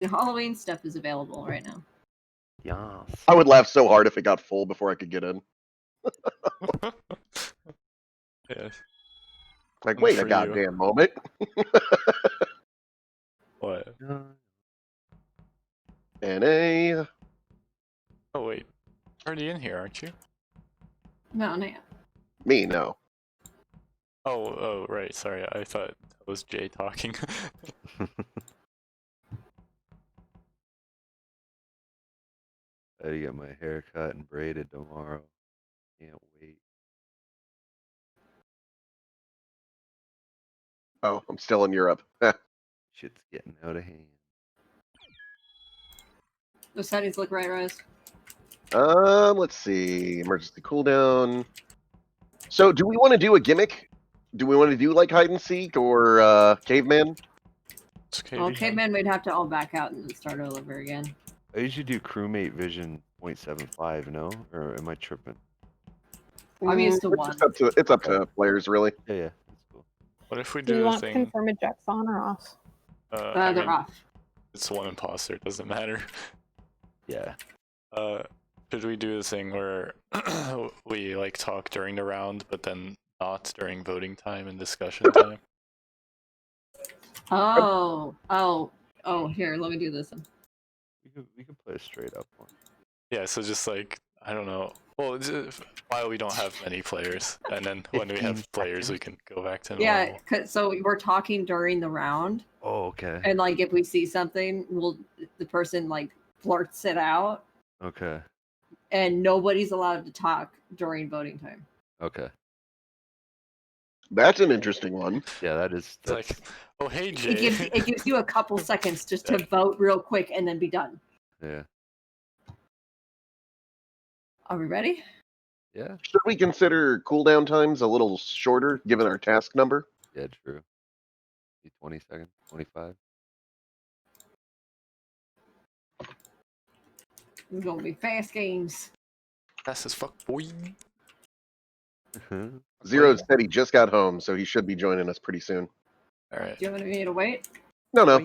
The Halloween stuff is available right now. Yes. I would laugh so hard if it got full before I could get in. Yes. Like, One wait a for you. goddamn moment. What? NA. Oh wait, already in here, aren't you? No, no. Me, no. Oh, right. Sorry, I thought that was Jay talking. I gotta get my hair cut and braided tomorrow. Can't wait. Oh, I'm still in Europe. Shit's getting out of hand. The settings look right, Rose. Let's see. Emergency cooldown. So, do we want to do a gimmick? Do we want to do like hide and seek or caveman? It's okay, Well, Vision. caveman, we'd have to all back out and then start all over again. I usually do crewmate vision 0.75, no? Or am I tripping? I'm used to It's one. just up to, it's up to players, really. Yeah, yeah, that's cool. What if we Do do you the want to thing? confirm ejects on or off? I They're mean, off. it's one imposter. It doesn't matter. Yeah. Should we do the thing where we like talk during the round, but then not during voting time and discussion time? Oh. Here, let me do this one. We could play a straight up one. Yeah. So just like I don't know. Well, while we don't have many players, and then when we have 15 players, we seconds. can go back to normal. Yeah, so we're talking during the round, Oh, okay. and like if we see something, the person like blurts it out, Okay. and nobody's allowed to talk during voting time. Okay. That's an interesting one. Yeah, that is. It's That's, like, oh hey Jay. It gives you a couple seconds just to vote real quick and then be done. yeah. Are we ready? Yeah. Should we consider cooldown times a little shorter, given our task number? Yeah, true. 20 seconds, 25. It's gonna be fast games. Fast as fuck, boy. Zero said he just got home, so he should be joining us pretty soon. All right. Do you want me to wait? No.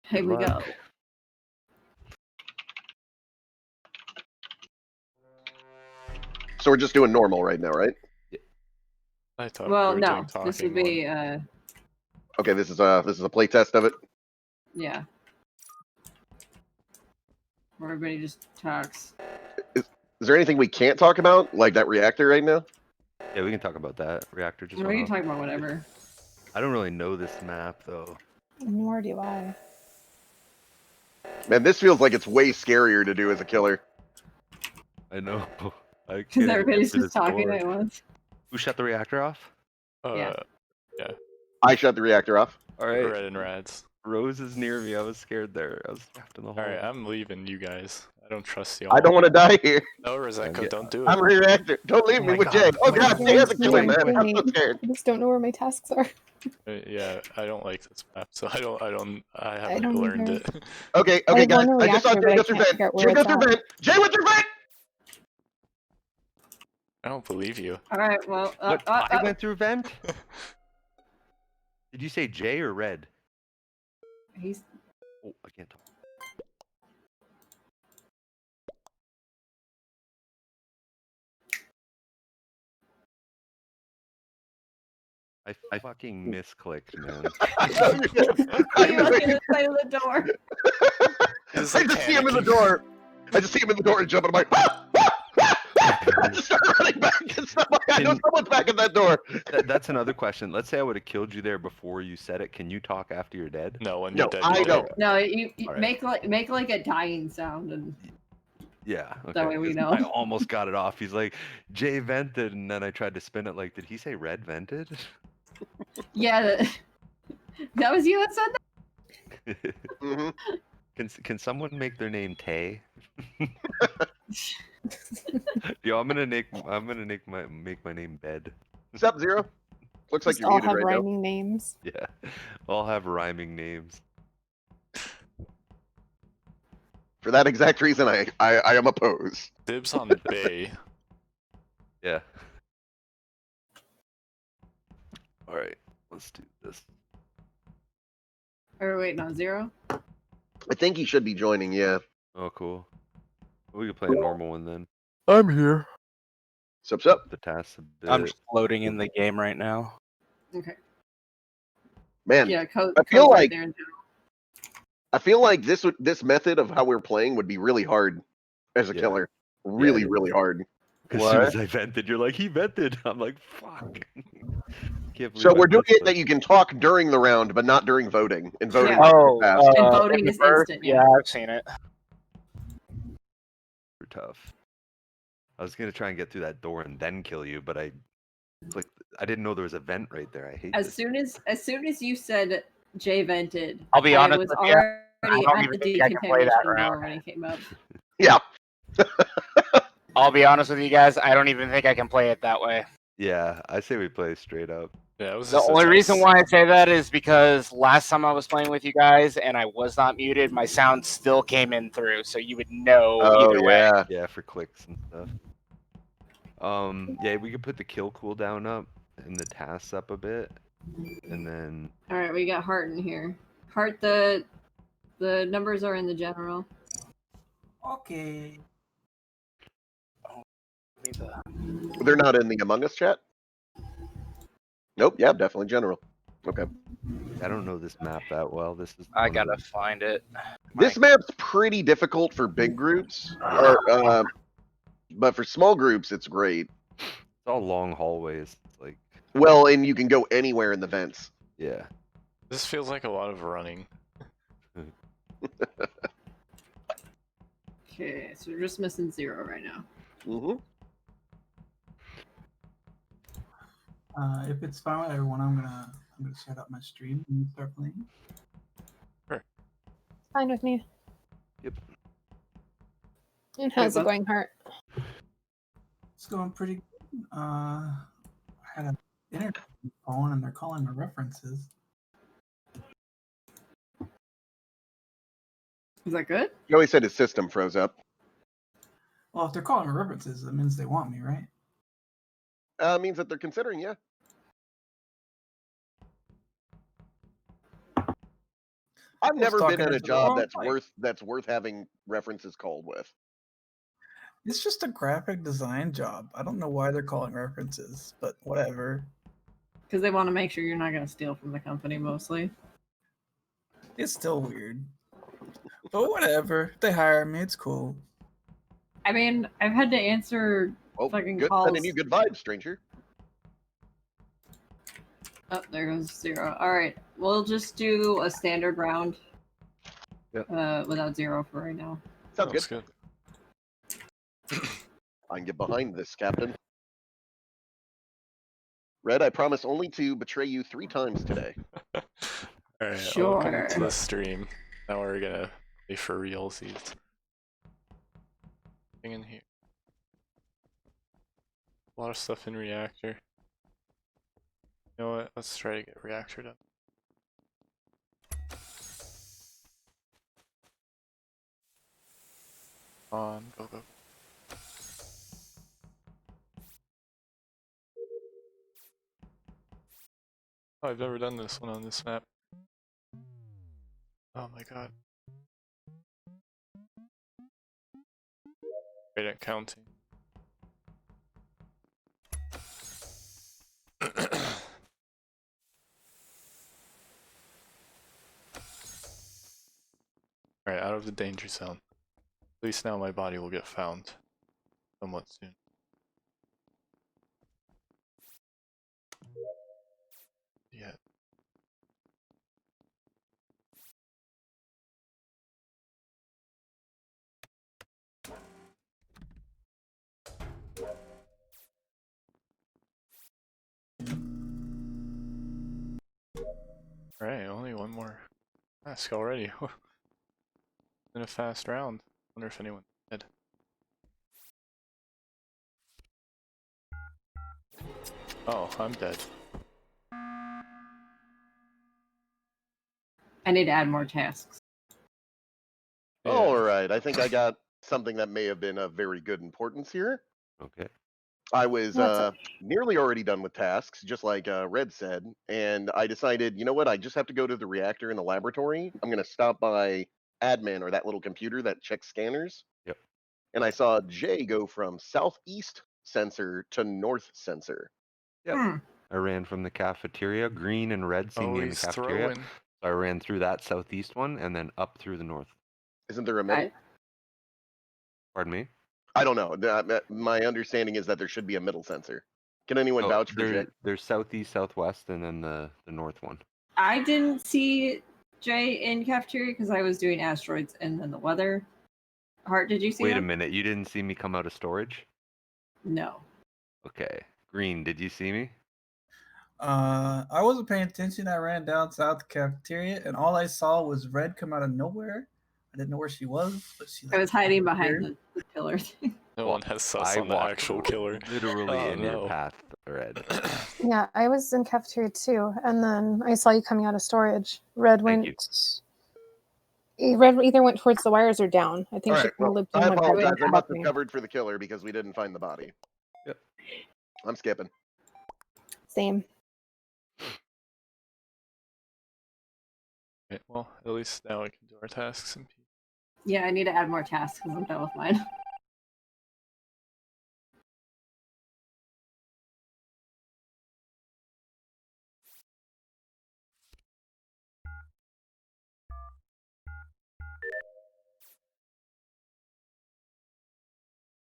Here we go. luck. So we're just doing normal right now, right? I thought Well, we were no, doing talking this would one. be Okay, this is a play test of it. yeah. Where everybody just talks. Is there anything we can't talk about, like that reactor right now? Yeah, we can talk about that. Reactor just We went can off. talk about whatever. I don't really know this map, though. Nor do I. Man, this feels like it's way scarier to do as a killer. I know. I Because can't everybody's remember just this talking door. at once. Who shut the reactor off? Yeah. I shut the reactor off. All right. Red and Rads. Rose is near me. I was scared there. I was trapped in the hole. All right, I'm leaving you guys. I don't trust you. I don't want to die here. No, Roseko, Yeah. don't do it. I'm a reactor. Don't leave Oh me my with God. Jay. Oh Oh my god, God. Jay has a Yeah, killing, man. yeah, I'm so yeah. scared. I just don't know where my tasks are. Yeah, I don't like this map, so I don't haven't learned either. it. Okay, I guys. won the I just saw reactor, Jay but I go through can't vent. figure out where Jay go it's through at. vent. Jay went through vent. I don't believe you. All right. Well. What? I went through vent? Did you say J or red? He's. Oh, I can't talk. I fucking misclicked, man. He was on the side of the door. I It's like just see him in the panicking. door. I just see him in the door and jump and I'm like, I just start running back. I know someone's back at that door. That's another question. Let's say I would have killed you there before you said it. Can you talk after you're dead? No, when No, you're dead, I you're don't. dead. No, you Alright. make like a dying sound and Yeah. Okay. That way we 'cause know. I almost got it off. He's like, Jay vented, and then I tried to spin it like, did he say red vented? yeah. That was you that said that. Mhm. Can someone make their name Tay? Yo, I'm gonna make my name Bed. Sub Zero. Looks like Just you're all muted have right now. rhyming names. Yeah, all have rhyming names. For that exact reason, I am opposed. Dibs on Bay. Yeah. All right, let's do this. Or wait, no, 0? I think he should be joining. Yeah. Oh, cool. We could play a normal one then. I'm here. Sup, sup. The tasks a bit. I'm just loading in the game right now. Okay. Man, Yeah, code. I feel code's right like- there in general. I feel like this method of how we're playing would be really hard as a Yeah. killer. Really, Yeah. really hard. As soon as I vented, you're like, he vented. I'm like, fuck. Can't believe So I we're doing missed it that you can talk during the round, but not during voting. And voting Yeah. is Oh, fast. And voting is Inverse? instant, Yeah, yeah. I've seen it. Super tough. I was gonna try and get through that door and then kill you, but I didn't know there was a vent right there. I hate As this. soon as you said Jay vented, I'll be I honest was with you, already don't at even the think I can play that decontamination door round. when it came up. Yeah. I'll be honest with you guys, I don't even think I can play it that way. Yeah, I say we play straight up. Yeah, it was The just a only reason test. why I say that is because last time I was playing with you guys and I was not muted, my sound still came in through, so you would know Oh either way. yeah. Yeah, for clicks and stuff. Yeah, we could put the kill cooldown up and the tasks up a bit, and then All right, we got Hart in here. Hart, the numbers are in the general. Okay. They're not in the Among Us chat? Nope, yeah, definitely general. Okay. I don't know this map that well. This is I one of gotta the- find it. This map's pretty difficult for big groups. But for small groups, it's great. It's all long hallways. It's like, Well, and you can go anywhere in the vents. yeah. This feels like a lot of running. Okay, so we're just missing 0 right now. Mm-hmm. If it's fine with everyone, I'm gonna set up my stream and start playing. Fine with me. Yep. And how's Wait, it what? going, Hart? It's going pretty good. I had an internet phone and they're calling my references. Is that good? Joey said his system froze up. Well, if they're calling my references, that means they want me, right? Means that they're considering, yeah. I've was never been talking at a into the job wrong that's worth having references called with. It's just a graphic design job. I don't know why they're calling references, but whatever. Because they want to make sure you're not going to steal from the company mostly. It's still weird. But whatever. They hire me. It's cool. I mean, I've had to answer. Oh, Fucking good, calls. sending you good vibes, stranger. Oh, there goes 0. All right, we'll just do a standard round. Yep. Without 0 for right now. Sounds That's good. good. I can get behind this, Captain. Red, I promise only to betray you 3 times today. Alright, welcome to Sure. the stream. Now we're gonna play for realsies. Thing in here. A lot of stuff in reactor. You know what? Let's try to get reactor done. On, go, go. Oh, I've never done this one on this map. Oh my god. Great at counting. Alright, out of the danger zone. At least now my body will get found somewhat soon. Yeah. Alright, only one more task already. In a fast round. Wonder if anyone's dead. Oh, I'm dead. I need to add more tasks. All right, I think I got something that may have been of very good importance here. Okay. I was What's up? nearly already done with tasks, just like Red said, and I decided, you know what? I just have to go to the reactor in the laboratory. I'm gonna stop by admin, or that little computer that checks scanners. Yep. And I saw Jay go from southeast sensor to north sensor. Yep. Hmm. I ran from the cafeteria. Green and red see me in the Always cafeteria. throwing. So I ran through that southeast one and then up through the north. Isn't there a middle? Pardon me? I don't know. My understanding is that there should be a middle sensor. Can anyone Oh, vouch for Jay? there's southeast, southwest, and then the north one. I didn't see Jay in cafeteria because I was doing asteroids and then the weather. Hart, did you see Wait a him? minute, you didn't see me come out of storage? No. Okay. Green, did you see me? I wasn't paying attention. I ran down south the cafeteria, and all I saw was Red come out of nowhere. I didn't know where she was, but she. I was hiding appeared. behind the pillar thing. No Well, one has sus I on the walked actual killer. literally Oh, in no. your path, Red. Yeah, I was in cafeteria too, and then I saw you coming out of storage. Red Thank went. Red either went towards the wires or down. I think All she right. Well, looped I in. Went back apologize. down, I come must back to have me. covered for the killer because we didn't find the body. Yep. I'm skipping. Same. Okay, well, at least now we can do our tasks in peace. Yeah, I need to add more tasks because I'm done with mine.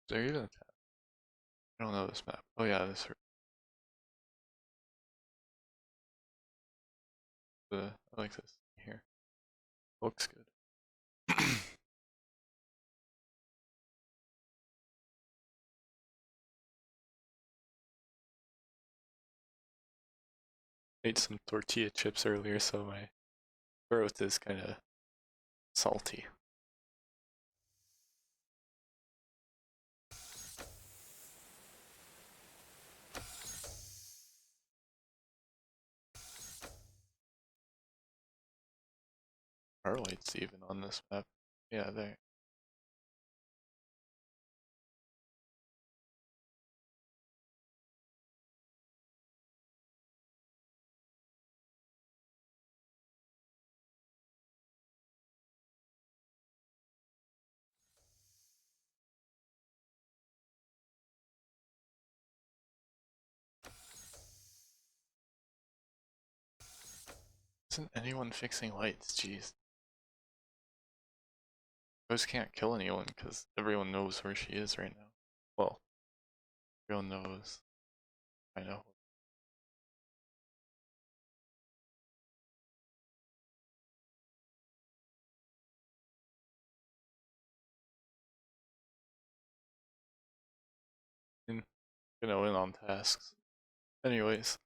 Is there even a tab? I don't know this map. Oh yeah, this. I like this here. Looks good. Ate some tortilla chips earlier, so my throat is kind of salty. Our lights even on this map. Yeah, there. Isn't anyone fixing lights? Jeez. Rose can't kill anyone because everyone knows where she is right now. Well, everyone knows. I know. Gonna win on tasks. Anyways,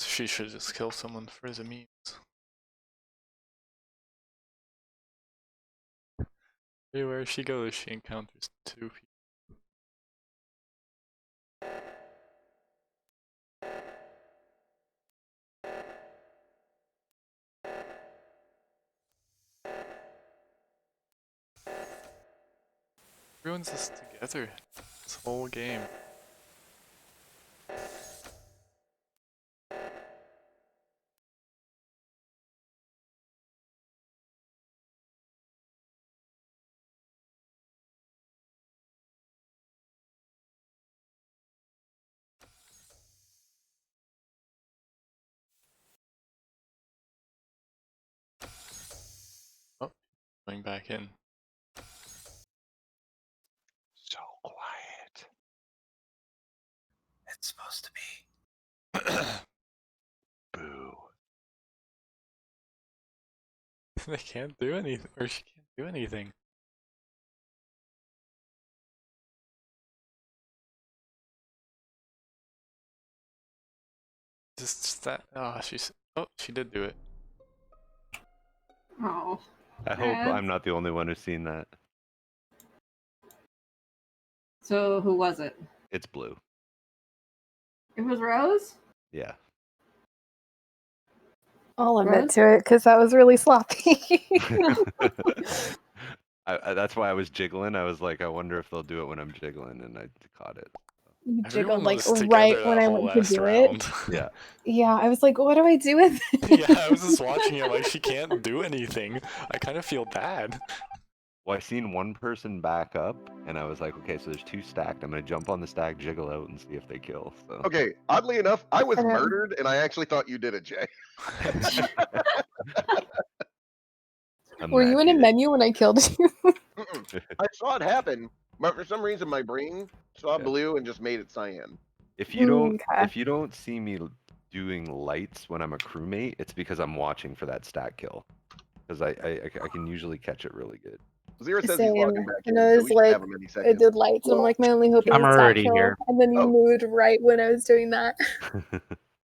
she should just kill someone for the memes. Everywhere she goes, she encounters 2 people. Everyone's just together this whole game. Oh, going back in. So quiet. It's supposed to be. Boo. They can't do anything, or she can't do anything. Just that. Oh, she did do it. Oh. I hope Red. I'm not the only one who's seen that. So who was it? It's blue. It was Rose? Yeah. I'll Red? admit to it because that was really sloppy. That's why I was jiggling. I was like, I wonder if they'll do it when I'm jiggling, and I caught it. You Everyone jiggled like was together right when that I whole went to last do it. round. Yeah. Yeah, I was like, what do I do with it? Yeah, I was just watching it like she can't do anything. I kind of feel bad. Well, I seen one person back up, and I was like, okay, so there's 2 stacked. I'm gonna jump on the stack, jiggle out, and see if they kill. So. Okay, oddly enough, I was I know. murdered, and I actually thought you did it, Jay. I'm Were you in a that menu when I killed you? Mm-mm. I saw it happen, but for some reason my brain saw Yeah. blue and just made it cyan. If you don't, Okay. if you don't see me doing lights when I'm a crewmate, it's because I'm watching for that stack kill. Because I can usually catch it really good. Zero says Same. he's logging back And in, I so was we should like, have him any I second. did lights, and I'm like, my only hope is I'm a stack already kill. here. And then you Oh. moved right when I was doing that.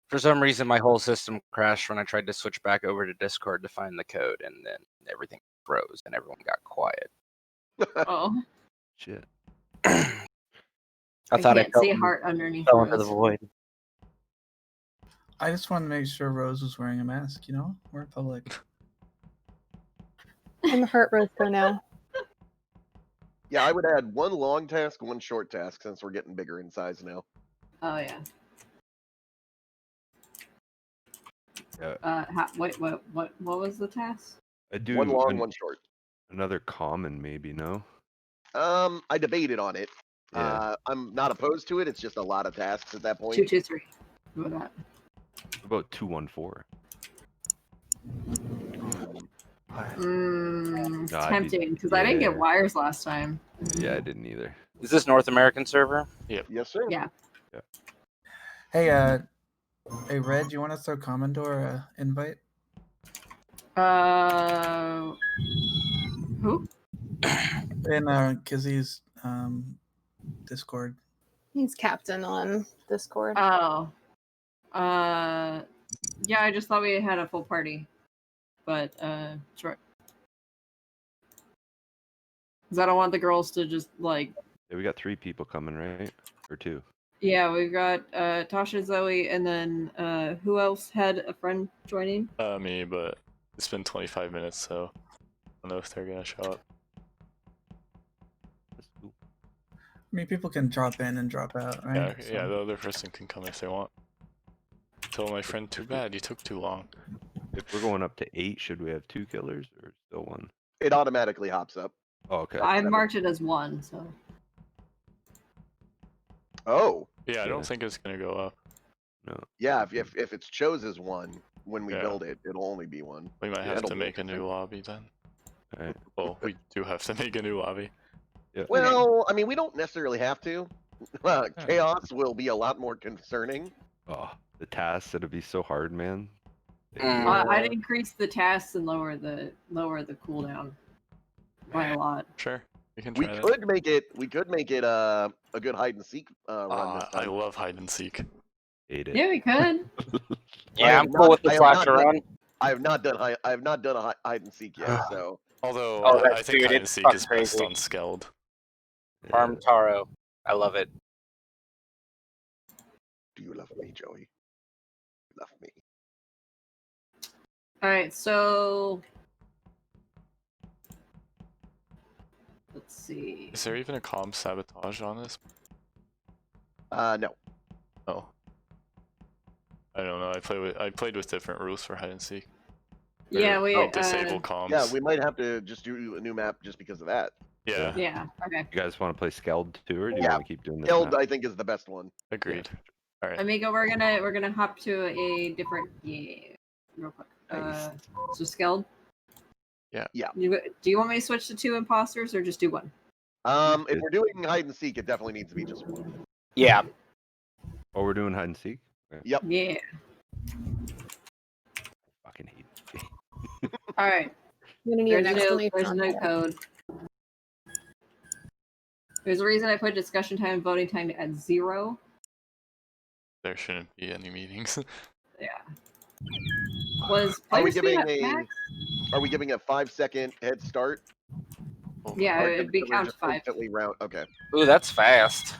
For some reason, my whole system crashed when I tried to switch back over to Discord to find the code, and then everything froze and everyone got quiet. Oh, Shit. I I thought I can't see fell, heart underneath fell into the Rose. void. I just wanted to make sure Rose was wearing a mask. You know, we're in public. I'm a heart roaster now. Yeah, I would add 1 long task, 1 short task, since we're getting bigger in size now. Oh yeah. Yeah. Wait, what was the task? I do 1 long, 1 short. another common, maybe, no? I debated on it. Yeah. I'm not opposed to it. It's just a lot of tasks at that point. 223. What about that? What about 214? It's No, I'd be- tempting because I didn't get yeah. wires last time. Yeah, I didn't either. Is this North American server? Yes, sir. Yeah. Hey, hey, Red, you want to throw Commodore invite? Who? In Kizzy's Discord. He's captain on Discord. Oh. Yeah, I just thought we had a full party. But, sure. Because I don't want the girls to just, like... Yeah, we got 3 people coming, right? Or 2. Yeah, we've got, Tasha, Zoe, and then, who else had a friend joining? Me, but it's been 25 minutes, so I don't know if they're gonna show up. That's cool. I mean, people can drop in and drop out, right? Yeah, So- yeah, the other person can come if they want. Tell my friend, too bad, you took too long. If we're going up to 8, should we have 2 killers or still 1? It automatically hops up. Oh, okay. I marked it as 1, so... Oh, Yeah, I Yeah. don't think it's gonna go up. No. yeah. If it's chose as 1 when we Yeah. build it, it'll only be 1. We might Yeah, have it'll to be make a interesting. new lobby then. Alright. Well, we do have to make a new lobby. Yeah. Well, I mean, we don't necessarily have to. Chaos will be a lot more concerning. Oh, the tasks, it'd be so hard, man. I'd increase the tasks and lower the cooldown by a lot. Sure, we can We try that. could make it. We could make it a good hide and seek run this I time. love hide and seek. Hate it. Yeah, we could. Yeah, I'm have cool with I the have not slasher done- run. I have not done. I have not done a hide and seek yet. So Although Oh, I that's- think dude, hide and it's seek fucking is best crazy. on Skeld. Yeah. Farm Taro. I love it. do you love me, Joey? You love me. All right, so let's see. Is there even a comm sabotage on this? No. Oh. I don't know. I played with different rules for hide and seek. Yeah, we disable comms. Yeah, we might have to just do a new map just because of that. Yeah, Yeah. Okay. You guys want to play Skeld too, or do you Yeah. want to keep doing this? Guild, map? I think, is the best one. agreed. All right. Amigo, we're gonna hop to a different game real quick. Nice. So Skeld. Yeah. Yeah. Do you want me to switch to 2 imposters or just do 1? If we're doing hide and seek, it definitely needs to be just 1. Yeah. Oh, we're doing hide and seek. Yep. Yeah. Fucking hate. All right. I'm gonna need an There's explanation. no on that. code. There's a reason I put discussion time and voting time at 0. There shouldn't be any meetings. Yeah. Was Are we player speed giving at a max? Are we giving a 5-second head start? Yeah, Or it'd be can we count just 5. instantly round? Okay. Ooh, that's fast.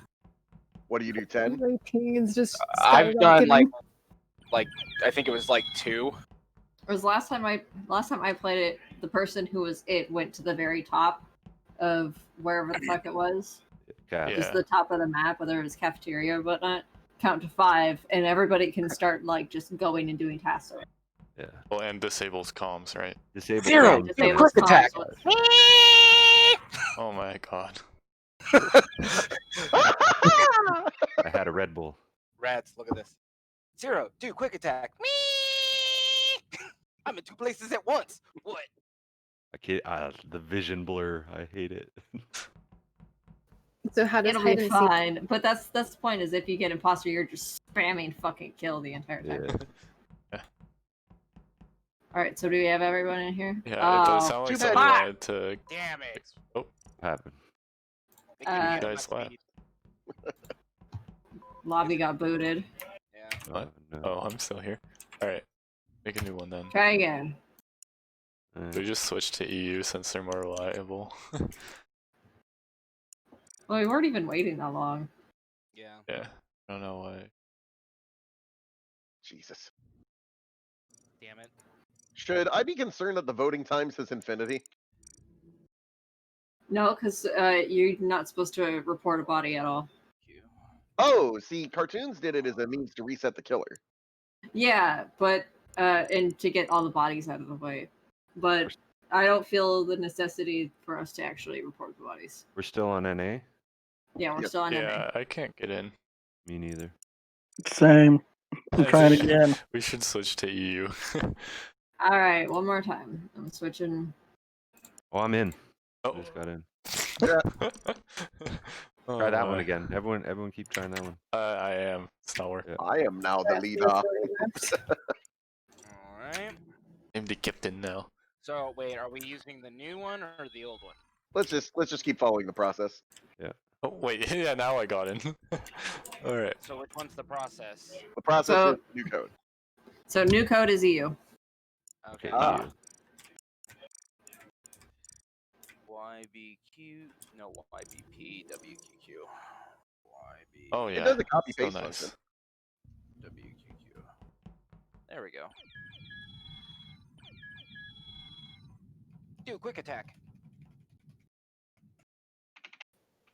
What do you do? 10? My pings just I've done skyrocketing. like I think it was like 2. Was last time I played it, the person who was it went to the very top of wherever the fuck it was. Cap. Yeah. just the top of the map, whether it's cafeteria or whatnot, count to 5, and everybody can start like just going and doing tasks. Already. Yeah. Well, and disables comms, right? Disable. Zero. comms, Disable yeah. Quick attack. comms. Oh my god. I had a Red Bull. Rats, look at this. 0, 2, quick attack. Me. I'm in 2 places at once. What? I can't. The vision blur. I hate it. So how does It'll hide be and seek? fine, but that's the point. Is if you get imposter, you're just spamming fucking kill the entire time. Yeah. All right, so do we have everyone in here? Yeah, it does Oh, sound like too somebody bad. wanted to. Damn it. Oh, Happened. They keep Uh, me at Guys my left. speed. lobby got booted. Yeah. What? No. oh, I'm still here. All right, make a new one then. Try again. We just switched to EU since they're more reliable. Well, we weren't even waiting that long. Yeah. Yeah, I don't know why. Jesus. Damn it. Should I be concerned that the voting time says infinity? No, because you're not supposed to report a body at all. Oh, see, cartoons did it as a means to reset the killer. Yeah, but and to get all the bodies out of the way. But I don't feel the necessity for us to actually report the bodies. We're still on NA. Yeah, we're Yep. still on NA. Yeah, I can't get in. Me neither. Same. I'm I trying think again. We should switch to E EU. All right, one more time. I'm switching. Oh, I'm in. Oh. I just got in. Oh Try that one my. again. Everyone, keep trying that one. I am. It's not working. Yeah. I am now the leader. Alright. I'm the captain now. So wait, are we using the new one or the old one? Let's just keep following the process. Oh wait, yeah, now I got in. All right. So which one's the process? The process So- is new code. So new code is EU. Okay. Okay, Ah. EU. YBQ, no YBP, WQQ. YB, Oh yeah. It does a copy so paste nice. function. WQQ. There we go. Do a quick attack.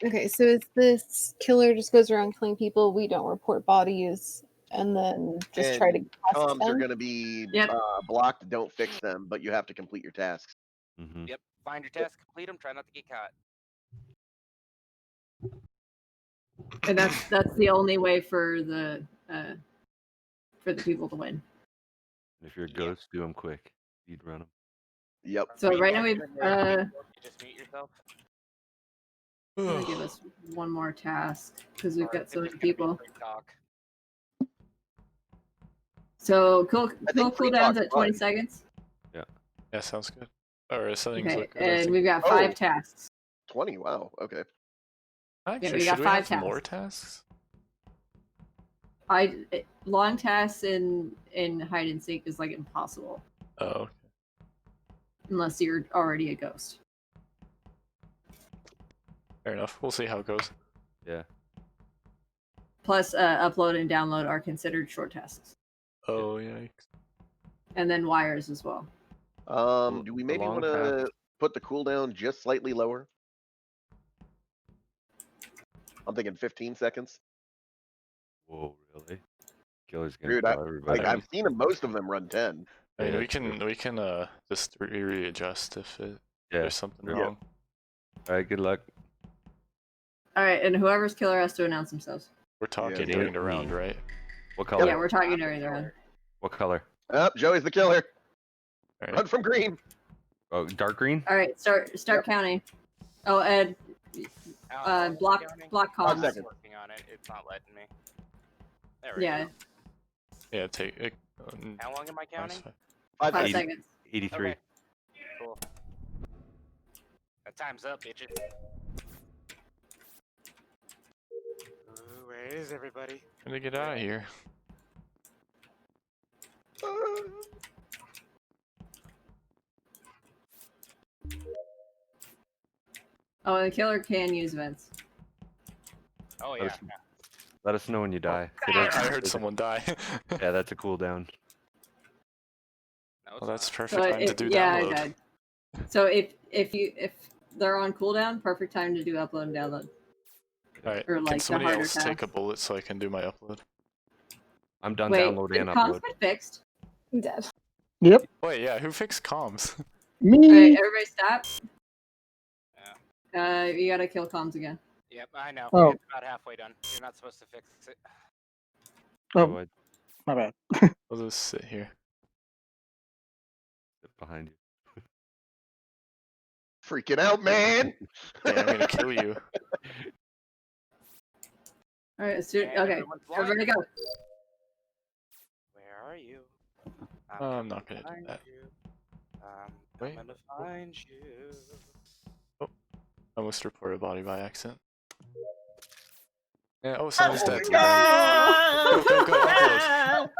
Okay, so is this killer just goes around killing people? We don't report bodies, and then just try to And cast Comms are them? going to be Yep. blocked. Don't fix them, but you have to complete your tasks. Mm-hmm. Yep. Find your task, complete them, try not to get caught. And that's the only way for the people to win. If you're a ghost, do them quick. You'd run them. Yep. So Mute right now we yourself, you just mute yourself. gonna give us one more task because we've Or got if so it's many gonna be people. free talk. So cool I think free cooldowns talk's at 20 fine. seconds. Yeah, sounds good. Or settings Okay, look good. I and think. we've got Oh. 5 tasks. 20. Wow. Okay. Actually, we got should 5 have more tasks. tasks? Long tasks in hide and seek is like impossible Oh, okay. unless you're already a ghost. Fair enough. We'll see how it goes. Yeah. Plus, upload and download are considered short tasks, Oh yikes. and then wires as well. Do we maybe long want to task. put the cooldown just slightly lower? I'm thinking 15 seconds. Whoa, really? Killer's gonna Dude, kill everybody. I've seen most of them run 10. I mean, Yeah, we true. can just readjust if Yeah. there's something Yeah. wrong. All right. Good luck. All right, and whoever's killer has to announce themselves. We're talking Yeah, during the me. round, right? What color? Yeah, we're talking during the round. What color? Joey's the killer. All right. Run from green. Oh, dark green. All right, start counting. Oh, Ed, block Five comms. seconds. Working on it. It's not letting me. There we Yeah, go. Yeah, take it. How long am I counting? 5 5 seconds. seconds. 83. Okay. Cool. That time's up, bitches. Ooh, where is everybody? Gonna get out of here. Oh, the killer can use vents. Oh Let yeah. us- Let us know when you die. They I don't- heard they- someone die. Yeah, that's a cooldown. No, it's Well, that's not. perfect So time to do yeah, I download. died. So if they're on cooldown, perfect time to do upload and download. Alright, Or, can like, the somebody harder else take a tasks. bullet so I can do my upload? I'm done Wait, downloading and comms upload. been fixed. I'm dead. Yep. Wait, yeah, who fixed comms? Me. Alright, everybody stop. Yeah. You gotta kill comms again. Yep, I know. Oh. It's about halfway done. You're not supposed to fix it. Oh, So I my bad. I'll just sit here. sit behind you. Freaking out, man. Hey, I'm gonna kill you. Alright, And okay. everyone's blind. Everybody go. Where are you? I'm not gonna do find that. you. I'm Wait. coming to find you. I almost reported a body by accident. Yeah, oh, somebody's dead. Go, go, upload.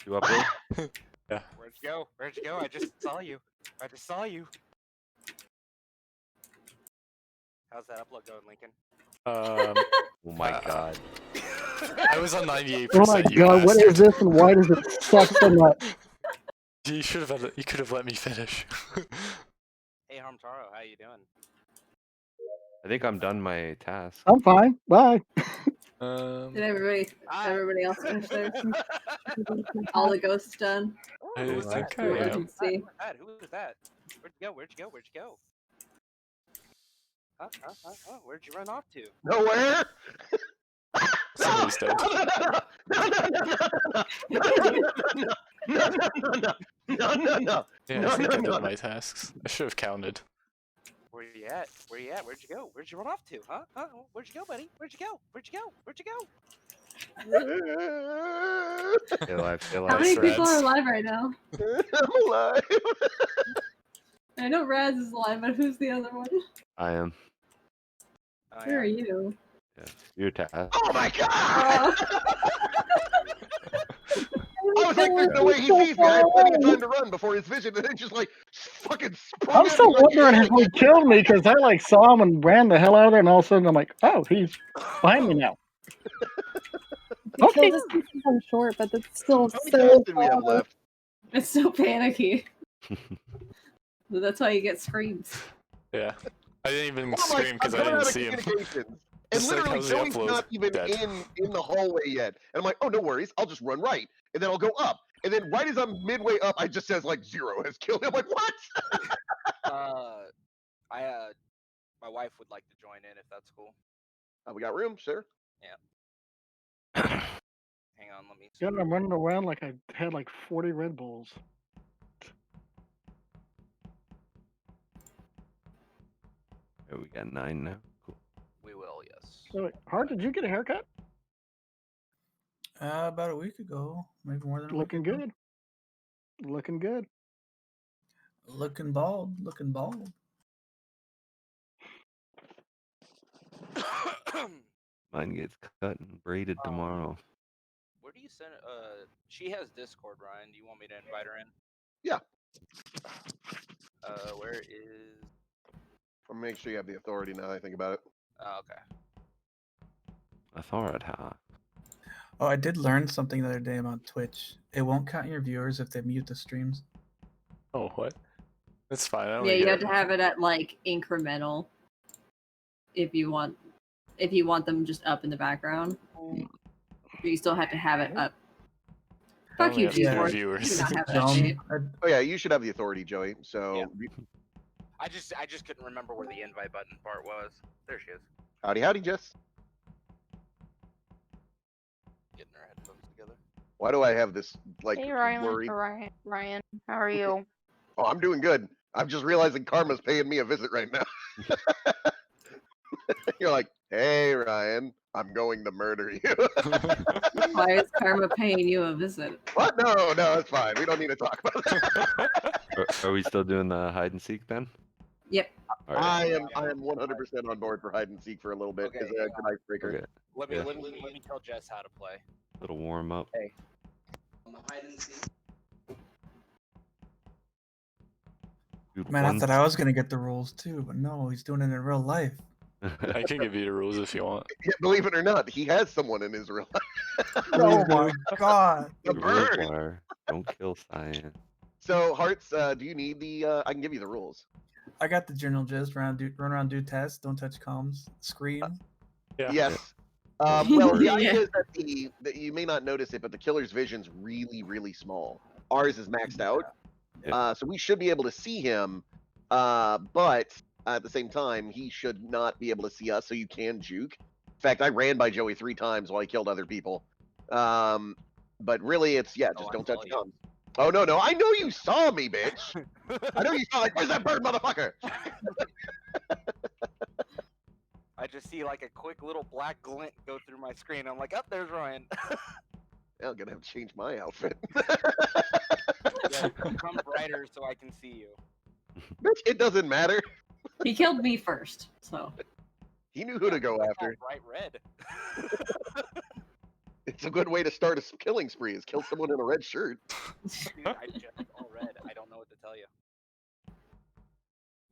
You upload? Yeah. Where'd you go? Where'd you go? I just saw you. I just saw you. How's that upload going, Lincoln? Oh my god. I was on 98%. Oh my you god, what bastard. is this and why does it suck so much? You should have. You could have let me finish. Hey, Harmtaro, how you doing? I think I'm done my task. I'm fine. Bye. Did everybody else finish theirs? Hi. All the ghosts done? I Oh, think that's I good. am. See. Who was that? Who was that? Where'd you go? Where'd you go? Where'd you go? Where'd you run off to? Nowhere. Somebody's dead. No. Yeah, No, I think no, I did no. my tasks. I should have counted. Where you at? Where you at? Where'd you go? Where'd you run off to? Huh? Where'd you go, buddy? Where'd you go? Where'd you go? Where'd you go? Stay alive, stay How alive. many Nice, people are Reds. alive right now? I'm alive. I know Raz is alive, but who's the other one? I am. Oh, Where are yeah. you? Yeah. Your task. Oh my god! Oh. I was like, there's no way he sees me. I have plenty of time to run before his vision, and then just like fucking sprung I'm at still me like wondering an how he killed me because I like saw him and ran the hell out of there, and all of a sudden I'm like, oh, he's behind me now. You Okay. killed us because I'm short, but that's still How many so tasks did we have far. left? It's so panicky. That's why you get screams. Yeah. I didn't even I'm like, scream because I'm I coming didn't out of see him. communications. And Just like, literally, how's the Joey's upload? not even Dead. in the hallway yet. And I'm like, oh, no worries. I'll just run right. And then I'll go up. And then right as I'm midway up, I just says like 0 has killed him. I'm like, what? My wife would like to join in if that's cool. We got room, sure. Hang on, let me see. Yeah, I'm running around like I had like 40 Red Bulls. Okay, we got 9 now. Cool. We will, yes. So, wait, Hart, did you get a haircut? About a week ago, maybe more than a Looking week ago. good. Looking good. Looking bald. Looking bald. Mine gets cut and braided tomorrow. Where do you send? She has Discord, Ryan. Do you want me to invite her in? Yeah. Where is? I'll make sure you have the authority now that I think about it. Oh, okay. Authority. Oh, I did learn something the other day about Twitch. It won't count your viewers if they mute the streams. Oh, what? That's fine. I don't Yeah, you get have to have it at like incremental. If you want them just up in the background, but you still have to have it up. I Fuck only you, have 2 G-Force. viewers. You do not have that Dumb. shit. Oh yeah, you should have the authority, Joey. So Yeah. I just couldn't remember where the invite button part was. There she is. howdy, Jess. Getting her headphones together. Why do I have this like Hey Ryan, blurry? Ryan, how are you? Oh, I'm doing good. I'm just realizing Karma's paying me a visit right now. You're like, hey Ryan, I'm going to murder you. Why is Karma paying you a visit? What? No, it's fine. We don't need to talk about that. Are we still doing the hide and seek then? Yep. All right. I am 100% on board for hide and seek for a little bit. Okay, Is a hang good icebreaker. Okay. Let me Yeah. let me tell Jess how to play. Little warm up. Hide and seek. Dude, Man, I one- thought I was gonna get the rules too, but no, he's doing it in real life. I can give you the rules if you want. Yeah, believe it or not, he has someone in his real life. Oh my god. The The rules bird. are, don't kill Cyan. So, Hearts, do you need the? I can give you the rules. I got the general gist. Run around, do tests. Don't touch comms. Scream. Yeah. Yes. Well, the idea Yeah. is that you may not notice it, but the killer's vision's really, really small. Ours is maxed out, Yeah. so we should be able to see him. But at the same time, he should not be able to see us, so you can juke. In fact, I ran by Joey 3 times while he killed other people. But really, it's just don't touch the comms. Oh no, I know you saw me, bitch. I know you saw like, where's that bird, motherfucker? I just see like a quick little black glint go through my screen. I'm like, oh, there's Ryan. I'm gonna have to change my outfit. Yeah, become brighter so I can see you. Bitch, it doesn't matter. He killed me first, so. He knew who to go That's after. all bright red. It's a good way to start a killing spree, is kill someone in a red shirt. Dude, I just all red. I don't know what to tell you.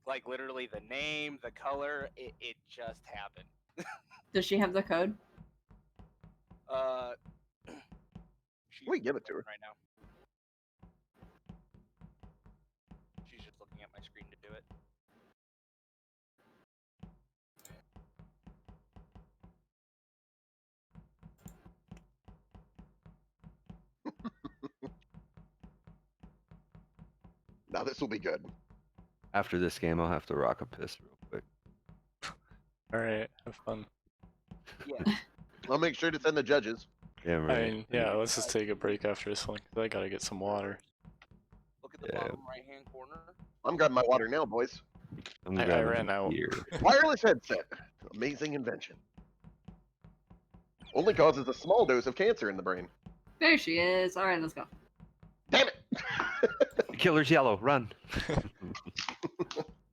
Like literally the name, the color, it just happened. Does she have the code? She's We give it to her. right now. She's just looking at my screen to do it. Now this will be good. After this game, I'll have to rock a piss real quick. Alright, have fun. Yeah. I'll make sure to send the judges. Yeah, I right. mean, yeah, let's just take a break after this one, 'cause I gotta get some water. Look at the Yeah. bottom right hand corner. I'm grabbing my water now, boys. I'm I grabbing ran out. beer. Wireless headset. Amazing invention. Only causes a small dose of cancer in the brain. There she is. All right, let's go. Damn it! The killer's yellow. Run.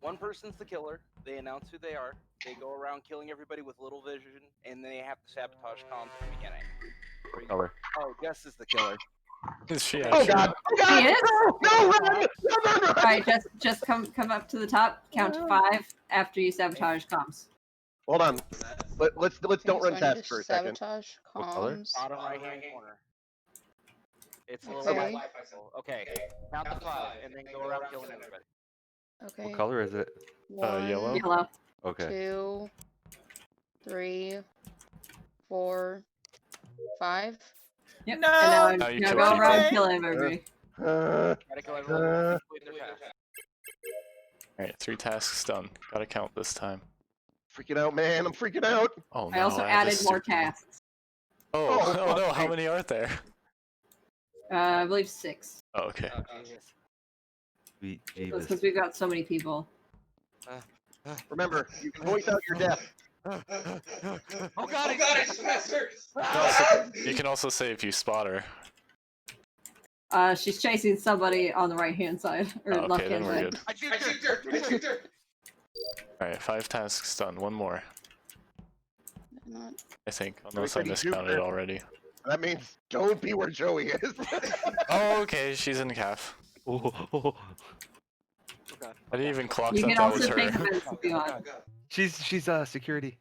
One person's the killer. They announce who they are. They go around killing everybody with little vision, and they have to sabotage comms at the beginning. Color. Oh, Jess is the killer. Is she Oh actually? god! Oh god! He is? No, run! No, All right, just come up to the top. Count to 5 after you sabotage comms. Hold on. Let's don't run tasks for a second. Sabotage What color? comms. Bottom right hand corner. It's a little Okay. Wi-Fi symbol. Okay, count to 5, and then go around killing everybody. Okay. What color is it? Yellow? Yellow. Okay. 2, 3, 4, 5. Yep. No! And Now now, you now kill go around everybody. killing everybody. Gotta kill everyone. Complete their task. Alright, 3 tasks done. Gotta count this time. Freaking out, man! I'm freaking out. Oh no! I also have added this more stupid- tasks. Oh, Oh, oh no! fuck How me. many are there? I believe 6. Oh, okay. Oh, Jesus. Sweet That's Jeebus. because we've got so many people. Remember, you can voice out your death. Oh god, it's Spencer! You can also say if you spot her. She's chasing somebody on the right hand side or Oh, left okay, then hand we're side. good. I juked her! Alright, 5 tasks done. One more, Not... I think. Unless I said he juked miscounted her. already. That means don't be where Joey is. Oh, okay. She's in calf. Oh, oh, oh. I didn't even clock You that can that was also her. take events if you want. She's security.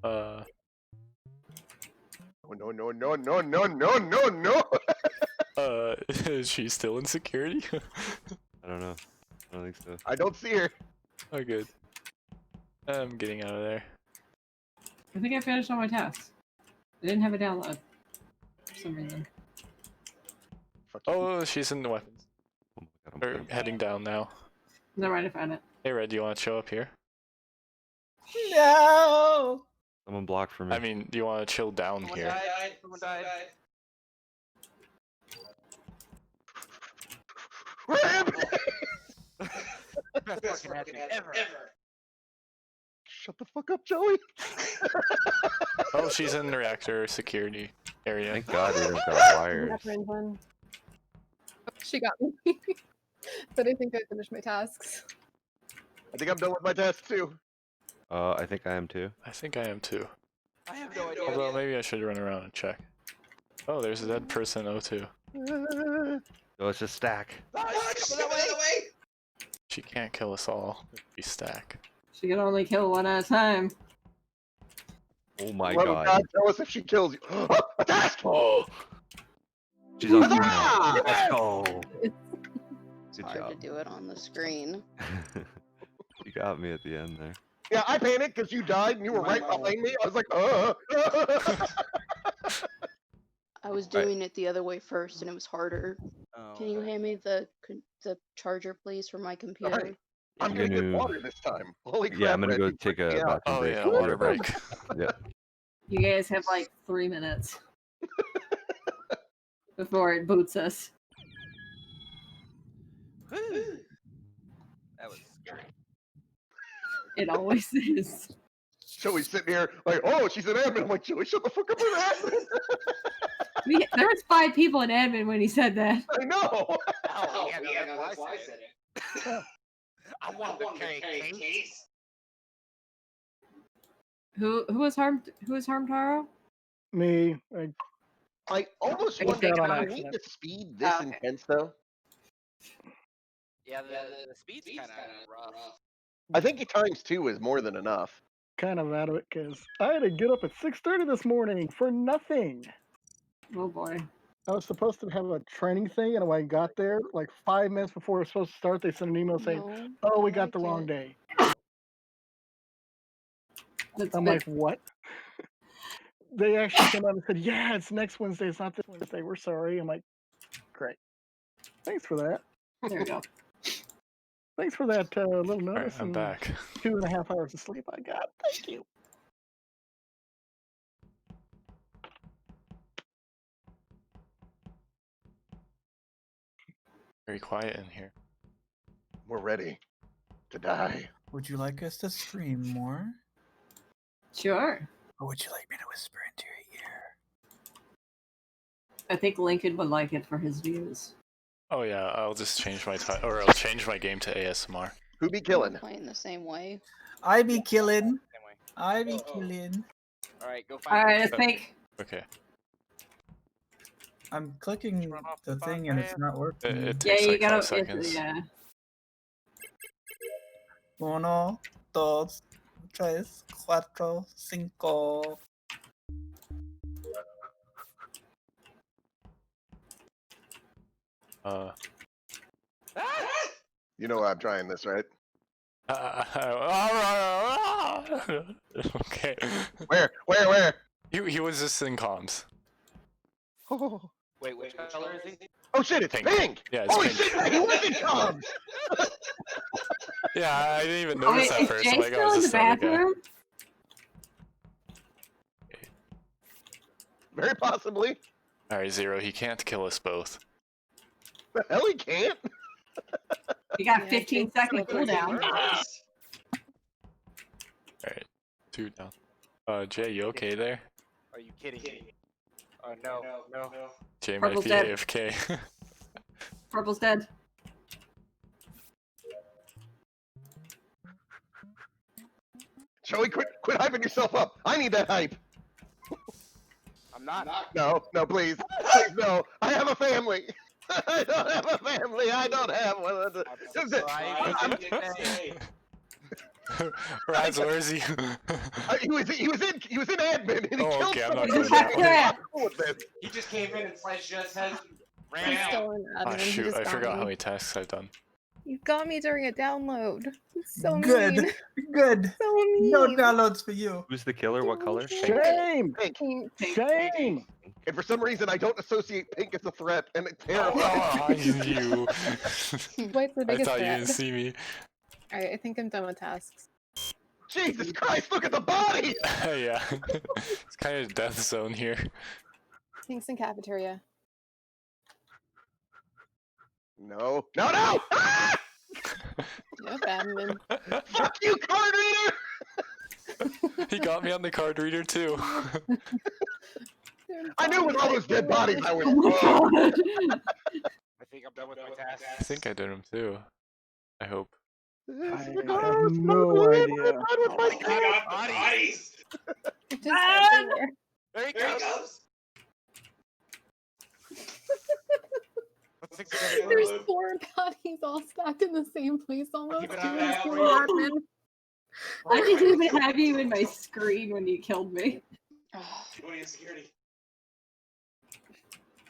No, no. Is she still in security? I don't know. I don't think so. I don't see her. Oh, good. I'm getting out of there. I think I finished all my tasks. I didn't have a download for some reason. Fuck you. Oh, she's in the weapons. Oh my god, I'm Or done. heading down now. Never mind, I found it. Hey, Red, do you want to show up here? No! Someone blocked for me. I mean, do you want to chill down here? Someone died. Best fucking admin ever. Shut the fuck up, Joey. Oh, she's in the reactor security area. Thank God we don't got wires. Never mind. She got me. But I think I finished my tasks. I think I'm done with my task too. I think I am too. I think I am too. I have no idea. Although maybe I should run around and check. Oh, there's a dead person O2. So it's a stack. She can't kill us all if we stack. She can only kill one at a time. Oh my Love of god. Tell us if she kills you. A task! Oh! She's on Huzzah! Let's go. It's Good hard job. to do it on the screen. You got me at the end there. Yeah, I panicked because you died and you were right behind me. I was like, I was Right. doing it the other way first, and it was harder. Can you hand me the charger, please, for my computer? I'm gonna get water this time. Holy crap! Yeah, I'm gonna Red, go you take freaked me a out. bathroom Oh break. yeah, I'll be water right back. break. Yeah. You guys have like 3 minutes before it boots us. That was scary. It always is. Joey's sitting here like, oh, she's an admin. I'm like, Joey, shut the fuck up, you're an admin. There was 5 people in admin when he said that. I know. Oh, yeah, no, that's why I said it. I wanted to carry a case. Who was harmed? Who was harmed, Taro? Me. I almost I can wonder, take it do off. we need the speed this Okay. intense though? Yeah, the speed's kind of rough. I think times 2 is more than enough. Kind of out of it because I had to get up at 6:30 this morning for nothing. Oh boy. I was supposed to have a training thing, and when I got there, like 5 minutes before it was supposed to start, they sent an email saying, No, "Oh, we I got the like wrong it. day." That's I'm bit- like, "What?" They actually came out and said, "Yeah, it's next Wednesday. It's not this Wednesday. We're sorry." I'm like, "Great, thanks for that. There we go. Thanks for that little Alright, notice." I'm and back. 2.5 hours of sleep I got. Thank you. Very quiet in here. We're ready to die. Would you like us to stream more? Sure. Or would you like me to whisper into your ear? I think Lincoln would like it for his views. Oh yeah, I'll just change my or I'll change my game to ASMR. Who be I'm killing? playing the same way. I be killing. Same way. I be killing. All right, go find. Alright, I the- think Okay. I'm clicking Run off the the thing and it's bonfire. not working. It yeah, takes you like 5 gotta seconds. yeah. Uno, dos, tres, cuatro, cinco. You know I'm trying this, right? Okay. Where? He was just in comms. Wait, which color is he? Oh shit, it's Pink. pink! Yeah, it's Holy pink. shit, he was in comms! Yeah, I didn't even Oh, notice wait, at is first. Jay I'm like, still oh, in is the this another guy? bathroom? Very possibly. Alright, Zero, he can't kill us both. The hell he can't? You got Yeah, 15 Jake's second still cooldown. Alright, 2 down. Jay, you okay there? Are you kidding me? Oh no. Jay Purple's might be dead. AFK. Purple's dead. Joey, quit hyping yourself up. I need that hype. I'm not. No, please. Please, no. I have a family. I don't have a family. I don't have one. I'm sorry. Raz, where is he? He was in admin and he Oh, killed okay, I'm not somebody. going down. Cool with this. He just came in and sliced just head. Ran He's out. still in admin. Oh He shoot, just I got forgot me. how many tasks I've done. You got me during a download. So Good. mean. Good. So mean. No downloads for you. Who's the killer? What color? Shame! Pink. Pink. Shame! And for some reason, I don't associate pink as a threat, and it's Oh, terrifying. you. What's the I biggest thought you threat? didn't see me. Alright, I think I'm done with tasks. Jesus Christ, look at the body! Yeah. It's kind of death zone here. Thanks in cafeteria. No. Ah! Yep, admin. Fuck you, card reader! He got me on the card reader too. I knew with all those dead bodies I Oh was. my god. I think I'm done with my task. I think I did him too. I hope. I have no idea. Bodies! It's just everywhere. There he goes. There's 4 bodies all stacked in the same place almost. Keep an Two eye out two for you. admin. I didn't even have you in my screen when you killed me. Security.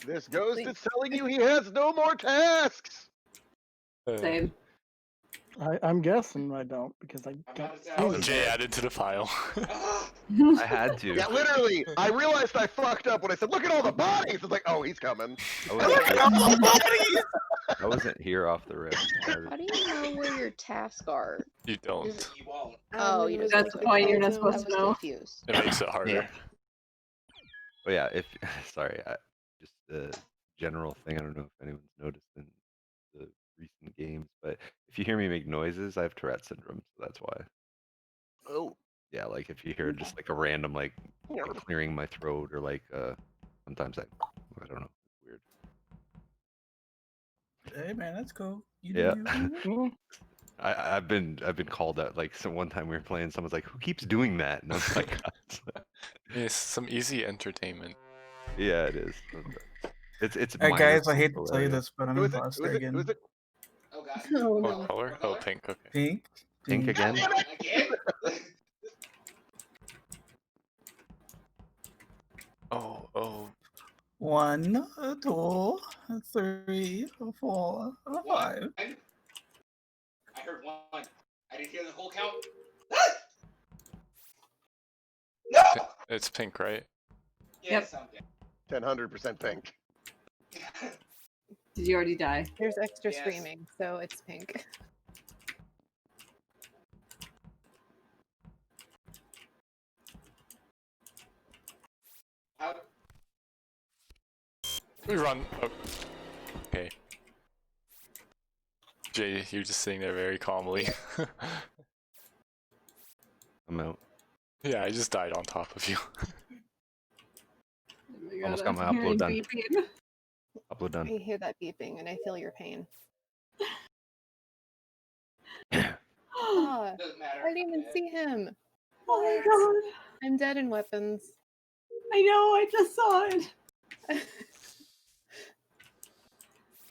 This ghost is telling you he has no more tasks. Uh, Same. I'm guessing I don't because I don't see Oh, it. Jay added to the file. I had to. Yeah, literally. I realized I fucked up when I said, "Look at all the bodies." It's like, oh, he's coming. I Look at wasn't, all the bodies. I wasn't here off the rip. How do you know where your tasks are? You don't. Is it- You won't. Oh, you was just That's don't the point, you're not I supposed was to know. confused. It makes it harder. But yeah, if sorry, just a general thing. I don't know if anyone's noticed in the recent games, but if you hear me make noises, I have Tourette syndrome, so that's why. Oh. Yeah, like if you hear just like a random like clearing my throat or like sometimes I don't know, it's weird. Hey man, that's cool. You Yeah. do you. I've been called out like one time we were playing, someone's like, who keeps doing that? And I was like, Yes, some easy entertainment. yeah, it is. It's Hey guys, I hate to mindlessly tell you hilarious. this, but I'm Who in is it? Who Gloucester is it? again. Who is it? Oh god. Oh What no. color? Oh, pink. Okay. Pink. Pink again? Again? Oh. 1, 2, 3, 4, 5. I heard one. I didn't hear the whole count. No! It's pink, right? Yes, I'm dead. 100% pink. Did you already die? There's extra Yes. screaming, so it's pink. How- We run. Oh. Okay. Jay, you're just sitting there very calmly. I'm out. Yeah, I just died on top of you. Oh my Almost God, got my I'm upload hearing done. beeping. Upload done. I hear that beeping and I feel your pain. Ah, Doesn't matter. I didn't even see him. Oh my God. I'm dead in weapons. I know, I just saw it.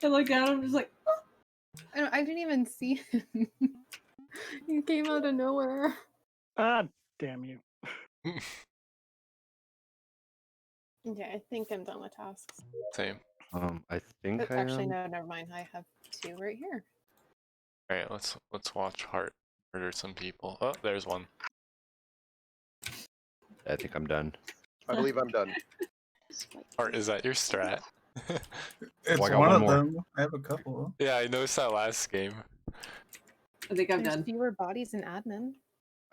I looked down, I'm just like, I didn't even see him. He came out of nowhere. Ah, damn you. Okay, I think I'm done with tasks. Same. I think But I actually, am. no, never mind. I have 2 right here. All right, let's watch Hart murder some people. Oh, there's one. I think I'm done. I believe I'm done. Hart, is that your strat? It's I got one one of more. them. I have a couple. Yeah, I noticed that last game. I think I'm There's done. fewer bodies in admin.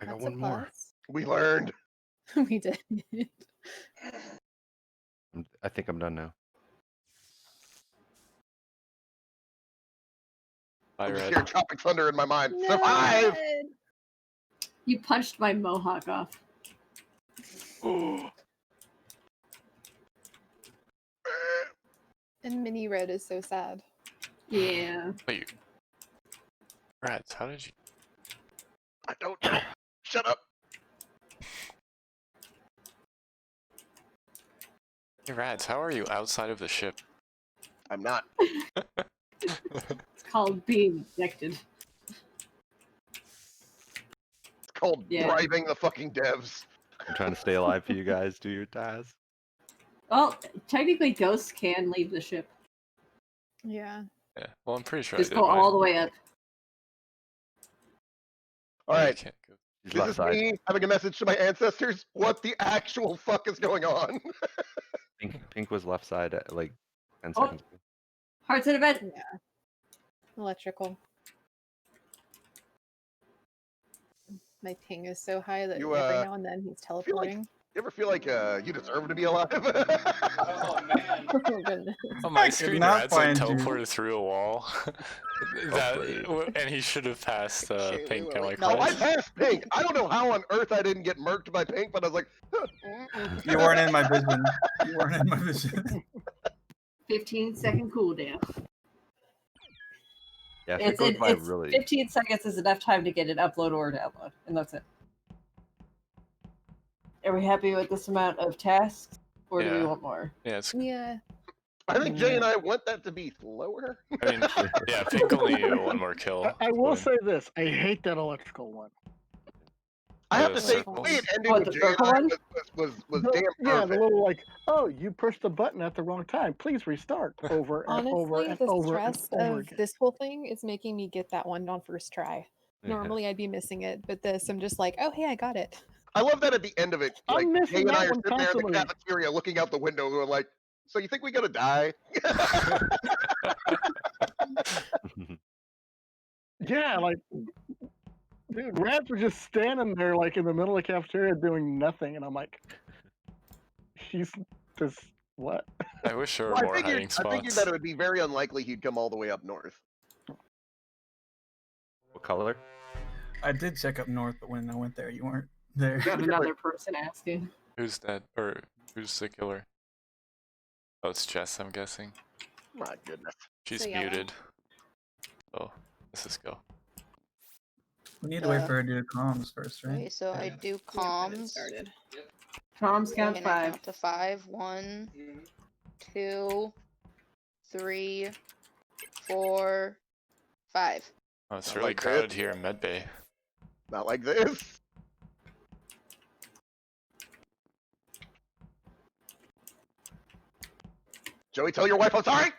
I got That's one a more. We learned. plus. We did. I think I'm done now. Bye, I'm just Red. hearing Tropic Thunder in my mind. Survive! Ned! You punched my mohawk off. And Mini Red is so sad. Yeah. Wait. Rats, how did you? I don't know. Shut up. Hey, Rats, how are you outside of the ship? I'm not. It's called being rejected. It's called Yeah. bribing the fucking devs. I'm trying to stay alive for you guys. Do your task. Well, technically, ghosts can leave the ship. Yeah. Yeah. Well, I'm pretty sure Just I go did all mine. the way up. All Yeah, you right. can't go. She's This left is side. me having a message to my ancestors. What the actual fuck is going on? Pink was left side at like 10 Oh. seconds ago. Hearts in a bed. Yeah. Electrical. My ping is so high that You, every now and then he's feel like- teleporting. You ever feel like you deserve to be alive? Oh man. Oh goodness. On my I could screen, not Rats like find you. teleported through a wall. Hopefully. And he should have passed Shit, Pink. we I'm were like, Oh, I what? passed Pink. I don't know how on earth I didn't get murked by Pink, but I was like, You weren't in my vision. You weren't in my vision. 15-second cooldown. Yeah, if it goes by It's really. 15 seconds is enough time to get an upload or a download, and that's it. Are we happy with this amount of tasks, or do we Yeah. want more? Yeah, it's. Yeah. I think Jay and I want that to be slower. I mean, yeah, Pink only one more kill. I will Win. say this: I hate that electrical one. I have The to say, the circles. way it ended What, with the Jay purple and I one? was The- damn yeah, the perfect. little like, oh, you pushed the button at the wrong time. Please restart over and over Honestly, and the over and stress over of again. this whole thing is making me get that one on first try. Yeah. Normally I'd be missing it, but this I'm just like, oh hey, I got it. I love that at the end of it, I'm like Jay missing and I that are one sitting there in the constantly. cafeteria looking out the window and we're like, so you think we gonna die? Yeah, like, dude, rats were just standing there like in the middle of the cafeteria doing nothing, and I'm like, he's just what? I wish there were Well, more hiding I figured spots. that it would be very unlikely he'd come all the way up north. What color? I did check up north, but when I went there, you weren't there. We have another person asking. Who's that? Or who's the killer? Oh, it's Jess, I'm guessing. My goodness. She's So yellow. muted. Oh, let's just go. We need to wait for her to do comms first, right? Okay, so I do Yeah, but it comms. started. Comms count And I 5. count to 5. 1, 2, 3, 4, 5. Oh, it's Not really like this. crowded here in Medbay. Not like this. Joey, tell your wife I'm sorry.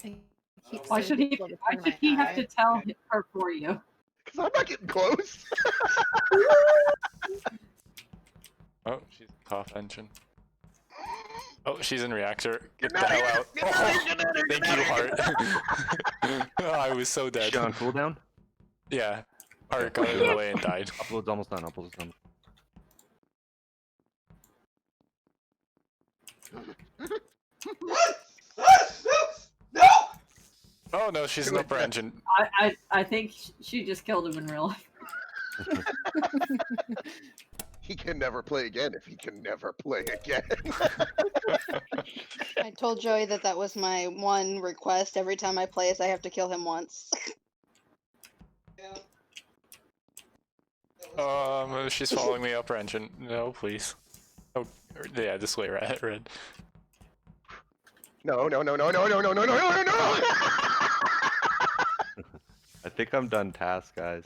I keep Why seeing should he? people in Why front of should my he have eye. to tell her for you? Because I'm not getting close. Oh, she's in cough engine. Oh, she's in reactor. Get the Good hell night, out. good night, Oh, good night, good thank you, night. Heart. Oh, I was so dead. She on cooldown? Yeah. Heart got in the way and died. Upload's almost done. Upload's done. No! Oh no, she's an upper engine. I think she just killed him in real life. He can never play again if he can never play again. I told Joey that that was my one request. Every time I play is I have to kill him once. She's following me upper engine. No, please. Oh, yeah, this way, red. No, no, no, no, no, no, no, no, no, no, no! I think I'm done task, guys.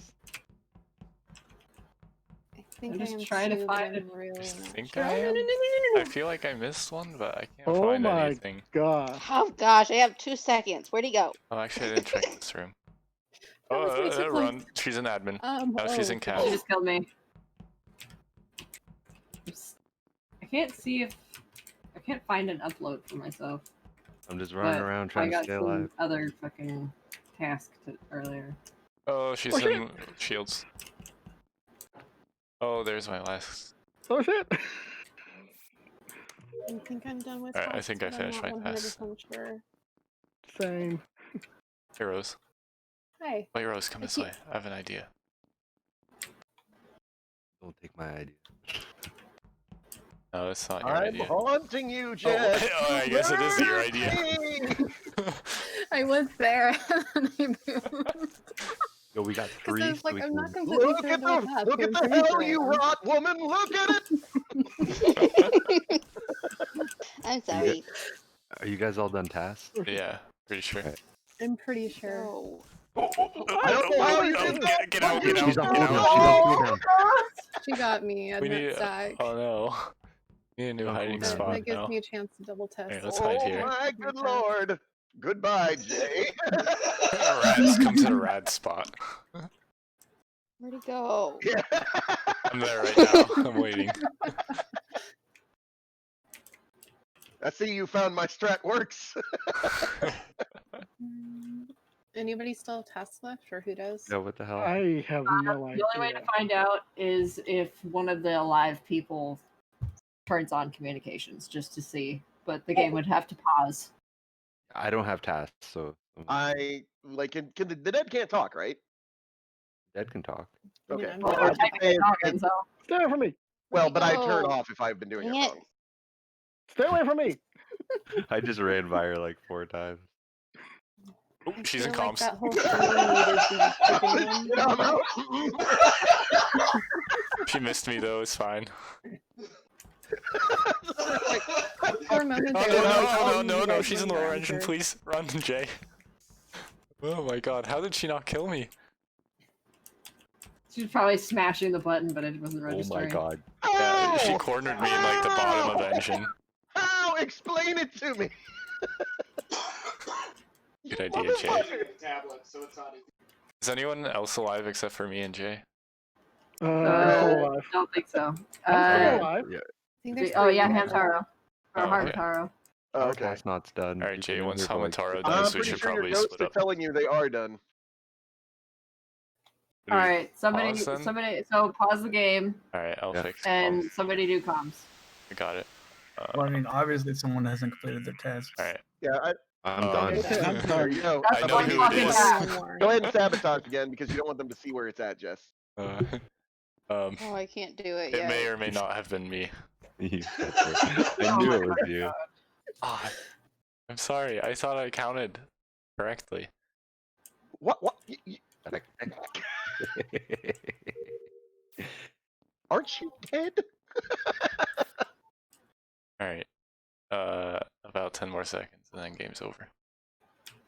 I think I'm I just am trying to too, but find I'm it. really I not think sure. I am. I feel like I missed one, but I can't Oh find my anything. god. Oh gosh, I have 2 seconds. Where'd he go? Oh, actually, I didn't check this room. That was way too Run. She's an admin. Now she's in She cav. just killed me. I can't see if I can't find an upload for myself. I'm just running But around I trying to got stay some alive. other fucking task earlier. Oh, she's Oh, shit. in shields. Oh, there's my last. Oh shit. I think I'm done with Alright, I tasks, think I but I'm finished not my task. 100% sure. Same. Hey, Rose. Hi. Wait, Rose, come I this keep- way. I have an idea. Don't take my idea. No, it's not your I'm idea. haunting you, Jess. Oh, I guess it is your idea. I was there and I moved. Yo, we got Because three. I was like, so we I'm not can- completely Look sure at about the that. look at so the please hell, you roll. rot woman! Look at it. I'm sorry. Are you guys all done tasks? Yeah, pretty sure. Alright. I'm pretty sure. No. I don't know how you did that. Get out, get out, She's get on out. cooldown. She's on cooldown. She got me at We need. Zach. Oh no. We need a new Oh, hiding cool. That, spot that gives now. me a chance to double test. Here, let's hide Oh here. my good lord! Goodbye, Jay. Rats, come to the rad spot. Where'd he go? Yeah. I'm there right now. I'm waiting. I see you found my strat works. Anybody still have tasks left, or who does? Yeah, what the hell? I have no The only way idea. to find out is if one of the alive people turns on communications, just to see. But the game would have to pause. I don't have tasks, so I like can the dead can't talk, right? Dead can talk. I mean, Okay. I'm Well, not we're sure. technically talking, so Stay away from me. Well, Where'd but he I turn go? off if I've been doing Dang it it. wrong. Stay away from me. I just ran by her like 4 times. Oh, I she's in feel like comms. that whole thing needed the chicken one. I'm out. She missed me though, it's fine. For a moment Oh there, I was no, like, no, you no, guys she's in were the lower around engine, her. please. Run, Jay. Oh my god, how did she not kill me? She was probably smashing the button, but it wasn't Oh registering. my god. Yeah, she How? cornered me in like the bottom of engine. How? Explain it to me. Good idea, Jay. Motherfucker. Tablet, so it's not. Is anyone else alive except for me and Jay? I'm still alive. Don't think so. I'm still alive. Yeah. I think there's Oh three yeah, people. Hamtaro. Or Oh, Hamtaro. Oh, Our okay. task not's done. Alright, You Jay, can once live for, like, Hamataro 6 dies, I'm we pretty should sure your probably ghosts split are up. telling you they are done. Should we Alright, somebody, pause then? so pause the game Alright, I'll Yeah. fix and comms. somebody do comms. I got it. Well, I mean, obviously someone hasn't completed their tasks. Alright. Yeah, I'm Um, done. Okay, I'm there done. you go. That's I know one who it fucking is. guy. Go ahead and sabotage again because you don't want them to see where it's at, Jess. Oh, I can't do it It yet. may or may not have been me. You fucker. I knew it was you. Ah, I'm sorry. I thought I counted correctly. What? Aren't you dead? Alright. About 10 more seconds and then game's over.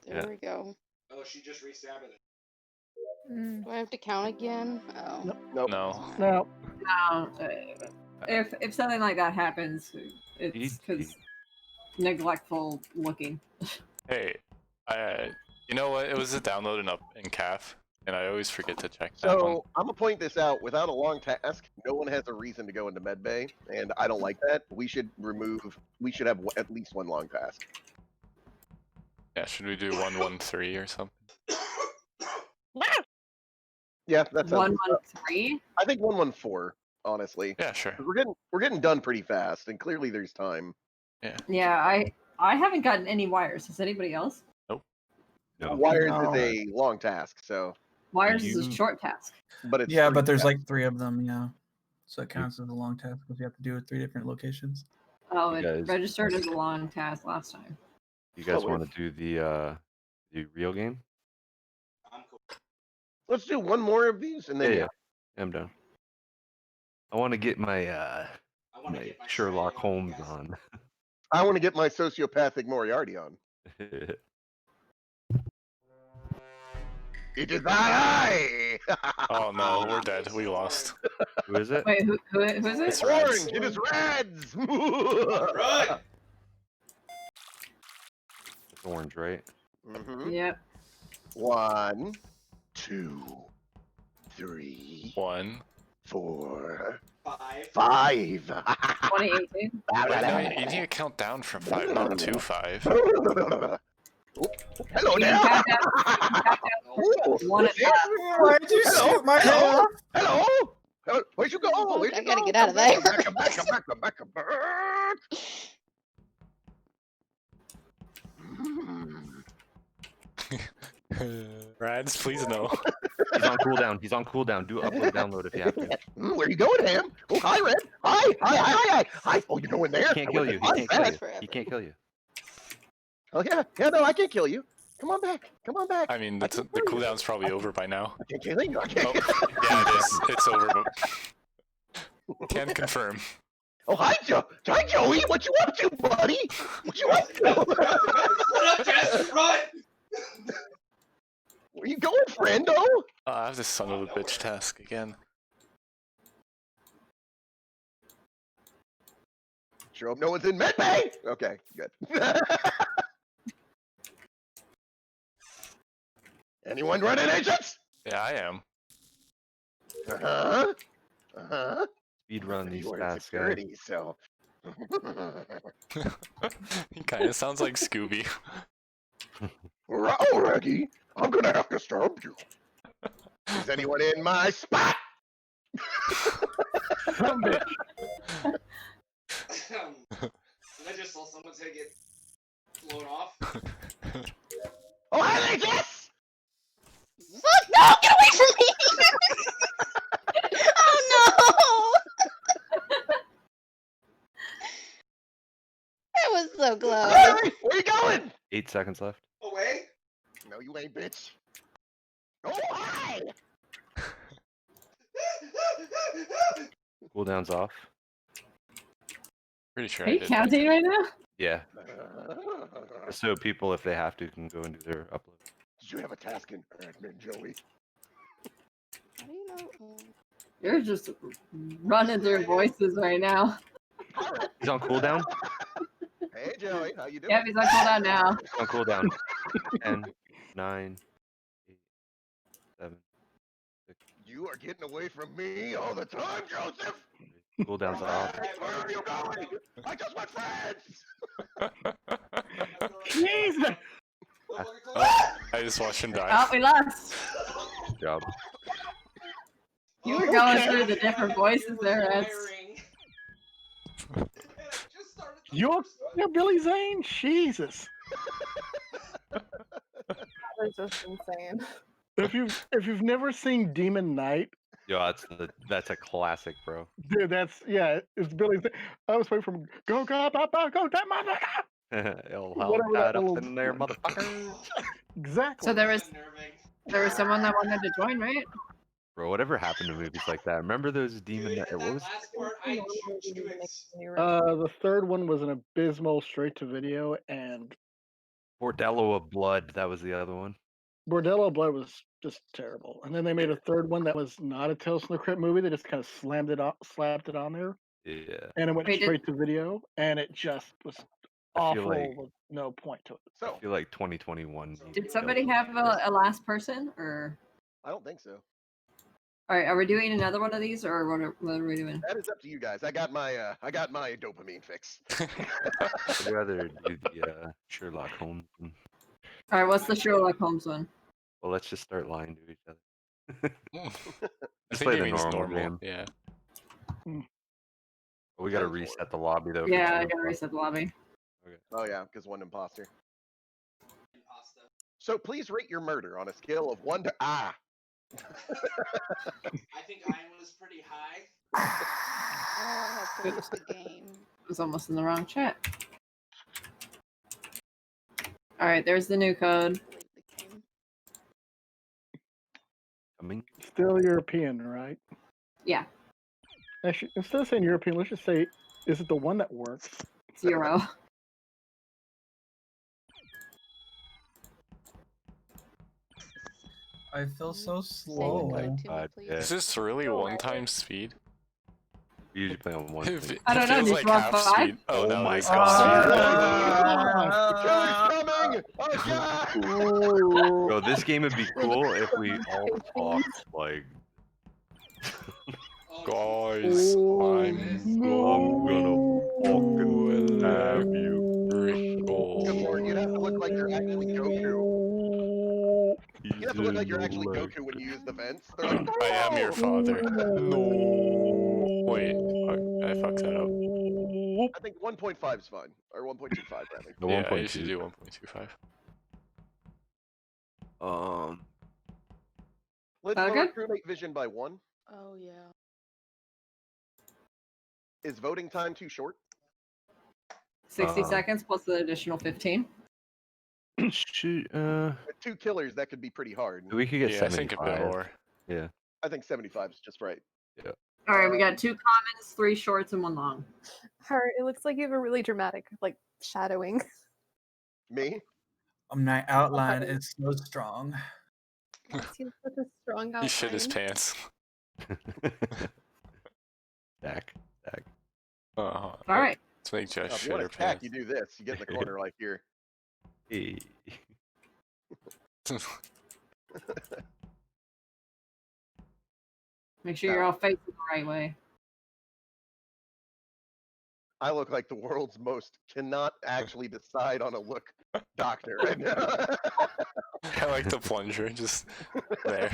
There Yeah. we go. Oh, she just restarted it. Mm. Do I have to count again? Oh. Nope. No. No. No, if something like that happens, it's because neglectful looking. Hey, you know what? It was a download and up in CAF, and I always forget to check that one. So I'm gonna point this out. Without a long task, no one has a reason to go into medbay, and I don't like that. We should have at least one long task. Yeah, should we do 113 or something? Yeah, that's 113. I think 114. Honestly, Yeah, sure. we're getting done pretty fast, and clearly there's time. Yeah, I haven't gotten any wires. Has anybody else? No. Wires No. is a long task, so Wires is You- a short task. but it's Yeah, free but there's task. like 3 of them, yeah. So it counts as a long task because you have to do it at 3 different locations. Oh, You it guys- registered as a long task last time. You guys Oh, want to do the real game? I'm cool. Let's do one more of these, and then Yeah. I'm done. I want to get my I want to my get my Sherlock Australian Holmes gas. on. I want to get my sociopathic Moriarty on. It is I. Oh no, we're dead. We lost. Who is it? Wait, who is it? It's Reds. Orange. It is Reds. Run! It's orange, right? Mhm. Yep. 1, 2, 3, 1. 4, 5. 5. 2018. Wait, no, you need to count down from 5, not to 5. Hello You there. can count down Ooh, one what's at this? Why'd you Hello? shoot my Hello? Hello? Where'd you go? Oh, Where'd I you gotta go? get out of Come there. back, come back, come back, come back, come back, come back. Rads, please no. He's on cooldown. He's on cooldown. Do upload, download if you have to. Where you going, Ham? Oh, hi, Red. Hi. Oh, you're going there? He can't kill you. He Hi, can't kill Red. you. He can't kill you. Oh, yeah, no, I can't kill you. Come on back. Come on back. I mean, the cooldown's probably over by now. I can't kill you. I can't Oh, kill you. yeah, it is. It's over, but can confirm. Oh, hi, Joey. What you up to, buddy? What you up to? What up, Jess? Run! Where you going, friendo? I have this son of a bitch task again. Sure hope no one's in medbay. Okay, good. Anyone running agents? Yeah, I am. Uh-huh. Speed run these You are in tasks, guys. security, so. He kind of sounds like Scooby. Oh, Reggie, I'm gonna have to stop you. Is anyone in my spot? Some bitch. I just saw someone's head get blown off. Oh, hi, Jess! Fuck no! Get away from me! Oh no! That was so close. Hey, where you going? 8 seconds left. Away? No, you ain't, bitch. Oh, hi! Cooldown's off. Pretty sure Are I you did. counting right now? Yeah. So people, if they have to, can go and do their upload. Did you have a task in admin, Joey? How do you know? You're just running through voices right now. He's on cooldown. Hey, Joey, how you doing? Yeah, he's on cooldown now. On cooldown. 10, 9, 8, 7, 6. You are getting away from me all the time, Joseph. Cooldown's off. Where are you going? I just want friends. Jesus! I just watched him die. Oh, we lost. Good job. You were going Okay. through the different voices there, Eds. You're Billy Zane? Jesus. That was just insane. If you've never seen Demon Knight, Yo, that's a classic, bro. dude, it's Billy Zane. I was waiting for him. Go, that motherfucker! It'll Whatever help that that up little- in there, motherfucker. Exactly. So there was someone that wanted to join, right? Bro, whatever happened to movies like that? Remember those demon? What was? The third one was an abysmal straight to video, and Bordello of Blood. That was the other one. Bordello of Blood was just terrible. And then they made a third one that was not a Tales from the Crypt movie. They just kind of slapped it on there, Yeah. and it went Wait, did- straight to video, and it just was I feel awful like with no point to it. I So, feel like 2021. Did somebody have a last person, or I don't think so. all right? Are we doing another one of these, or what are we doing? That is up to you guys. I got my dopamine fix. I'd rather do the Sherlock Holmes one. All right, what's the Sherlock Holmes one? Well, let's just start lying to each other. I Just think play he the means normal game. Yeah. We gotta 10-4. reset the lobby though. for Yeah, two I of gotta us. reset the lobby. Oh yeah, because one imposter. So please rate your murder on a scale of 1 to I think I was pretty high. Oh, how good is the game? I was almost in the wrong chat. All right, there's the new code. Believe the game. Coming. Still European, right? Yeah, Actually, instead of saying European, let's just say, is it the one that works? 0. I feel so Say the slow. code to me, God, please. yeah. Is this really Oh, one time speed? We usually play on one. If thing. it, I don't it know, feels just like roll half 5? speed. Oh, Oh no, my it's God. The killer's coming! Oh god! Bro, this game would be cool if we all talked like. Guys, I'm gonna fucking have you. Good lord, you'd have to look like you're actually Goku. You have to look like you're actually Goku when you use the vents. They're like, I am your father. No. Wait, I fucked that up. I think 1.5 is fine. Or 1.25 rather. The Yeah, 1.2. you should do 1.25. Let's Okay. lower crewmate vision by 1. Oh yeah. Is voting time too short? 60 seconds plus the additional 15. Shoot, With 2 killers, that could be pretty hard. we could get Yeah, I think 75. a bit more. Yeah. I think 75 is just right. All right, we got 2 commons, 3 shorts, and 1 long. Heart, it looks like you have a really dramatic, like, shadowing. Me? My outline is so strong. Yes, you have such a strong outline. He shit his pants. Stack. All right. Let's make Jess If shit you want her to attack, pants. you do this. You get in the corner like here. Hey. Make sure you're all facing the right way. I look like the world's most cannot actually decide on a look doctor right now. I like the plunger, just there.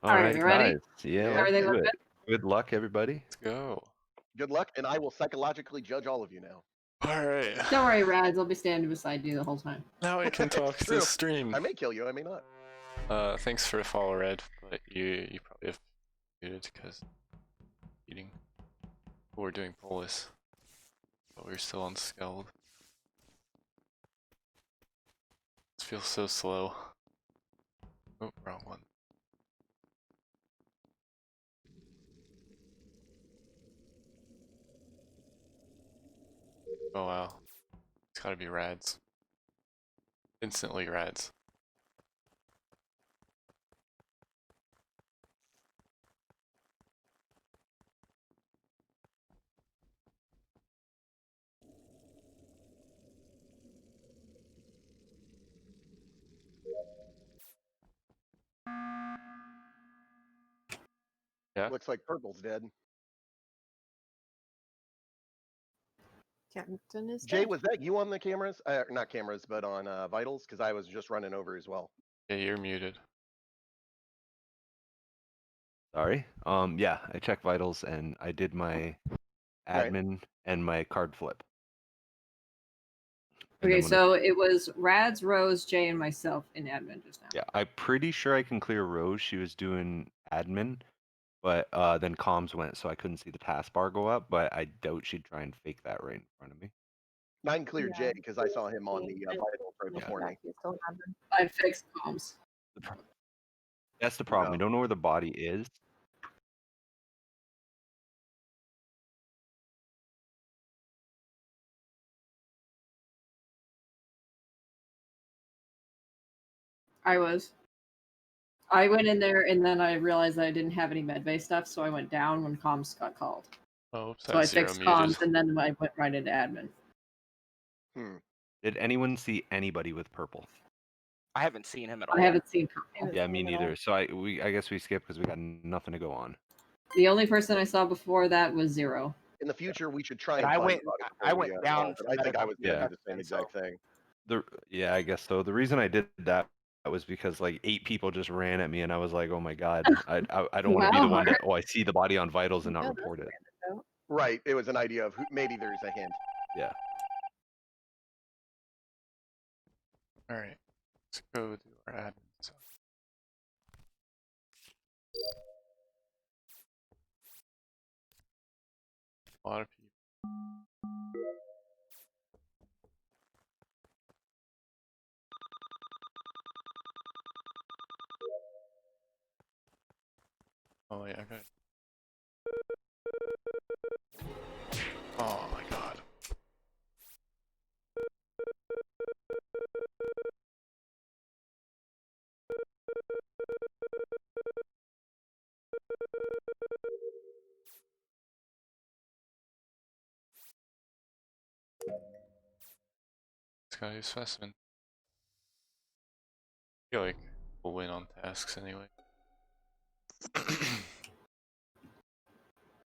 All right, you ready? guys. Yeah. Everything let's do look it. Good luck, everybody. Let's go. Good luck, and I will psychologically judge all of you now. All right. Don't worry, Rads. I'll be standing beside you the whole time. Now I can talk True. to stream. I may kill you, I may not. Thanks for the follow, Red, but you probably have muted because eating. We're doing Polis, but we're still on Skeld. This feels so slow. Oh, wrong one. Oh wow, it's gotta be Rads. instantly rads. Yeah. Looks like purple's dead. Captain is Jay, dead. was that you on the cameras? Not cameras, but on vitals, because I was just running over as well. Yeah, you're muted. Sorry. Yeah, I checked vitals and I did my Right. admin and my card flip. And Okay, then when so it was Rads, Rose, Jay, and myself in admin just now. yeah, I'm pretty sure I can clear Rose. She was doing admin, but then comms went, so I couldn't see the taskbar go up. But I doubt she'd try and fake that right in front of me. Mine cleared Yeah, Jay because I saw him on the I- vitals right Yeah, before me. he's still admin. I fixed comms. That's the problem. We No. don't know where the body is. I was. I went in there and then I realized I didn't have any medbay stuff, so I went down when comms got called. Oh, oops, So I that's zero fixed muted. comms and then I went right into admin. Did anyone see anybody with purple? I haven't seen him at all. I haven't seen I purple. haven't Yeah, seen me him at all. neither. So I guess we skipped because we got nothing to go on. The only person I saw before that was Zero. In the future, we should try And and I find went- somebody I before went we, down but to I think I medical was going to Yeah. do the same exact thing. Yeah, I guess so. The reason I did that was because like 8 people just ran at me, and I was like, oh my god, I don't want to be the one that I see the body on vitals and not Yeah, that's report it. random though. Right. It was an idea of who, maybe there's a hint. Yeah. All right, let's go do our admin stuff. A lot of people. Oh yeah, I got it. Oh my god. Just gotta do specimen. I feel like we'll win on tasks anyway.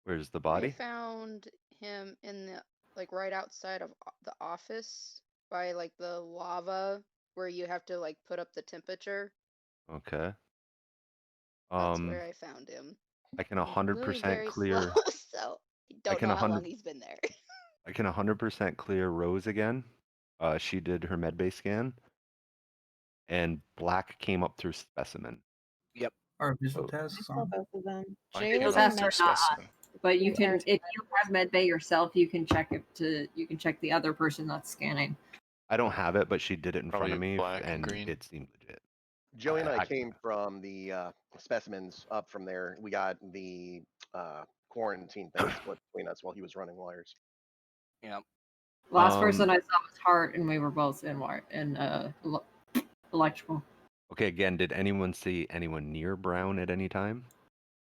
Where's the I body? found him in the like right outside of the office by like the lava where you have to like put up the temperature. Okay. That's where I found him. I can He's moving 100% very clear. slow, so I don't can know how 100 long he's been there. I can 100% clear Rose again. She did her medbay scan, and Black came up through specimen. Our visual Oh. I tests saw on. both of them. I Jay came was up in Those through are not us. specimen. But you Yeah, can, ours if you have medbay yourself, you can check the other person that's scanning. I don't have it, but she did it in front of Probably me, black and and green. it seemed legit. Joey and I I- came from the specimens up from there. We got the quarantine thing split between us while he was running wires. Last person Um, I saw was Hart, and we were both in electrical. Okay, again, did anyone see anyone near Brown at any time?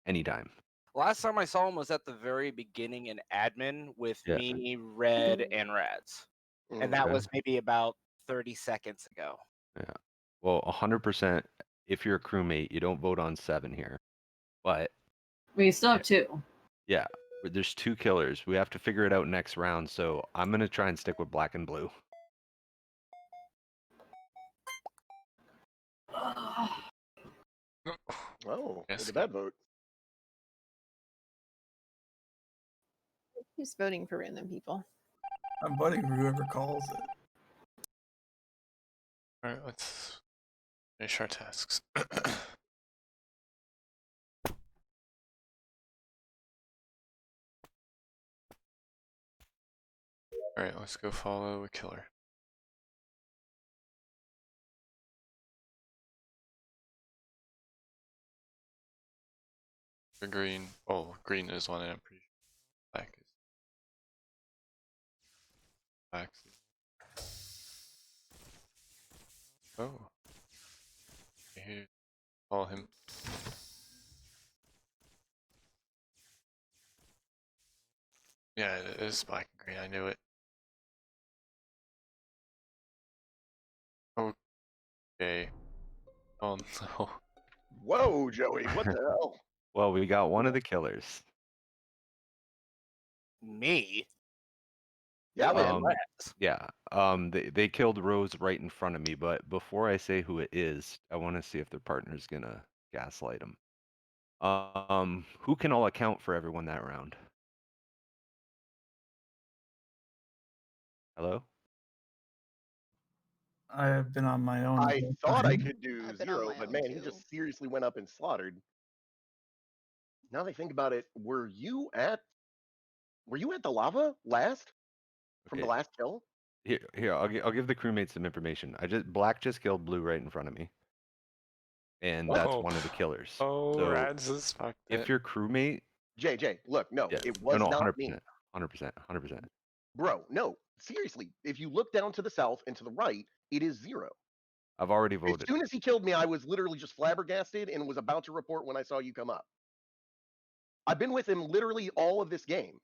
Anytime. Last time I saw him was at the very beginning in admin with Yeah. me, Red, and Rads. And that Okay. was maybe about 30 seconds ago. Yeah. Well, 100%. If you're a crewmate, you don't vote on 7 here. But We still have 2. yeah, there's 2 killers. We have to figure it out next round. So I'm gonna try and stick with black and blue. Oh, Yes, look at that vote. He's voting for random people. I'm voting for whoever calls it. Alright, let's finish our tasks. Alright, let's go follow a killer. For green. Oh, green is one, and I'm pretty sure black is. Black. Oh. Here, follow him. Yeah, it is black and green. I knew it. Okay. Oh no. Whoa, Joey, what the hell? Well, we got one of the killers. Me? Yeah, That was man. Um, Rats. Yeah. They killed Rose right in front of me, but before I say who it is, I want to see if their partner's gonna gaslight them. Who can all account for everyone that round? Hello? I've been on my own. I the whole thought I time. could do I've been on 0, my but own man, he too. just seriously went up and slaughtered. Now that I think about it, were you at the lava last? From the Okay. last kill? Here, I'll give the crewmates some information. Black just killed Blue right in front of me, and that's Oh. one of the killers. Oh, So Rads is fucked if it. your crewmate, JJ, look, no, yeah, it was no, not me. 100%, 100%. Bro, no, seriously. If you look down to the south and to the right, it is 0. I've already As voted. soon as he killed me, I was literally just flabbergasted and was about to report when I saw you come up. I've been with him literally all of this game.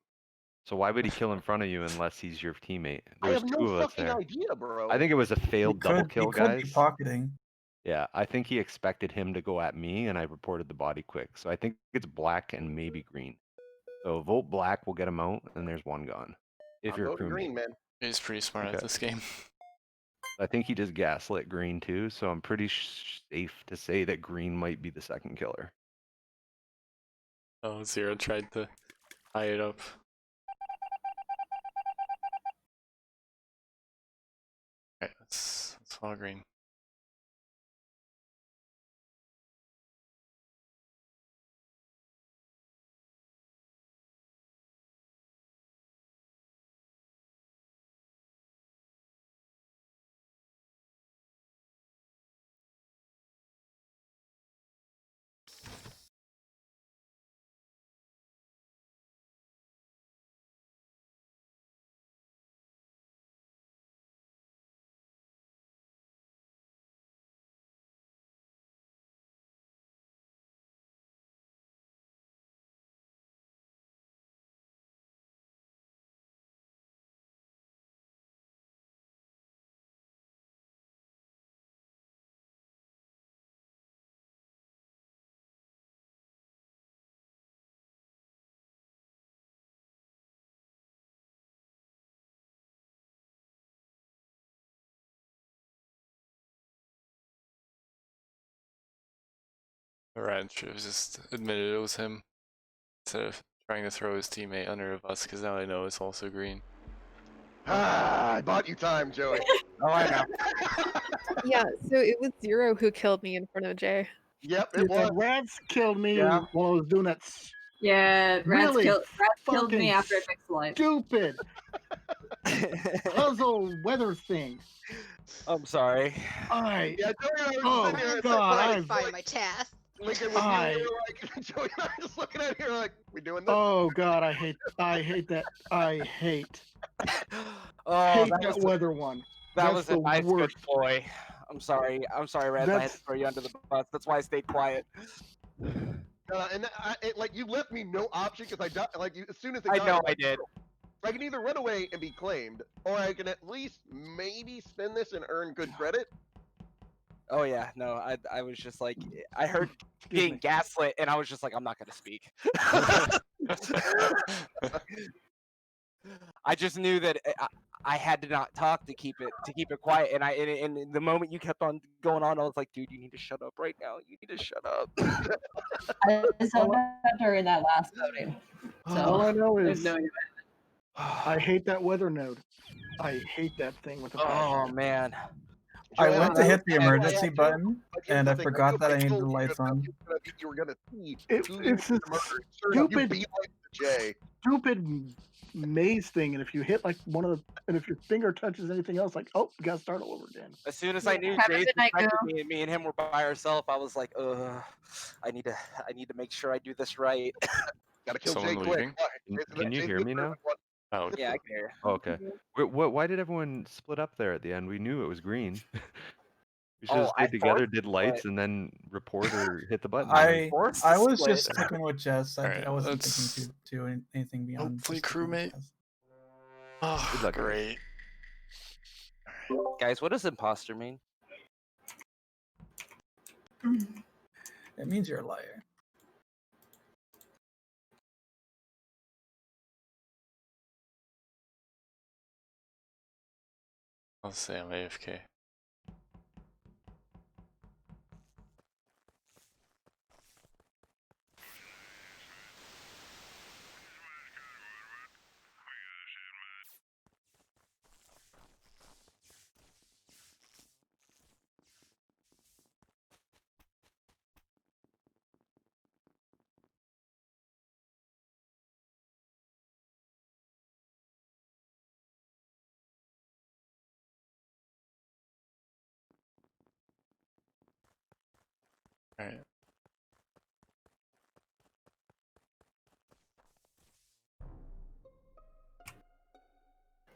So why would he kill in front of you unless he's your teammate? I There was have two no of us fucking there. idea, bro. I think it was a He failed double could, kill, he could be guys. pocketing. Yeah, I think he expected him to go at me, and I reported the body quick. So I think it's black and maybe green. So vote black, we'll get him out, and there's one gone. If I'm you're a voting crewmate. green, man. He's pretty smart at Okay. this game. I think he just gaslit green too, so I'm pretty safe to say that green might be the second killer. Oh, Zero tried to tie it up. Okay, let's follow green. Rad should have just admitted it was him instead of trying to throw his teammate under a bus, because now I know it's also green. Ah, I bought you time, Joey. Oh, I know. Yeah, so it was 0 who killed me in front of Jay. Yep, it Yeah, was. Rats killed me Yeah. while I was doing that Yeah, Rats Really killed me fucking after I fixed the light. stupid puzzle weather thing. I'm sorry. I Yeah, Joey and I were Oh, just sitting here God, like, I've- Find my task. Lincoln, with you, we were like, Joey and I were just looking at here like, we doing this? oh god, I hate that. I hate Oh, hate that weather one. that That's was a the nice worst. good boy. I'm sorry, Reds. I had to That's- throw you under the bus. That's why I stayed quiet. Like you left me no option because I died. Like as soon as it I died, know I'm I like, did. I can either run away and be claimed, or I can at least maybe spin this and earn good credit. Oh yeah, no, I was just like, I heard Excuse being me. gaslit, and I was just like, I'm not gonna speak. I just knew that I had to not talk to keep it quiet, and and the moment you kept on going on, I was like, dude, you need to shut up right now. You need to shut up. I saw that during that last voting. All I know There's is no I hate that weather node. I hate that thing with a passion. Oh man. I Joey, went to hit the I- emergency I- button, here's and the I thing, forgot knew that I if needed told the you lights that on. You were gonna see It's 2 this minutes of murder. Sure enough, you stupid- beat like the J. Stupid maze thing, and if you hit like one of the, and if your finger touches anything else, like, oh, you gotta start all over again. As soon as I knew Have a Jay good night, suspected Go. me, and me and him were by ourselves, I was like, I need to make sure I do this right. Gotta kill Someone Jay quick. leaving? Can you hear me now? Oh, Yeah, I can hear. Oh, okay. Why did everyone split up there at the end? We knew it was green. We should have Oh, I stayed together, thought- did lights, and then report or hit the button. I Force I was split. just sticking with Jess. I Alright, wasn't let's thinking to do anything beyond. hopefully just sticking with crewmate. Jess. Oh, Good luck, guys. great. Guys, what does imposter mean? It means you're a liar. I'll say I'm AFK. Alright.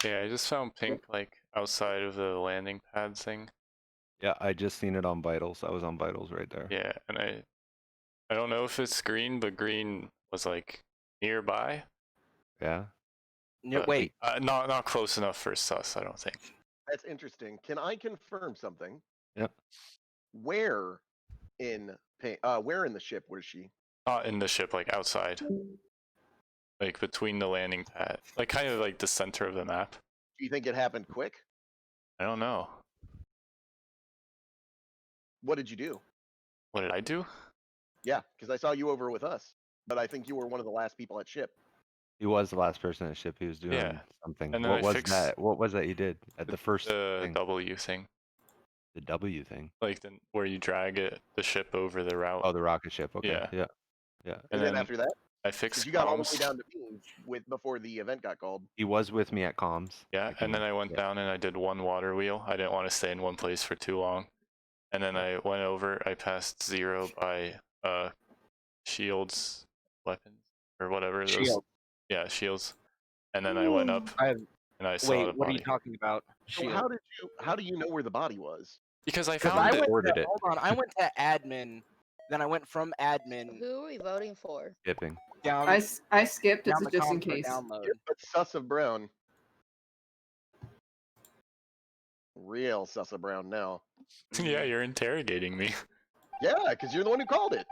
Yeah, I just found pink like outside of the landing pad thing. Yeah, I just seen it on Vitals. I was on Vitals right there. Yeah, and I don't know if it's green, but green was like nearby. Yeah. No, But, wait. not close enough for sus, I don't think. That's interesting. Can I confirm something? Yep. Where in where in the ship was she? Not in the ship, like outside. Like between the landing pad. Like kind of like the center of the map. Do you think it happened quick? I don't know. What did you do? What did I do? Yeah, because I saw you over with us, but I think you were one of the last people at ship. He was the last person at ship. He was doing Yeah. something. And then What I was fixed that? What was that you did at the first The thing? W thing. The W thing. Like where you drag the ship over the route. Oh, the rocket ship. Okay. Yeah. Yeah. Yeah. And then after that, I 'cause fixed you got all the way comms. down to me before the event got called. He was with me at comms. Yeah, I and then I went yeah. down and I did one water wheel. I didn't want to stay in one place for too long. And then I went over, I passed 0 by shields, weapons, or whatever those. Shield. Yeah, shields. And then I went up and I saw the Wait, what are body. you talking about? So Shield. how do you know where the body was? Because I Because found I it. went Reported to, it. hold on, I went to admin, then I went from admin Who are we voting for? Skipping. down. I skipped. down It's the just in comms for case. download. But sus of Brown. Real sus of Brown now. Yeah, you're interrogating me. Yeah, because you're the one who called it.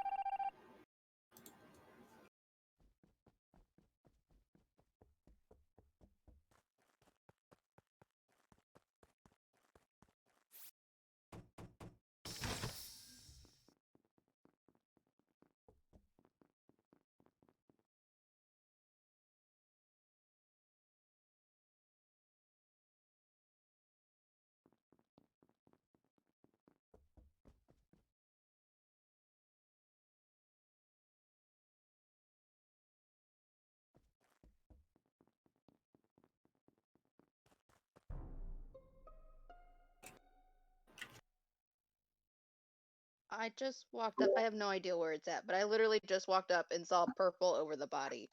I just walked up. I have no idea where it's at, but I literally just walked up and saw purple over the body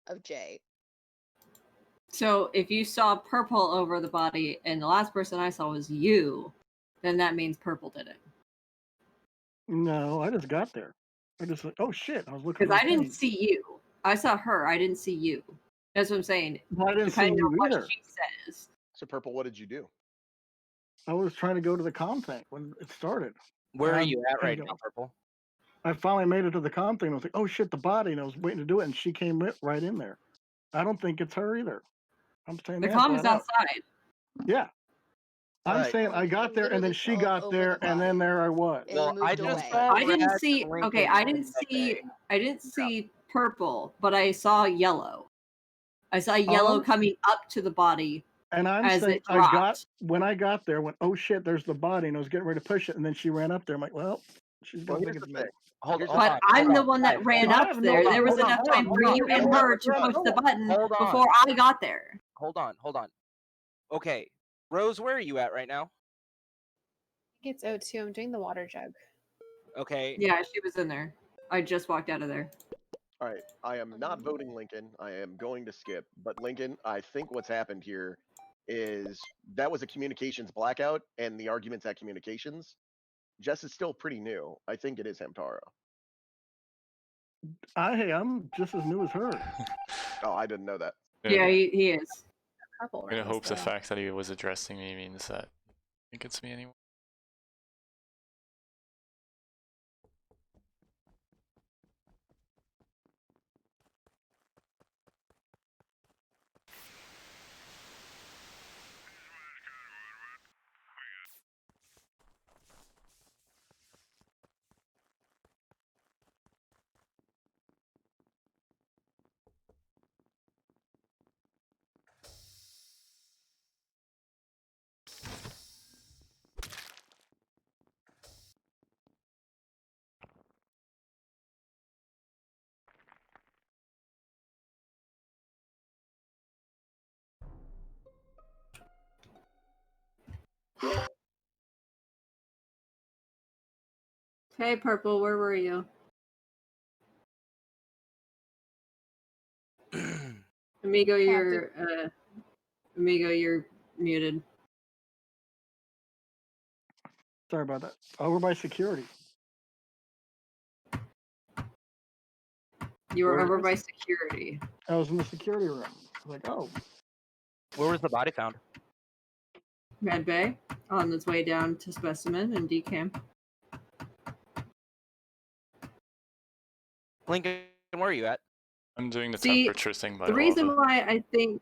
of Jay. So if you saw purple over the body and the last person I saw was you, then that means purple did it. No, I just got there. I just like, oh shit! I was looking. Because at I my didn't thing. see you. I saw her. I didn't see you. That's what I'm saying. I didn't see Depending on you what either. she says. So Purple, what did you do? I was trying to go to the comm thing when it started. Where are I'm you at right hang now, on. Purple? I finally made it to the comm thing. And I was like, oh shit, the body, and I was waiting to do it, and she came right in there. I don't think it's her either. I'm saying The that comm is flat out. outside. Yeah. I'm Alright. saying I got there, and then Literally she fell got over there, the and then body there I was. and Well, I moved just away. saw I didn't Brad see. Lincoln Okay, I didn't that see. day. I didn't see purple, but I saw yellow. I saw yellow coming up to the body And I'm as saying it I got dropped. when I got there, went, oh shit, there's the body, and I was getting ready to push it, and then she ran up there. I'm like, well, she's Well, gonna here's think the it's me. thing. Hold Here's on. But I'm the one that ran I up have no- there. hold There on, was hold on, enough hold on, time hold for on, you hold and on, her hold to on, push hold the on. button Hold on. before I got there. Hold on. Okay, Rose, where are you at right now? I think it's O2. I'm doing the water jug. Okay. Yeah, she was in there. I just walked out of there. All right, I am not voting Lincoln. I am going to skip. But Lincoln, I think what's happened here is that was a communications blackout, and the arguments at communications. Jess is still pretty new. I think it is Hamtaro. I'm just as new as her. Oh, I didn't know that. Yeah, he is. Couple I'm gonna rounds, hope the though. fact that he was addressing me means that I think it's me anymore. Hey, Purple, where were you? Amigo, you're muted. Sorry about that. Over by security. You were Where over is by it? security. I was in the security room. I was like, oh, Where was the body found? Med Bay, on its way down to Specimen and Decam. Lincoln, where are you at? I'm doing the See, temperature thing by The reason lava. why I think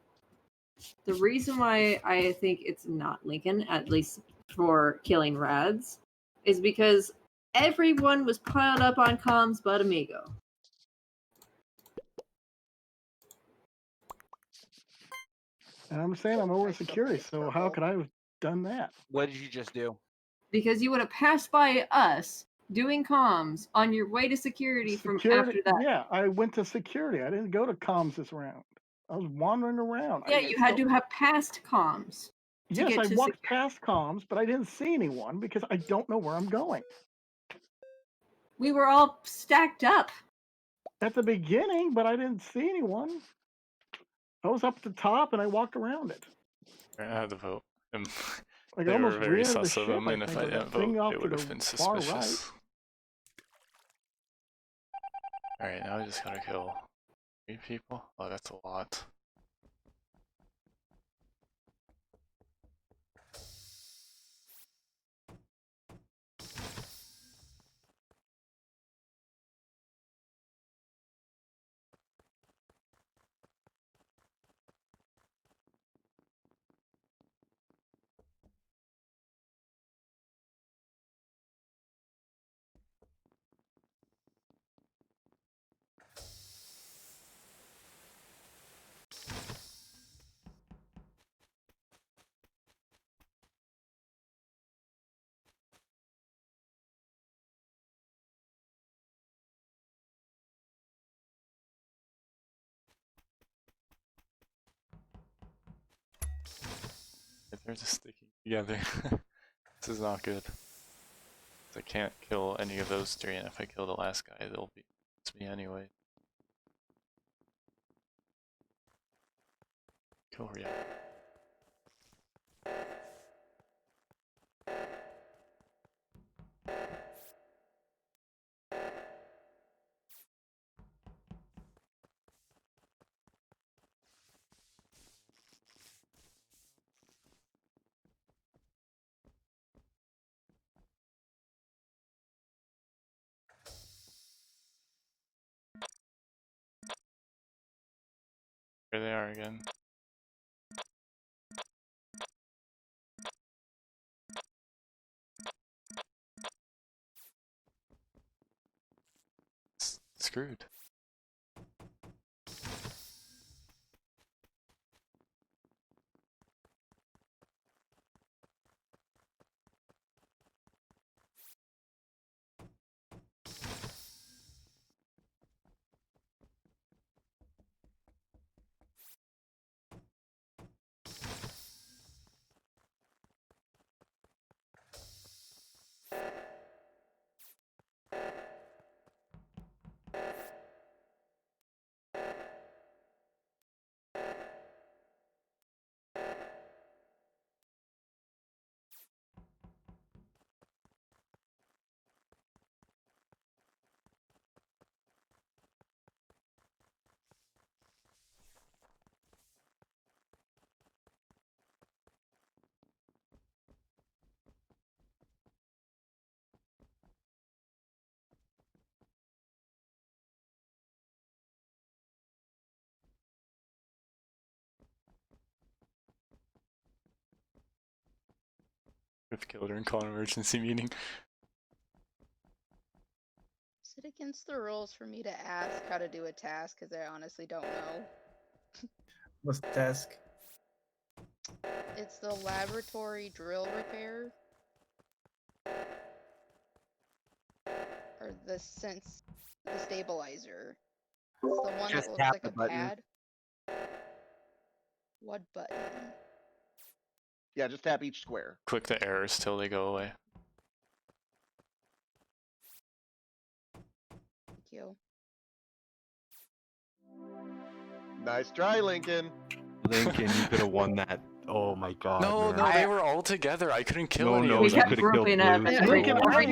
it's not Lincoln, at least for killing rads, is because everyone was piled up on comms but Amigo. and I'm saying I'm over security, so how could I have done that? What did you just do? Because you would have passed by us doing comms on your way to security from after that. Yeah, I went to security. I didn't go to comms this round. I was wandering around. Yeah, you had to have passed comms. Yes, get I to walked past comms, but I didn't see anyone because I don't know where I'm going. We were all stacked up. At the beginning, but I didn't see anyone. I was up at the top and I walked around it. I had to vote him. Like, They I were almost very rear the sus of ship, him, I and if think, I or that didn't thing vote, off it to would the have been far right. suspicious. Alright, now I just gotta kill 3 people? Oh, that's a lot. They're just sticking together. This is not good. I can't kill any of those 3, and if I kill the last guy, they'll be it's me anyway. Kill Rhea. Here they are again. Screwed. With killer and call an emergency meeting. Is it against the rules for me to ask how to do a task? Because I honestly don't know. What's the task? It's the laboratory drill repair. Or the stabilizer. It's the one Just that looks tap like the a button. pad. What button? Yeah, just tap each square. Click the errors till they go away. Thank you. Nice try, Lincoln. Lincoln, you could have won that. Oh my god. No, man. no, they were all together. I couldn't kill No, any no, of We you them. kept could have killed grouping up Blue. and so Lincoln, every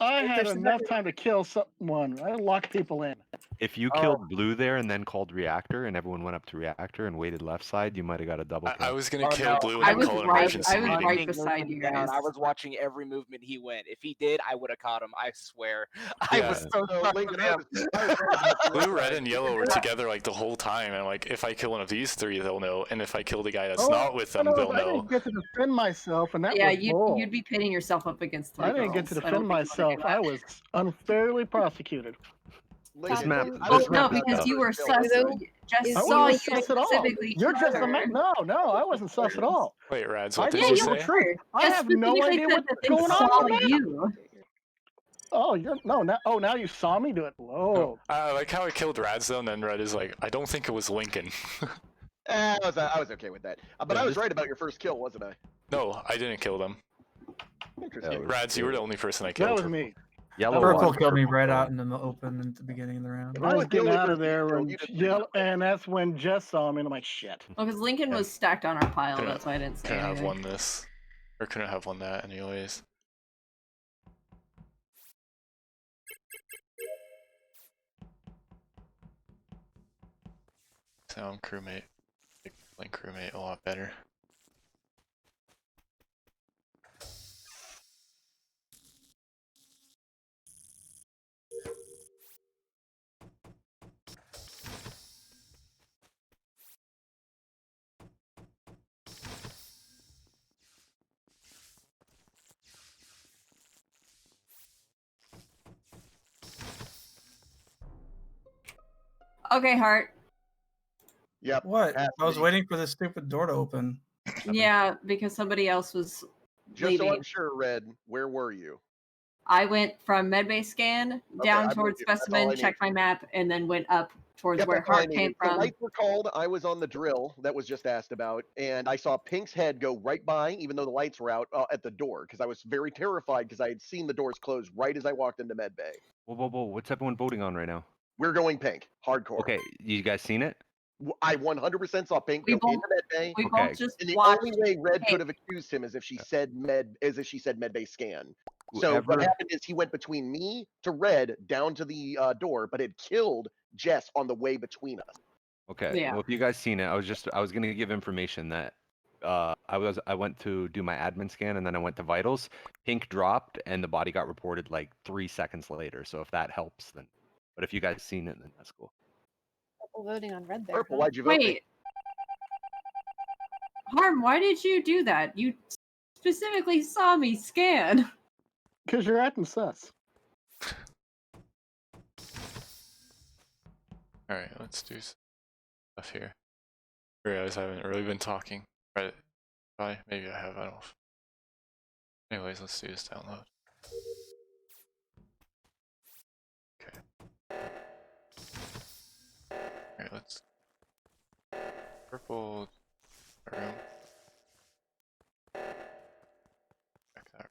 I time. had enough time to kill someone. I locked people in. If you killed Blue there and then called Reactor and everyone went up to Reactor and waited left side, you might have got a double kill. I was gonna Oh, kill no, Blue and I then was call an right- emergency I was meeting. right Hunting beside you Lincoln down. guys. I was watching every movement he went. If he did, I would have caught him. I swear. I Yeah. was so So, proud Lincoln, of him. I was right about the Blue, left red, side. and yellow were together like the whole time, and like if I kill one of these three, they'll know, and if I kill the guy that's not with them, they'll I know. didn't get to defend myself, and that Yeah, was bull. you'd be pitting yourself up against three I didn't get girls. to I don't defend think you wanna myself. do that. I was unfairly prosecuted. Lincoln, map- I Oh was this right no, about because that you were first sus. kill. Widow Just is I saw wasn't you sus at all. specifically. You're just a kill man. her. No, I wasn't sus at all. Wait, Rads, I what did Yeah, you told you the say? truth. I Just have no specifically idea said what's that they going on saw on the map. you. Oh, now you saw me do it. Whoa. I like how I killed Rads though, and then Red is like, I don't think it was Lincoln. I was okay with that. But Yeah, I was this- right about your first kill, wasn't I? No, I didn't kill them. Interesting. Rads, you were the only person I killed. That was me. Yellow Purple one, killed me purple right kill. out in the open at the beginning of the round. I was was the getting only out of person you there killed. and You didn't yell, and that's when Jess saw me, and I'm like, shit. Well, because Lincoln Yeah. was stacked on our pile, Couldn't- that's why I didn't say Couldn't have anything. won this, or couldn't have won that anyways. Sound crewmate, Link crewmate a lot better. Okay, Hart. Yep. What? has I was to be. waiting for the stupid door to open. Yeah, because somebody else was Just so I'm leaving. sure, Red, where were you? I went from medbay scan down I'm towards with you. That's all I specimen, need. checked my map, and then went up towards Yep, where that's all I Hart came needed. The from. lights were called. I was on the drill that was just asked about, and I saw Pink's head go right by, even though the lights were out at the door, because I was very terrified because I had seen the doors close right as I walked into medbay. Whoa. What's everyone voting on right now? We're going Pink, hardcore. Okay, you guys seen it? I 100% saw Pink We go both- into medbay. We Okay. both just And the watched. only way Red Pink. could have accused him is if she said medbay scan. So what Whoever- happened is he went between me to Red down to the door, but had killed Jess on the way between us. Okay. Yeah. Well, if you guys seen it, I was gonna give information that I went to do my admin scan and then I went to vitals. Pink dropped and the body got reported like 3 seconds later. So if that helps, then. But if you guys seen it, then that's cool. Purple voting on red there. Purple, huh? why'd you vote Pink? Wait. Harm, why did you do that? You specifically saw me scan. Because you're acting sus. Alright, let's do stuff here. I realize I haven't really been talking. Right? Bye. Maybe I have, I don't know. Anyways, let's do this download. Okay. Alright, let's. Purple room. Check that.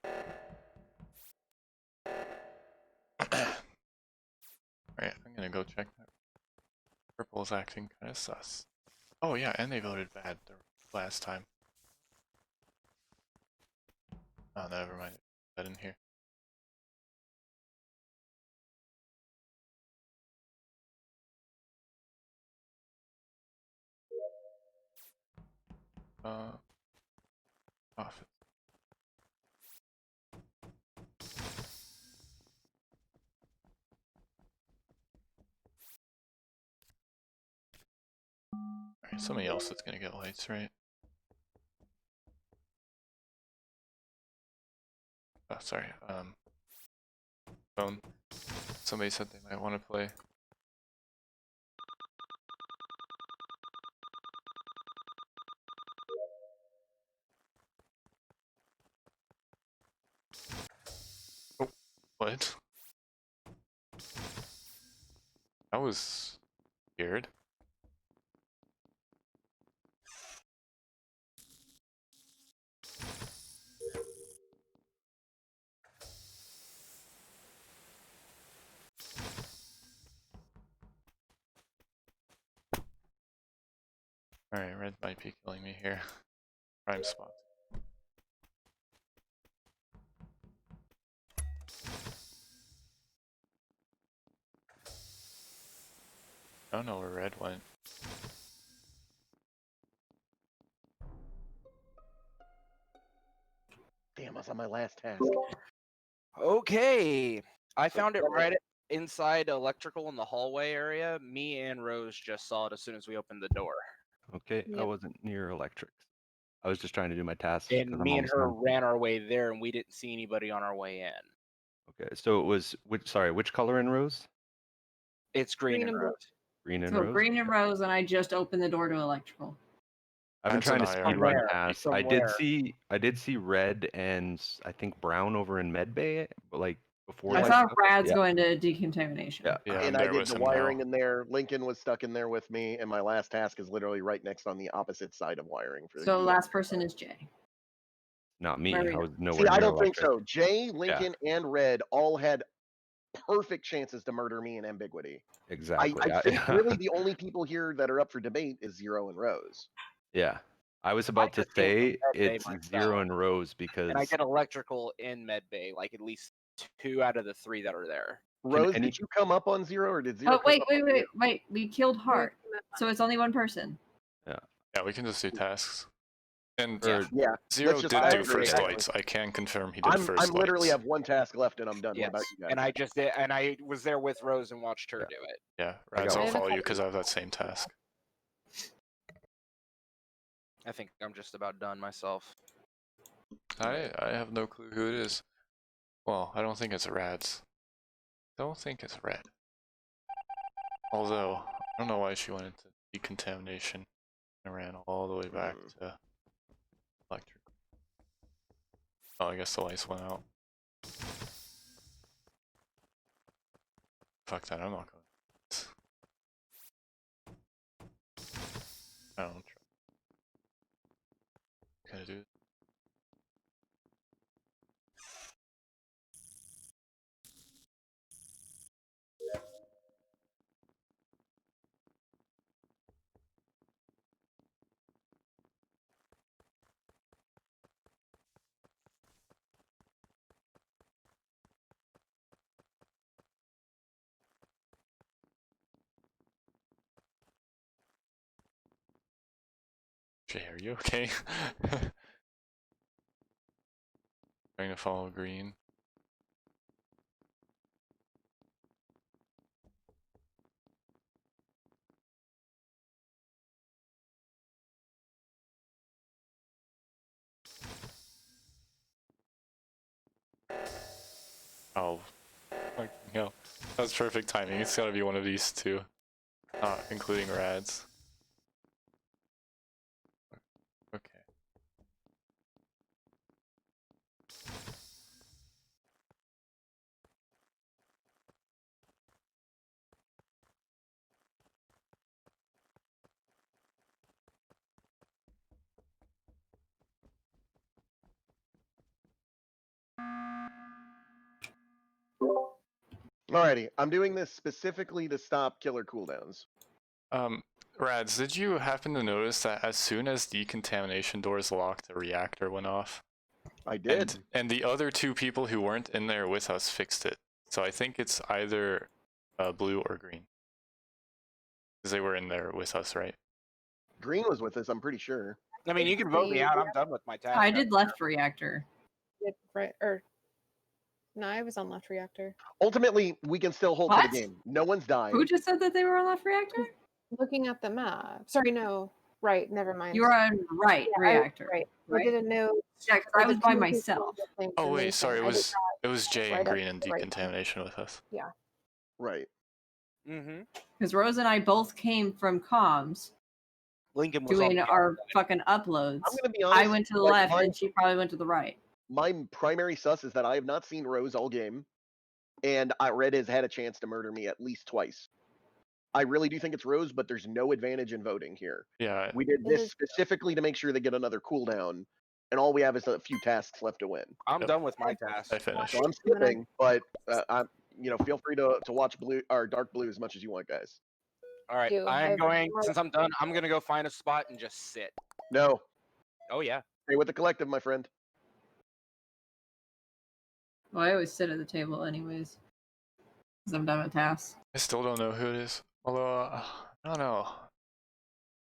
Alright, I'm gonna go check that. Purple's acting kinda sus. Oh yeah, and they voted bad the last time. Oh, never mind. That in here. Office. Alright, somebody else that's gonna get lights, right? Oh, sorry. Phone. Somebody said they might want to play. Oh, what? That was weird. Alright, red might be killing me here. Prime spot. I don't know where red went. Damn, I was on my last task. Okay, I found it right inside electrical in the hallway area. Me and Rose just saw it as soon as we opened the door. Okay, I Yep. wasn't near electrics. I was just trying to do my tasks. And 'cause I'm me and almost her done. ran our way there, and we didn't see anybody on our way in. Okay, so it was which color in Rose? It's green, and blue. rose. Green and So Rose. green and rose, and I just opened the door to electrical. I've been That's an trying to IR. speed run Somewhere, tasks. somewhere. I did see red and I think brown over in medbay, but like before. I that saw stuff. Rad's Yeah. going to decontamination. Yeah. Yeah, I'm And I there did with the him wiring now. in there. Lincoln was stuck in there with me, and my last task is literally right next on the opposite side of wiring. For So the last person is Jay. Not me. Where are I we was See, nowhere I near don't think electric. so. Jay, Lincoln, and Red all had perfect chances to murder me in ambiguity. Exactly. I think really the only people here that are up for debate is Zero and Rose. Yeah. I was about to just came from say Med Bay it's myself. Zero and Rose because And I did electrical in medbay, like at least 2 out of the 3 that are there. Rose, any- did you come up on Zero or did Zero Oh come wait, up wait, on wait, you? wait! We killed Hart, so it's only one person. Yeah, we can just do tasks. And Yeah. Yeah, Zero let's just did I do agree, first actually. lights. I can confirm he did I'm first literally lights. have one task left and I'm done. Yes. What about you guys? And I just did, and I was there with Rose and watched her do it. Yeah, I Rads, got I'll one. follow you because I have that same task. I think I'm just about done myself. I have no clue who it is. Well, I don't think it's Rads. Don't think it's Red. Although, I don't know why she went into decontamination and ran all the way back to electric. Oh, I guess the lights went out. Fuck that, I'm not going. I don't try. Can I do it? Jay, are you okay? Trying to follow green. Oh, fucking hell. That's perfect timing. It's gotta be one of these two. Including Rads. Okay. Alrighty, I'm doing this specifically to stop killer cooldowns. Rads, did you happen to notice that as soon as decontamination doors locked, the reactor went off? I did. And the other 2 people who weren't in there with us fixed it. So I think it's either blue or green. Because they were in there with us, right? Green was with us, I'm pretty sure. I mean, you can vote me out. I'm done with my task. I did left reactor. Right, or no, I was on left reactor. Ultimately, we can still hold to What? the game. No one's died. Who just said that they were on left reactor? Looking at the map. Sorry, no. Right. Never mind. You were on right Yeah, reactor. right. I right? didn't know. Yeah, because like, I was the by two people myself. did the same Oh wait, information. sorry, I did it was Jay right and up Green and the right decontamination with us. Yeah. Right. Mm-hmm. Because Rose and I both came from comms Lincoln was on doing the our fucking uploads. I'm gonna be honest. I went to the like, left my, and she probably went to the right. my primary sus is that I have not seen Rose all game, and Red has had a chance to murder me at least twice. I really do think it's Rose, but there's no advantage in voting here. Yeah, We did It this is- specifically to make sure they get another cooldown, and all we have is a few tasks left to win. I'm Yep. done with my task. I finished. So I'm skipping, but I'm, feel free to watch blue or dark blue as much as you want, guys. All right, do. I'm I've- going. Since I'm done, I'm gonna go find a spot and just sit. No, Oh yeah. stay with the collective, my friend. Well, I always sit at the table anyways. Because I'm done with tasks. I still don't know who it is. Although, I don't know.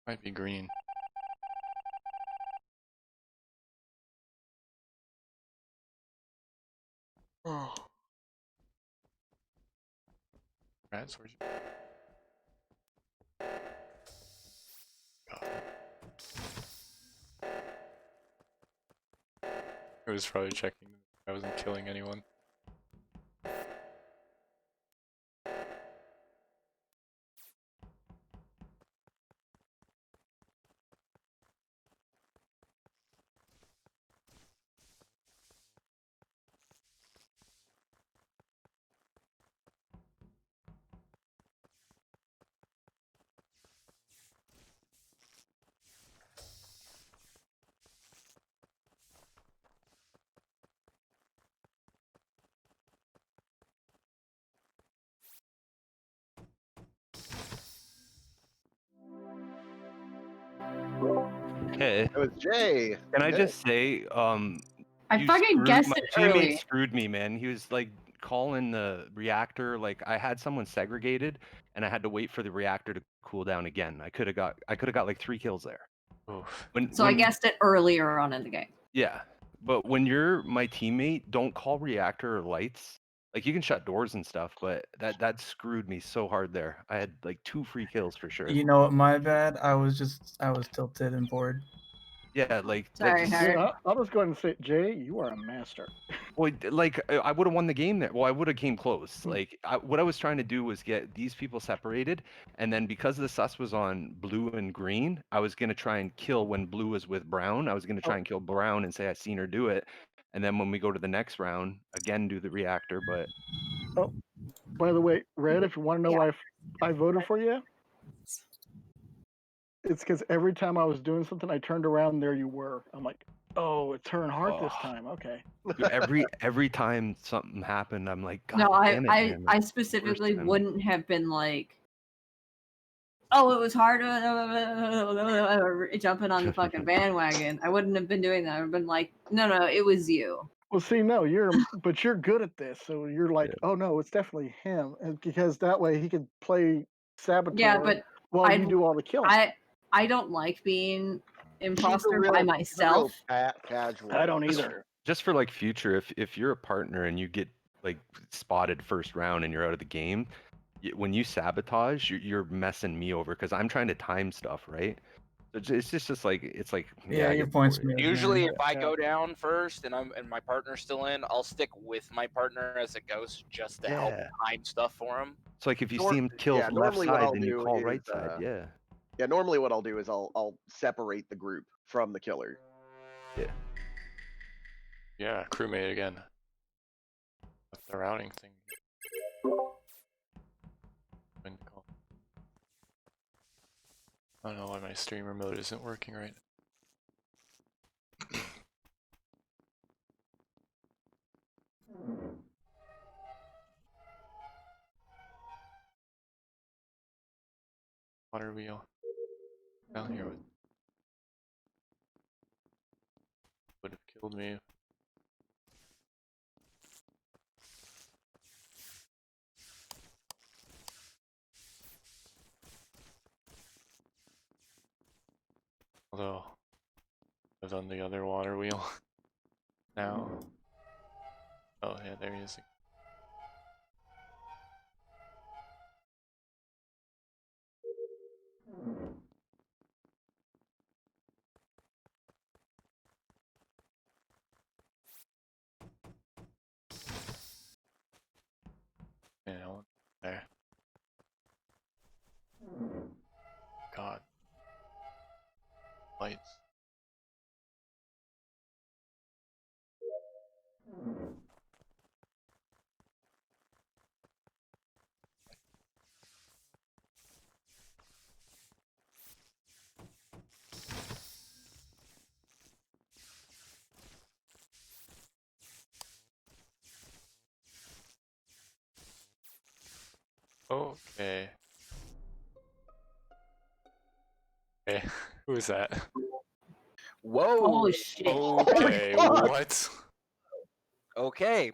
Might be Green. Oh. Rats, where'd you... God. I was probably checking if I wasn't killing anyone. Okay. It was Jay. Can I Yeah. just say, I you fucking screwed- guessed my it teammate early. screwed me, man. He was like calling the reactor. Like I had someone segregated, and I had to wait for the reactor to cool down again. I could have got like 3 kills there. Oof. So I guessed it earlier on in the game. Yeah, but when you're my teammate, don't call reactor or lights. Like you can shut doors and stuff, but that screwed me so hard there. I had like 2 free kills for sure. You know what? My bad. I was tilted and bored. Yeah, like Sorry, that's Harry. I'll just go ahead and say, Jay, you are a master. well, like I would have won the game there. Well, I would have came close. Hmm. Like what I was trying to do was get these people separated, and then because the sus was on blue and green, I was gonna try and kill when blue was with brown. I was gonna try and kill brown and say I seen her do it, and then when we go to the next round, again do the reactor. But By the way, Red, if you want to know why I voted for you, it's because every time I was doing something, I turned around and there you were. I'm like, oh, it's her and Hart this Oh. time. Okay. dude, every time something happened, I'm like, God No, damn it, man. I specifically time. wouldn't have been like, oh, it was hard jumping on the fucking bandwagon. I wouldn't have been doing that. I've been like, no, it was you. Well, see, no, you're good at this, so you're like, oh no, it's definitely him, and because that way he could play Saboteur. Yeah, but while you I'd- do all the killing. I don't like being She's a imposter real- by she's a real myself. casual. I don't either. Just for like future, if you're a partner and you get like spotted first round and you're out of the game, when you sabotage, you're messing me over because I'm trying to time stuff, right? So it's just like it's like Yeah, I your get points. bored. me, Usually, man. if I Yeah. go down first and my partner's still in, I'll stick with my partner as a ghost just to help Yeah. time stuff for him. It's like if you Nor- see him kill yeah, left normally what side, I'll then you do call is, right side. Yeah. Yeah, normally what I'll do is I'll separate the group from the killer. Yeah, crewmate again. With the routing thing. When call- I don't know why my streamer mode isn't working right. Water wheel. Down here would have killed me. Although I've done the other water wheel now. Oh yeah, there he is. Okay. Okay, who is that? Whoa. Holy shit. Okay, fuck! what? Okay.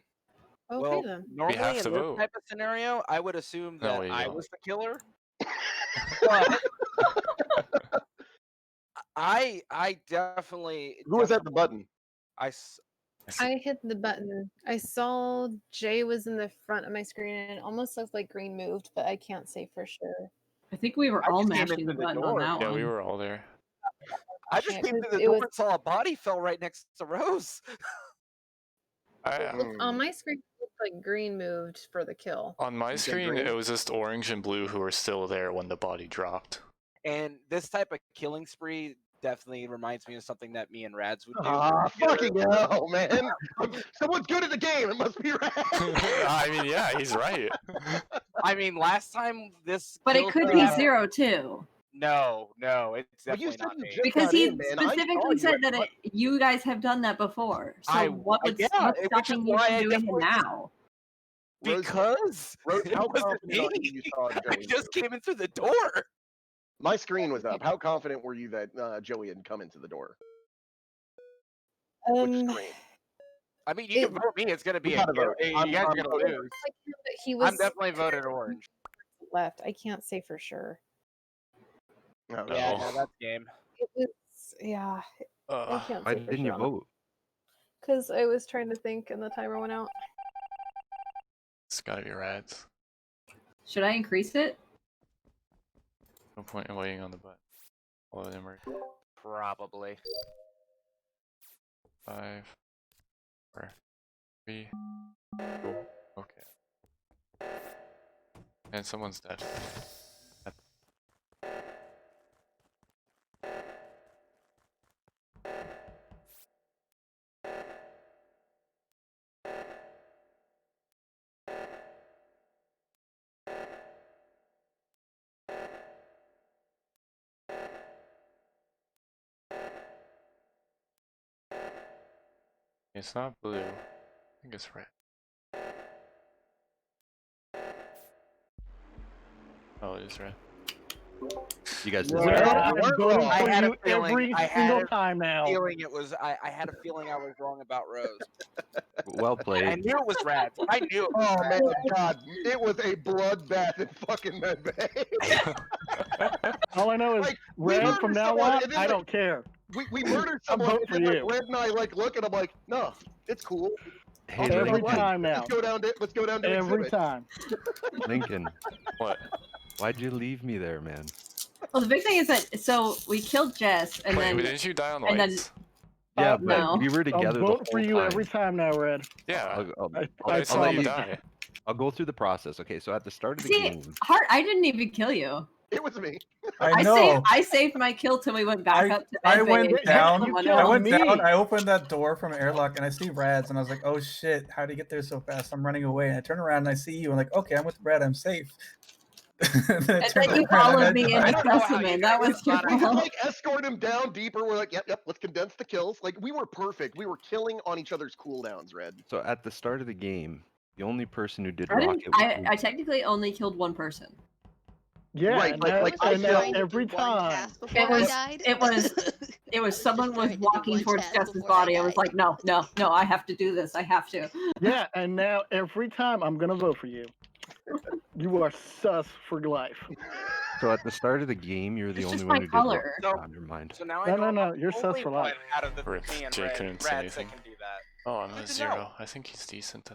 Okay Well, then. normally have in to this vote. type of scenario, I would assume No, that we I don't. was the killer. But I definitely. Who was at the button? I hit the button. I saw Jay was in the front of my screen and it almost looked like green moved, but I can't say for sure. I think we were I all just came mashing into the the button door. on that Yeah, one. we were all there. I just Yeah, came 'cause through the it door was- and saw a body fell right next to Rose. On my screen, it looked like green moved for the kill. On my You said screen, green? it was just orange and blue who were still there when the body dropped. And this type of killing spree definitely reminds me of something that me and Rads would do. Ah, fucking hell, man! Someone's good at the game. It must be Rad. I mean, yeah, he's right. I mean, last time this. But it kill could thing be happened- 0 too. No, it's But you definitely said not you me. just Because got he in, man. I saw specifically you said at that the you guys have done that before. So what would yeah, what's which is stopping you why from I doing it definitely- now? Rose, Because Rose, it how wasn't confident are me. you saw I Joey? just came in through the door. My screen was up. How confident were you that Joey had come into the door? Which screen? I mean, you can vote me. It's gonna be We a gotta kill. vote. You I'm guys are voting. gonna lose. He was I'm definitely voted orange. left. I can't say for sure. Oh, Yeah, No. no, that's game. It was, yeah. I Ugh. can't Why say for didn't you sure. vote? Because I was trying to think and the timer went out. It's gotta be Rads. Should I increase it? No point in waiting on the button. All of them are Probably. 5, 4, 3, 2. Okay. And someone's dead. It's not blue. I think it's red. Oh, it is red. You guys Well, deserve Red, it. I'm weren't voting wrong. I for had a you feeling- every I had single a time now. Feeling it was. I had a feeling I was wrong about Rose. Well I played. knew it was Rads. I knew it was Oh Rads. man, God, it was a bloodbath in fucking Medbay. All I know is Like, we Red murdered from now someone, on, and then, I like, don't care. we murdered I'm someone, voting and then, for like, you. Red and I like look, and I'm like, no, it's cool. Hey, Every Lincoln. time now. Let's go down to Every exhibit. time. Lincoln, What? why'd you leave me there, man? Well, the big thing is that so we killed Jess, and Wait, then but didn't you die on and then- lights? Yeah, but no. we were together I'm the voting for whole you time. every time now, Red. Yeah. I I'll let you promise. die. I'll go through the process. Okay, so at the start of the See, game, Hart, I didn't even kill you. It was me. I know. I saved my kill till we went back up to I Medbay went and down. someone killed I else. went me. down. I opened that door from airlock and I see Rads and I was like, "Oh shit! How did he get there so fast?" I'm running away and I turn around and I see you. I'm like, "Okay, I'm with Brad. I'm safe." And then I And turned then you around and followed I me died. into I don't know how you specimen. That guys was your got We out. could fault. like escort him down deeper. We're like, yep, let's condense the kills. Like we were perfect. We were killing on each other's cooldowns, Red. so at the start of the game, the only person who did I, didn't, rocket was I technically only killed one person. Yeah, Right, and but, now, like, Was I and now trying to every do one time. task before I was- died? It was someone was trying to do walking one towards task Jess's before I body. I was died. like, no, I have to do this. I have to. Yeah, and now every time I'm gonna vote for you. You are sus for life. So at the start of the game, you're the It's only just one my who did color. rocket. Oh, never mind. So now I No, know no, I'm no, the you're sus only for one life. out of the Rip, me and Jay couldn't say Rads that anything. can do that. Oh, I'm Good a to 0. know. I think he's decent.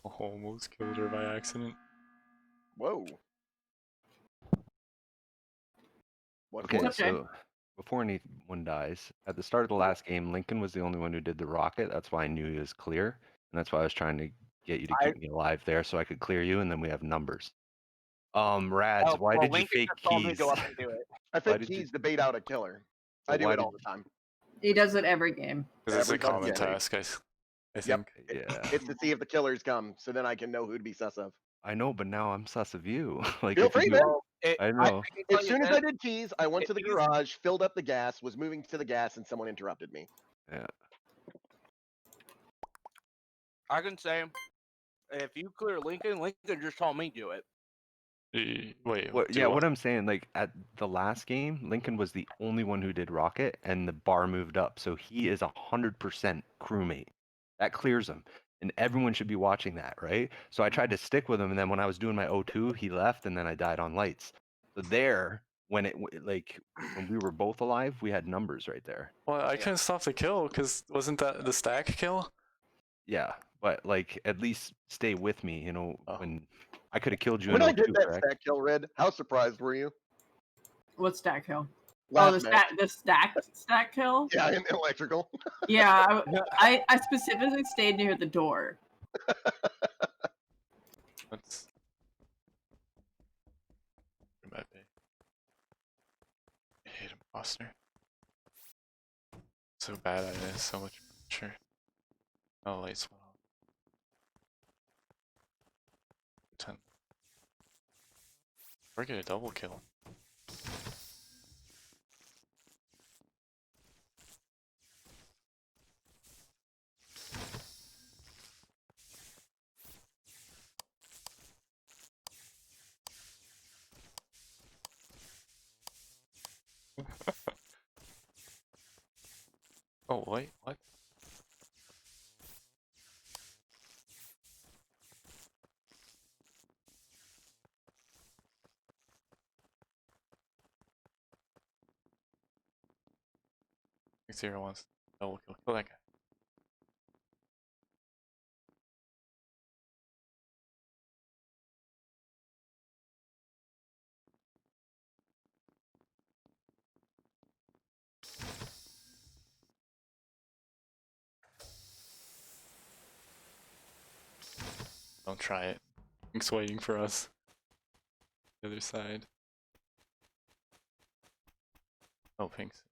Almost killed her by accident. Whoa. What Okay, for? Okay. so before anyone dies, at the start of the last game, Lincoln was the only one who did the rocket. That's why I knew he was clear, and that's why I was trying to get you to keep me alive there so I could clear you, and then we have numbers. Rads, Oh, why well, did you Lincoln fake just told me to keys? go up and do it. I Why think did you- keys to bait out a killer. But I do why it did all the time. He does it every game. Because it's a Every time, common yeah. task, guys. I Yep. think. Yeah. It's to see if the killers come, so then I can know who to be sus of. I know, but now I'm sus of you. Like Feel if you free, do, man. Well, I know. can tell As you soon as this, I did keys, I went to the it is- garage, filled up the gas, was moving to the gas, and someone interrupted me. Yeah. I can say, if you clear Lincoln, Lincoln just told me do it. Wait. What? do Yeah. What I'm saying, like at the last game, Lincoln was the only one who did rocket, and the bar moved up, so he is 100% crewmate. That clears him, and everyone should be watching that, right? So I tried to stick with him, and then when I was doing my O2, he left, and then I died on lights. So there, when when we were both alive, we had numbers right there. Well, I couldn't stop the kill because wasn't that the stack kill? Yeah, but like at least stay with me, Oh. when I could have killed you When in I did O2, that correct? stack kill, Red, how surprised were you? What stack kill? Last match. The stack kill. Yeah, in electrical. Yeah, I specifically stayed near the door. That's. It might be. I hate imposter. So bad at it, so much pressure. Oh, lights went off. 10. We're getting a double kill. Oh, wait, what? Zero wants double kill. Kill that guy. Don't try it. Pink's waiting for us. The other side. Oh, Pink's.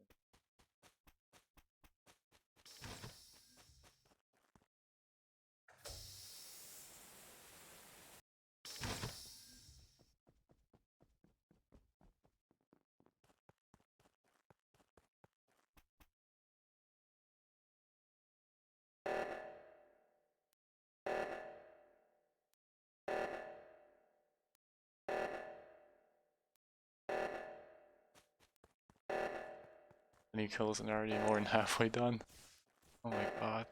Any kills and already more than halfway done. Oh my god.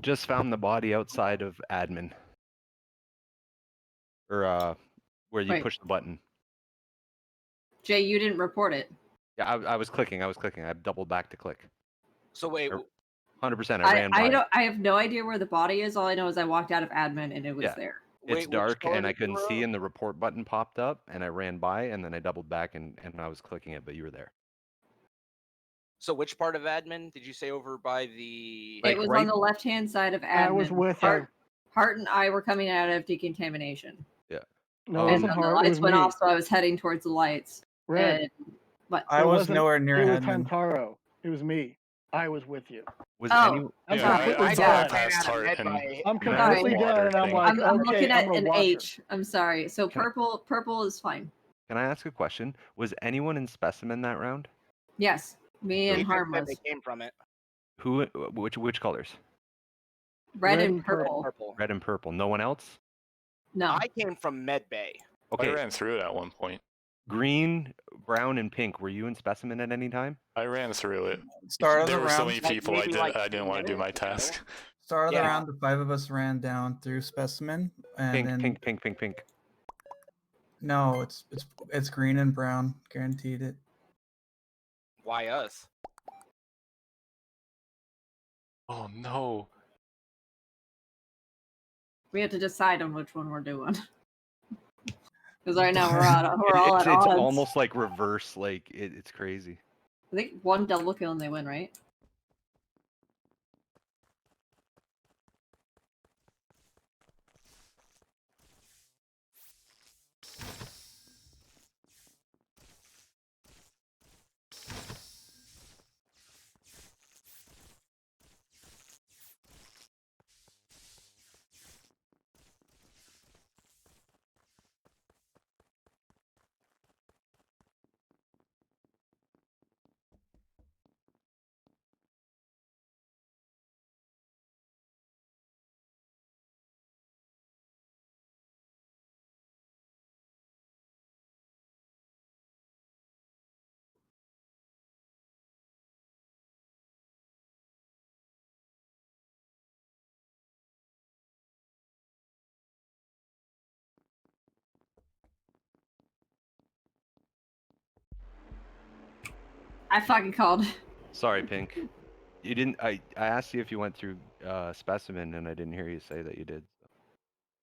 Just found the body outside of admin. Or where you Wait. push the button. Jay, you didn't report it. Yeah, I was clicking. I doubled back to click. So wait, 100%. I ran by. I have no idea where the body is. All I know is I walked out of admin and it was Yeah. there. It's which dark color and I did you couldn't see, roll? and the report button popped up, and I ran by, and then I doubled back and I was clicking it, but you were there. So which part of admin did you say over by the? Like it was right- on the left-hand side of admin. I was with you. Hart and I were coming out of decontamination. No, Um, it And wasn't then the hard. It lights was went me. off, so I was heading towards the lights. Red. And, but I It was wasn't- nowhere near It was admin. Tantaro. It was me. I was with you. Was Oh, any? I'm Yeah, completely I done. past Heart and I'm Can I- completely water done, and I'm thing. like, I'm okay, looking at I'm gonna an watch her. H. I'm sorry. So Can I- purple is fine. Can I ask a question? Was anyone in specimen that round? Yes, me and Ethan said Harmless. they came from it. Who? Which colors? Red Red and and purple. purple. Purple. Red and purple. No one else? No. I came from Med Bay. I Okay, ran through it at one point. green, brown, and pink. Were you in specimen at any time? I ran through it. Start of There the were so round. many Like, people. maybe like I didn't 10 want to do my minutes ago. task. Start of the Yeah. round, the 5 of us ran down through specimen, and Pink, then pink, pink, pink, pink. no, it's green and brown, guaranteed it. Why us? Oh no. We have to decide on which one we're doing. Because right now we're all It's at odds. almost like reverse. Like it's crazy. I think one double kill and they win, right? I fucking called. Sorry, Pink. You didn't. I asked you if you went through specimen, and I didn't hear you say that you did. So.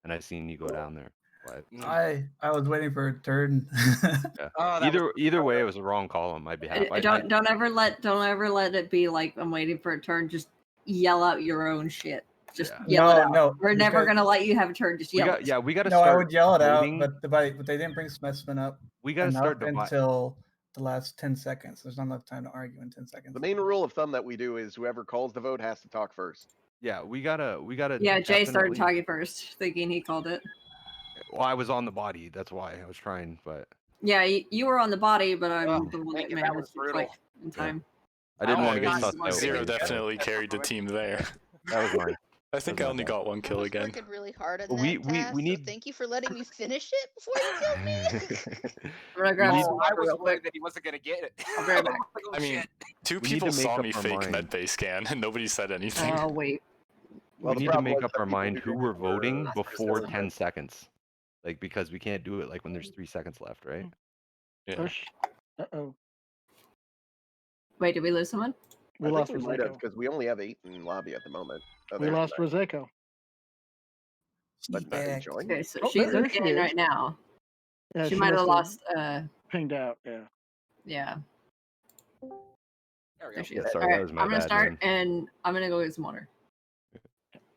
And I seen you go down there. But, I was waiting for a turn. yeah. Oh, that Either way, it was a wrong call on my behalf. Don't ever let it be like I'm waiting for a turn. Just yell out your own shit. Just Yeah. yell it out. No, We're never because- gonna let you have a turn. Just we yell got it. yeah. We got to No, start. I would yell it out, voting. but they didn't bring specimen up. We got to enough start until the last 10 seconds. There's not enough time to argue in 10 seconds. The main rule of thumb that we do is whoever calls the vote has to talk first. Yeah, we gotta. Yeah, Jay started definitely- talking first, thinking he called it. Well, I was on the body. That's why I was trying, but Yeah, you were on the body, but I'm Oh, the one thank that you, that was managed to brutal. click in Yeah. time. I didn't Oh, want to get God, sussed out. Zero when you said it. definitely carried the team there. That was mine. I think I only got one I kill was again. working really hard on Well, that we task, need- so thank you for letting me finish it before you killed me. I'm gonna grab need- some I water was real worried quick. that he wasn't gonna get it. I'll be right back. Oh, I mean, shit. two We need people to make saw up me our fake mind. medbay scan and nobody said anything. Oh wait. Well, We the need to problem make was up some our people mind who who did we're it were voting not before specific. 10 seconds. Like, because we can't do it like when there's 3 seconds left, right? Yeah. Uh-oh. Wait, did we lose someone? We I lost think we might have Roseko. because we only have 8 in lobby at the moment. Oh, We there's lost nine. Roseko. But not Yeah. enjoying. Okay, so Oh, she's there in she game is. right now. Yeah, she might have must lost. pinged out. Yeah. Yeah, There we there go. she is. Yeah, sorry, All that right, was my I'm gonna bad, start, man. and I'm gonna go get some water.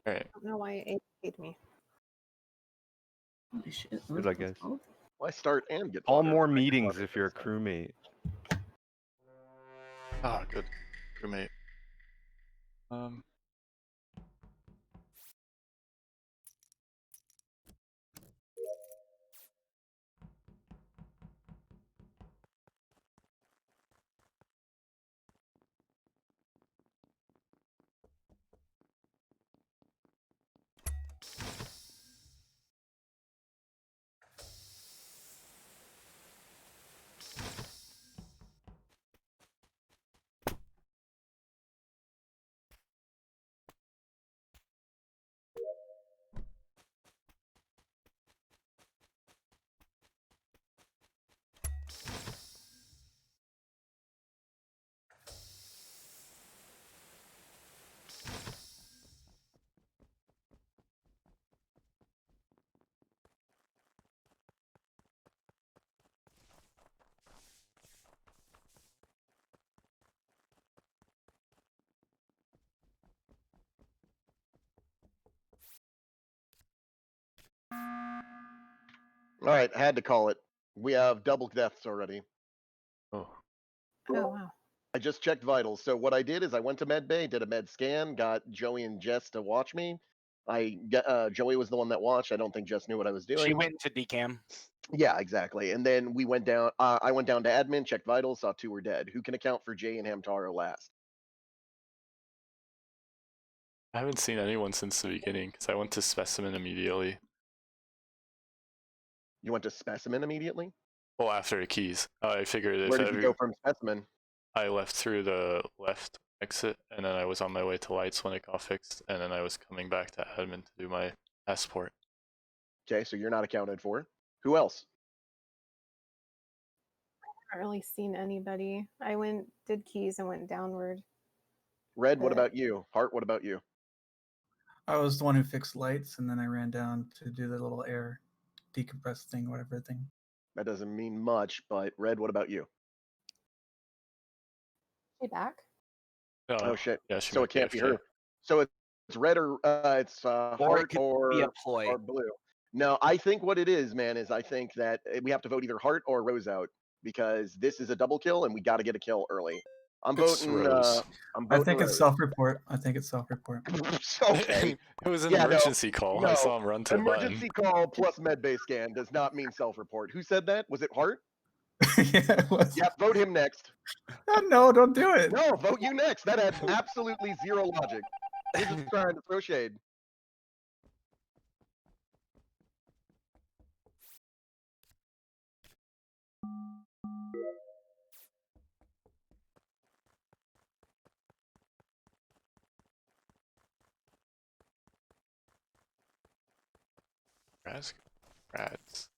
Alright. I don't know why it ate me. Holy shit! Good, I guess. Why start and get All water? more I get meetings water if you're a first. crewmate. Ah, good. Crewmate. All right, I had to call it. We have double deaths already. Oh. Oh wow. I just checked vitals. So what I did is I went to med bay, did a med scan, got Joey and Jess to watch me. Joey was the one that watched. I don't think Jess knew what I was doing. She went to decam. Yeah, exactly. And then we went down. I went down to admin, checked vitals, saw 2 were dead. Who can account for Jay and Hamtaro last? I haven't seen anyone since the beginning because I went to specimen immediately. You went to Specimen immediately? Well, after the keys, I figured if Where did you every, go from Specimen? I left through the left exit, and then I was on my way to lights when it got fixed, and then I was coming back to admin to do my passport. Okay, so you're not accounted for. Who else? I haven't really seen anybody. I did keys and went downward. Red, what But- about you? Hart, what about you? I was the one who fixed lights, and then I ran down to do the little air decompress thing, whatever thing. That doesn't mean much, but Red, what about you? She back? Oh shit. Yeah, she So might it can't be AFK. her. So it's red or it's Or it Hart could or be a ploy. or blue. No, I think what it is, man, is I think that we have to vote either Hart or Rose out because this is a double kill and we got to get a kill early. I'm It's voting. Rose. I'm I voting think it's Rose. self-report. I think it's self-report. Okay. It was an Yeah, no, emergency call. I no. saw him run to the button. Emergency call plus medbay scan does not mean self-report. Who said that? Was it Hart? Yeah, it was. Yeah, vote him next. Oh, no, don't do it. No, vote you next. That had absolutely zero logic. You're just trying to throw shade. Rats.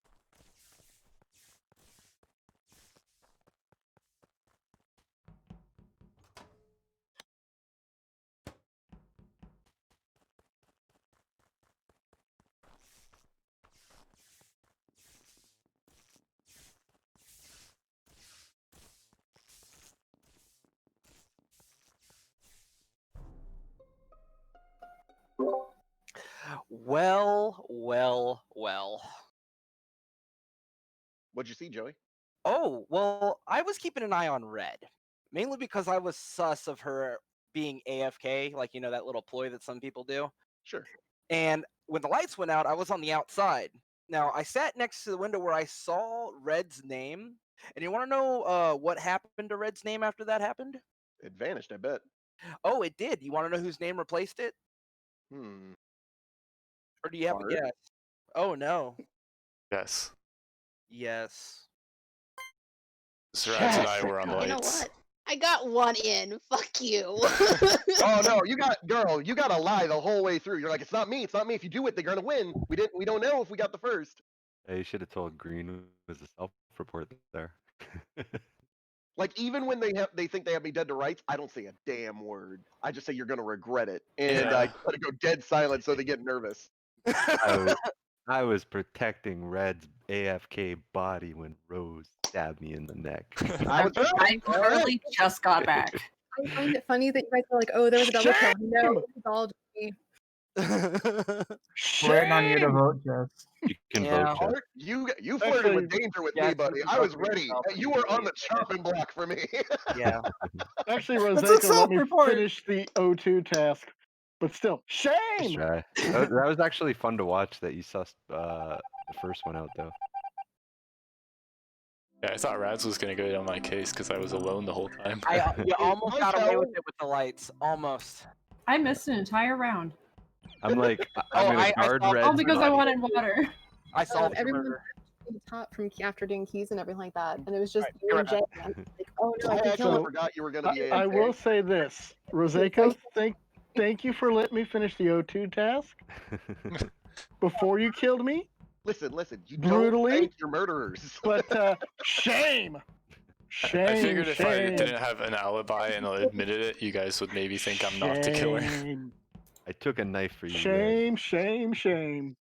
Well, well, well. What'd you see, Joey? Oh, well, I was keeping an eye on Red, mainly because I was sus of her being AFK, like, you know, that little ploy that some people do. Sure. And when the lights went out, I was on the outside. Now, I sat next to the window where I saw Red's name. And you want to know what happened to Red's name after that happened? It vanished, I bet. Oh, it did. You want to know whose name replaced it? Hmm. Or do you have Hart? a guess? Oh, no. Yes. Yes. Rats and I were on You know lights. what? I got one in. Fuck you. Oh no, you got to lie the whole way through. You're like, it's not me, it's not me. If you do it, they're gonna win. We don't know if we got the first. Hey, you should have told Green was a self-report there. Like even when they think they have me dead to rights, I don't say a damn word. I just say you're gonna regret it, and I Yeah. try to go dead silent so they get nervous. I was protecting Red's AFK body when Rose stabbed me in the neck. I was I literally just got back. I find it funny that you guys are like, oh, there was a double kill. No, it's all just me. Waiting on you to vote, Jess. You can Yeah. vote, Jeff. Hart, you flirted with Actually, danger with yeah, me, buddy. you I was voted for ready. yourself You were on the immediately. chopping block for me. Yeah. Actually, That's a Roseka, let me self-report. finish the O2 task. But still, Nice shame! try. That was actually fun to watch that you sussed the first one out though. Yeah, I thought Rads was gonna go on my case because I was alone the whole time. You almost my got away tell- with it with the lights. Almost. I missed an entire round. I'm like, Oh, I'm gonna I guard saw- Red's All because I body. wanted water. I saw everyone murder. top from after doing keys and everything like that, and it was just Right, you you're and Jay. And I'm like, oh no, I I can actually kill him. forgot you were gonna be. I AFK. will say this, Roseka, thank you for letting me finish the O2 task before you killed me. Listen. You Brutally? don't thank your murderers. But shame, shame, I figured if I shame, didn't have an alibi and admitted it, you guys would maybe think I'm not the killer. shame, I took a knife for you. Red. shame, shame, shame.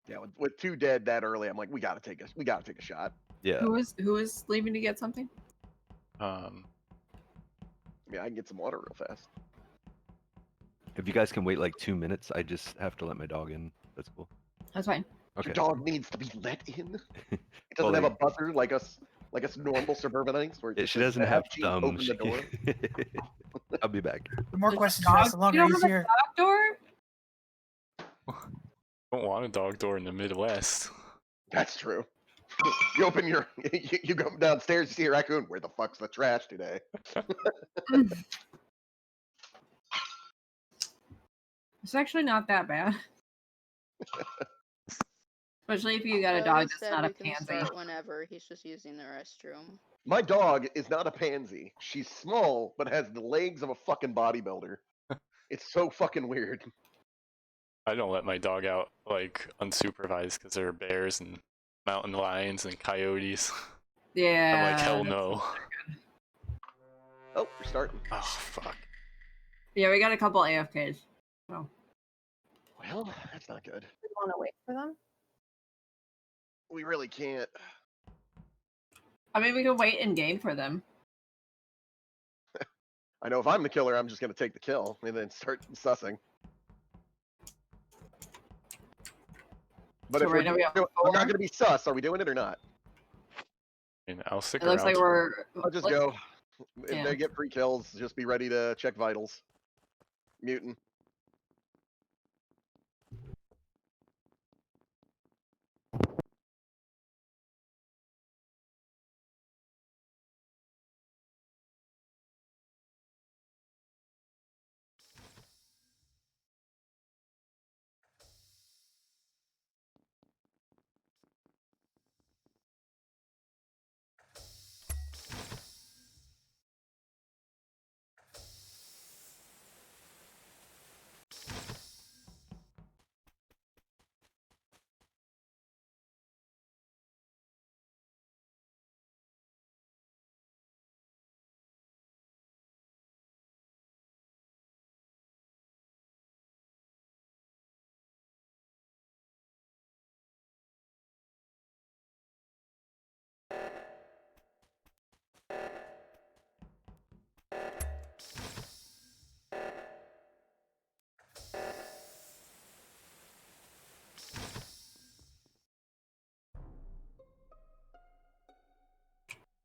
Yeah, with two dead that early, I'm like, we gotta take a shot. Yeah. Who is leaving to get something? I mean, I can get some water real fast. If you guys can wait like 2 minutes, I just have to let my dog in. That's cool. That's fine. Okay. Your dog needs to be let in. It Well, doesn't have a buzzer like us normal suburbanites. Where it Yeah, just she says, doesn't have "Chief, thumbs. Open the door. I'll be back. The more The questions dog- you ask, the you longer don't he's have a here. dog door? Don't want a dog door in the Midwest. That's true. You open your, you go downstairs, you see a raccoon. Where the fuck's the trash today? It's actually not that bad. Especially if you got a Joe dog has that's said not a we can pansy. start whenever. He's just using the restroom. My dog is not a pansy. She's small, but has the legs of a fucking bodybuilder. It's so fucking weird. I don't let my dog out like unsupervised because there are bears and mountain lions and coyotes. Yeah. I'm like, hell that's- no. Oh, we're starting. Oh fuck. Yeah, we got a couple AFKs. So Well, that's not good. We want to wait for them. We really can't. I mean, we can wait in game for them. I know if I'm the killer, I'm just gonna take the kill and then start sussing. But So if right now we have we're four. not gonna be sus, are we doing it or not? I mean, I'll stick It looks around. like we're. I'll just let's- go. If yeah. they get free kills, just be ready to check vitals. Mutant.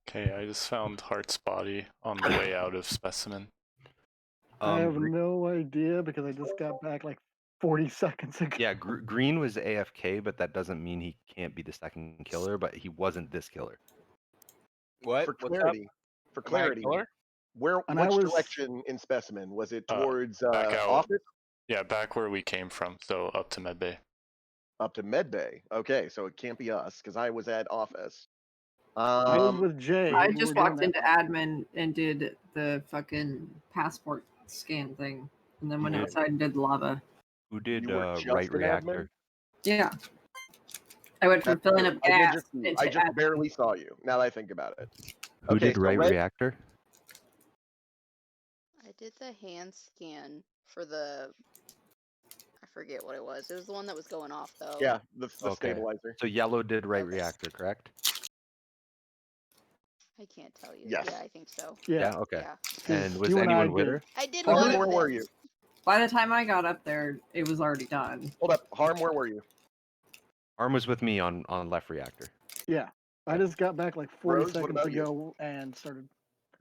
Okay, I just found Hart's body on the way out of specimen. I have Gre- no idea because I just got back like 40 seconds ago. yeah, Green was AFK, but that doesn't mean he can't be the second killer. But he wasn't this killer. What? For What's up? clarity. For Am I a clarity. killer? Where And I which was- direction in specimen? Was it Uh, towards back out. office? Yeah, back where we came from, so up to medbay. Up to medbay. Okay, so it can't be us, because I was at office. I was with Jay. I when we just were doing walked that into part. admin and did the fucking passport scan thing, and then went Yeah. outside and did lava. Who did You were just right an admin? reactor? Yeah. I went from That's filling true. up I did gas just see you. into I just admin. barely saw you. Now that I think about it. Who Okay, did so right red- reactor? I did the hand scan for the. I forget what it was. It was the one that was going off though. Yeah, the Okay. stabilizer. So yellow did right Okay. reactor, correct? I can't tell you. Yes. Yeah, I think so. Yeah. Okay. Yeah. 'cause And was you and I anyone with did. her? I did Harm, one where of were them. you? By the time I got up there, it was already done. Hold up. Harm, where were you? Arm was with me on left reactor. Yeah. I just got back like 40 Rose, what seconds about you? ago and started.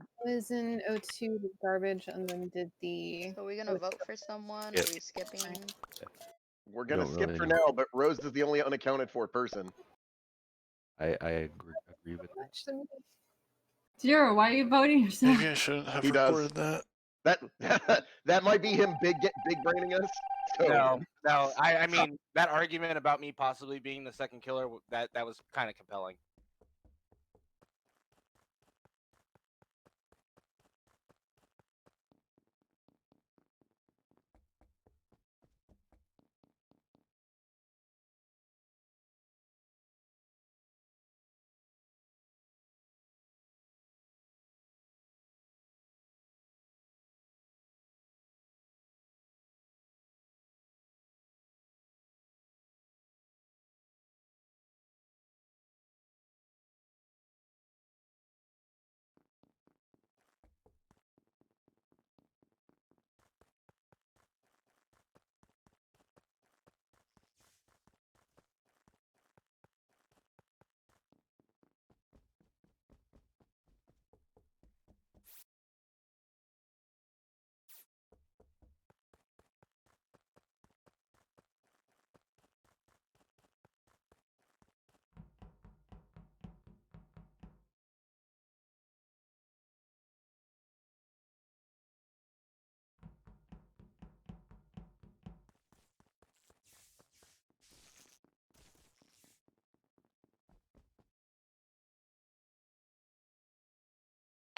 I was in O2 with garbage and then did the. So are we gonna vote for someone? Yeah. Are we skipping? We're gonna Don't skip really for know. now, but Rose is the only unaccounted for person. I agree with that. Watch them. Zero, why are you voting yourself? Maybe I shouldn't have He does. recorded that. That might be him big braining us. So, No. I mean that argument about me possibly being the second killer that was kind of compelling.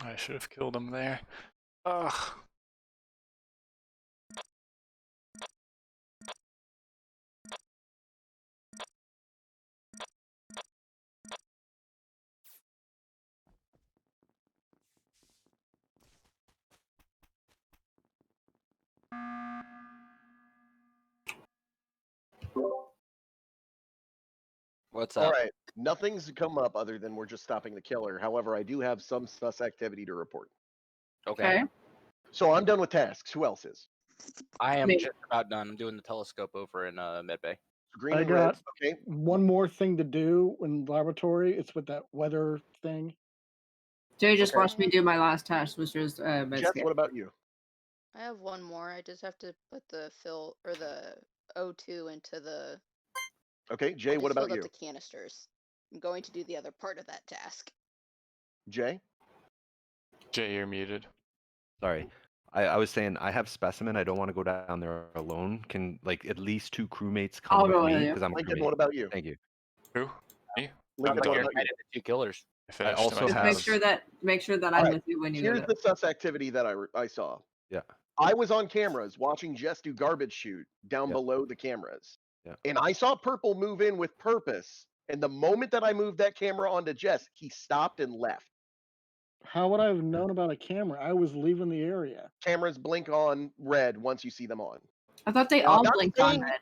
I should have killed him there. Ugh. What's All up? right. Nothing's come up other than we're just stopping the killer. However, I do have some sus activity to report. Okay. So I'm done with tasks. Who else is? I am Me. just about done. I'm doing the telescope over in Medbay. Green I and red. got Okay. one more thing to do in the laboratory. It's with that weather thing. Jay just Okay. watched me do my last task, which was Jess, Medscape. what about you? I have one more. I just have to put the fill or the O2 into the. Okay. I Jay, what just about filled you? up the canisters. I'm going to do the other part of that task. Jay? Jay, you're muted. Sorry. I was saying I have specimen. I don't want to go down there alone. Can like at least 2 crewmates come I'll with go me with you. because I'm a Lincoln, crewmate. what about you? Thank you. Who? Me? Lincoln, I'm what done. about you? The 2 killers. I finished also my Just have- make task. sure that I'm Alright, with you when you Here's get the it. sus activity that I saw. Yeah. I was on cameras watching Jess do garbage shoot down Yep. below the cameras. Yeah. And I saw Purple move in with purpose. And the moment that I moved that camera onto Jess, he stopped and left. How would I have known about a camera? I was leaving the area. Cameras blink on red once you see them on. I thought they Now, I'm all not blinked on saying red.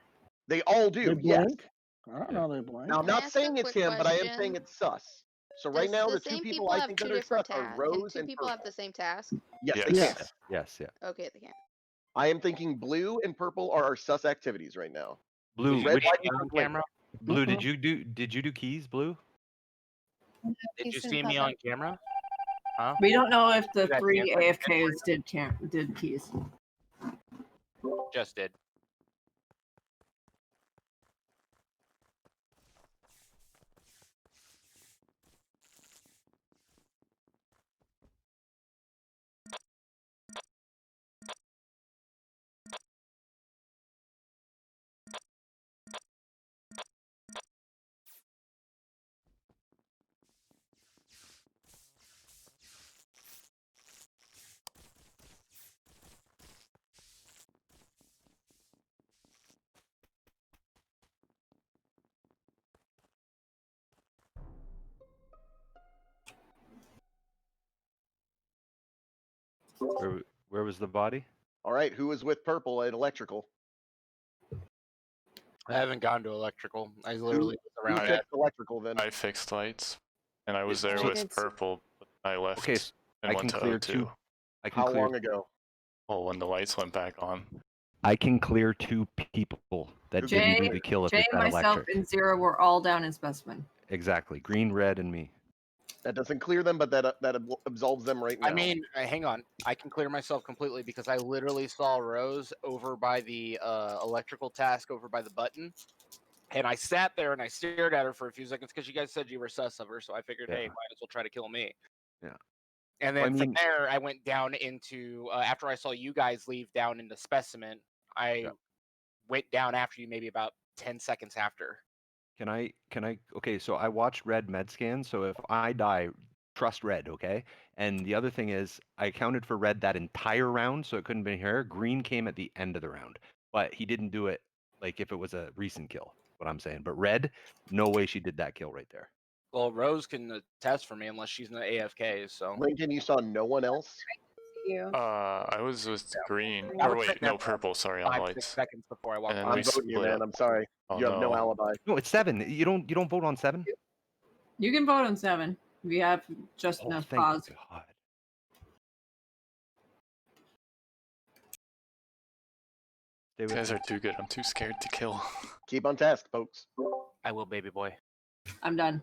they all They do, yes. blink. I don't know they blink. Now, I'm Can I not ask a saying it's quick him, but I am question? saying it's sus. So right Does now, the the 2 same people people I have think two that are different sus are tasks? Can Rose 2 and people have Purple. the same task? Yes, Yes. they can. Yes. Yes, yeah. Okay, they can. I am thinking blue and purple are our sus activities right now. Blue, Did you Red, see white, me and on blink. camera? Blue, did you do keys, Blue? Did you Decent see me puppet. on camera? Huh? We don't know if the Did that 3 answer your AFKs did keys. Just did. Where was the body? All right, who was with purple at electrical? I haven't gone to electrical. I literally was Who around. fixed electrical then? I fixed lights, and I was there I with did too. purple. But I left Okay, and I went can to clear O2. 2. I can How clear. long ago? Well, when the lights went back on. I can clear 2 people that Jay- didn't do the kill if Jay, it's that myself, electric. and Zero were all down in specimen. Exactly. Green, red, and me. That doesn't clear them, but that absolves them right now. I mean, hang on. I can clear myself completely because I literally saw Rose over by the electrical task over by the button. And I sat there and I stared at her for a few seconds because you guys said you were sus of her. So I figured, hey, Yeah. might as well try to kill me. Yeah. And Well, then I from mean- there, I went down into, after I saw you guys leave down into specimen, I Yeah. went down after you maybe about 10 seconds after. Can I okay, so I watched red med scan, so if I die, trust red, okay? And the other thing is I accounted for red that entire round, so it couldn't be here. Green came at the end of the round. But he didn't do it like if it was a recent kill, what I'm saying. But red, no way she did that kill right there. Well, Rose can attest for me unless she's in the AFK, so. Lincoln, you saw no one else? You. I was with green. I Or was wait, sitting no, there for purple. Sorry, on 5-6 lights. seconds before I walked And then by. we I'm voting you, split. man. I'm sorry. Oh, You have no no. alibi. No, it's 7. You don't vote on 7? You can vote on 7. We have just Oh, enough thank pause. God. Stay You with guys me. are too good. I'm too scared to kill. Keep on task, folks. I will, baby boy. I'm done.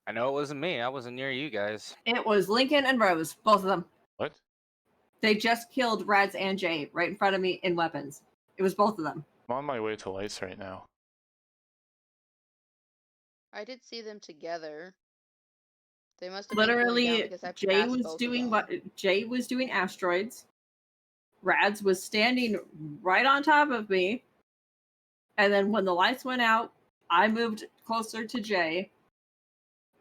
I know it wasn't me. I wasn't near you guys. It was Lincoln and Rose, both of them. What? They just killed Rads and Jay right in front of me in weapons. It was both of them. I'm on my way to lights right now. I did see them together. They must have been going down Literally, because I Jay passed was both of doing them. what? Jay was doing asteroids. Rads was standing right on top of me. And then when the lights went out, I moved closer to Jay.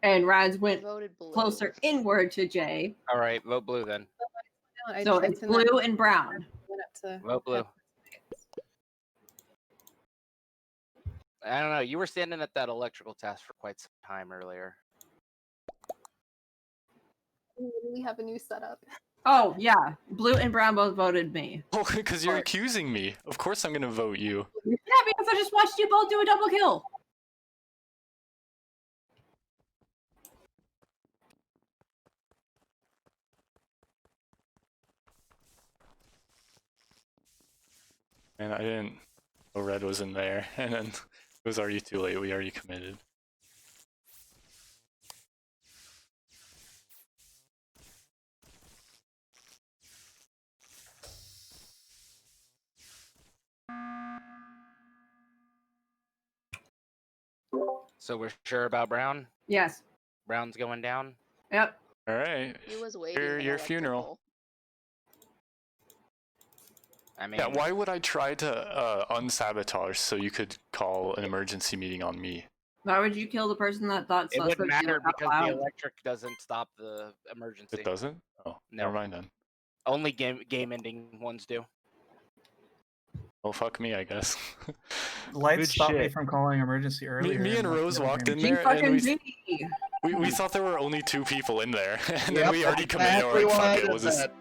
And Rads I went voted blue. closer inward to Jay. All right, vote blue then. I So checked it's in that blue and brown. went up to Vote blue. I don't know. You were standing at that electrical task for quite some time earlier. We literally have a new setup. Oh, yeah. Blue and brown both voted me. Oh, because you're accusing me. Of course I'm gonna vote you. Yeah, because I just watched you both do a double kill. And I didn't know Red was in there, and then it was already too late. We already committed. So we're sure about Brown? Yes. Brown's going down? Yep. All right. He was waiting for Your funeral. I mean, Yeah, why would I try to unsabotage so you could call an emergency meeting on me? Why would you kill the person that thought it wouldn't matter out because loud? the electric doesn't stop the emergency. It doesn't? Oh, No. never mind then. Only game-ending ones do. Well, fuck me, I guess. Lights Good stopped me shit. from calling emergency earlier. Me and like, Rose never walked came. in She there, and fucking we, did. we thought there were only 2 people in there, and Yep, then we already committed. exactly We're like, why I fuck it, did we'll just, that.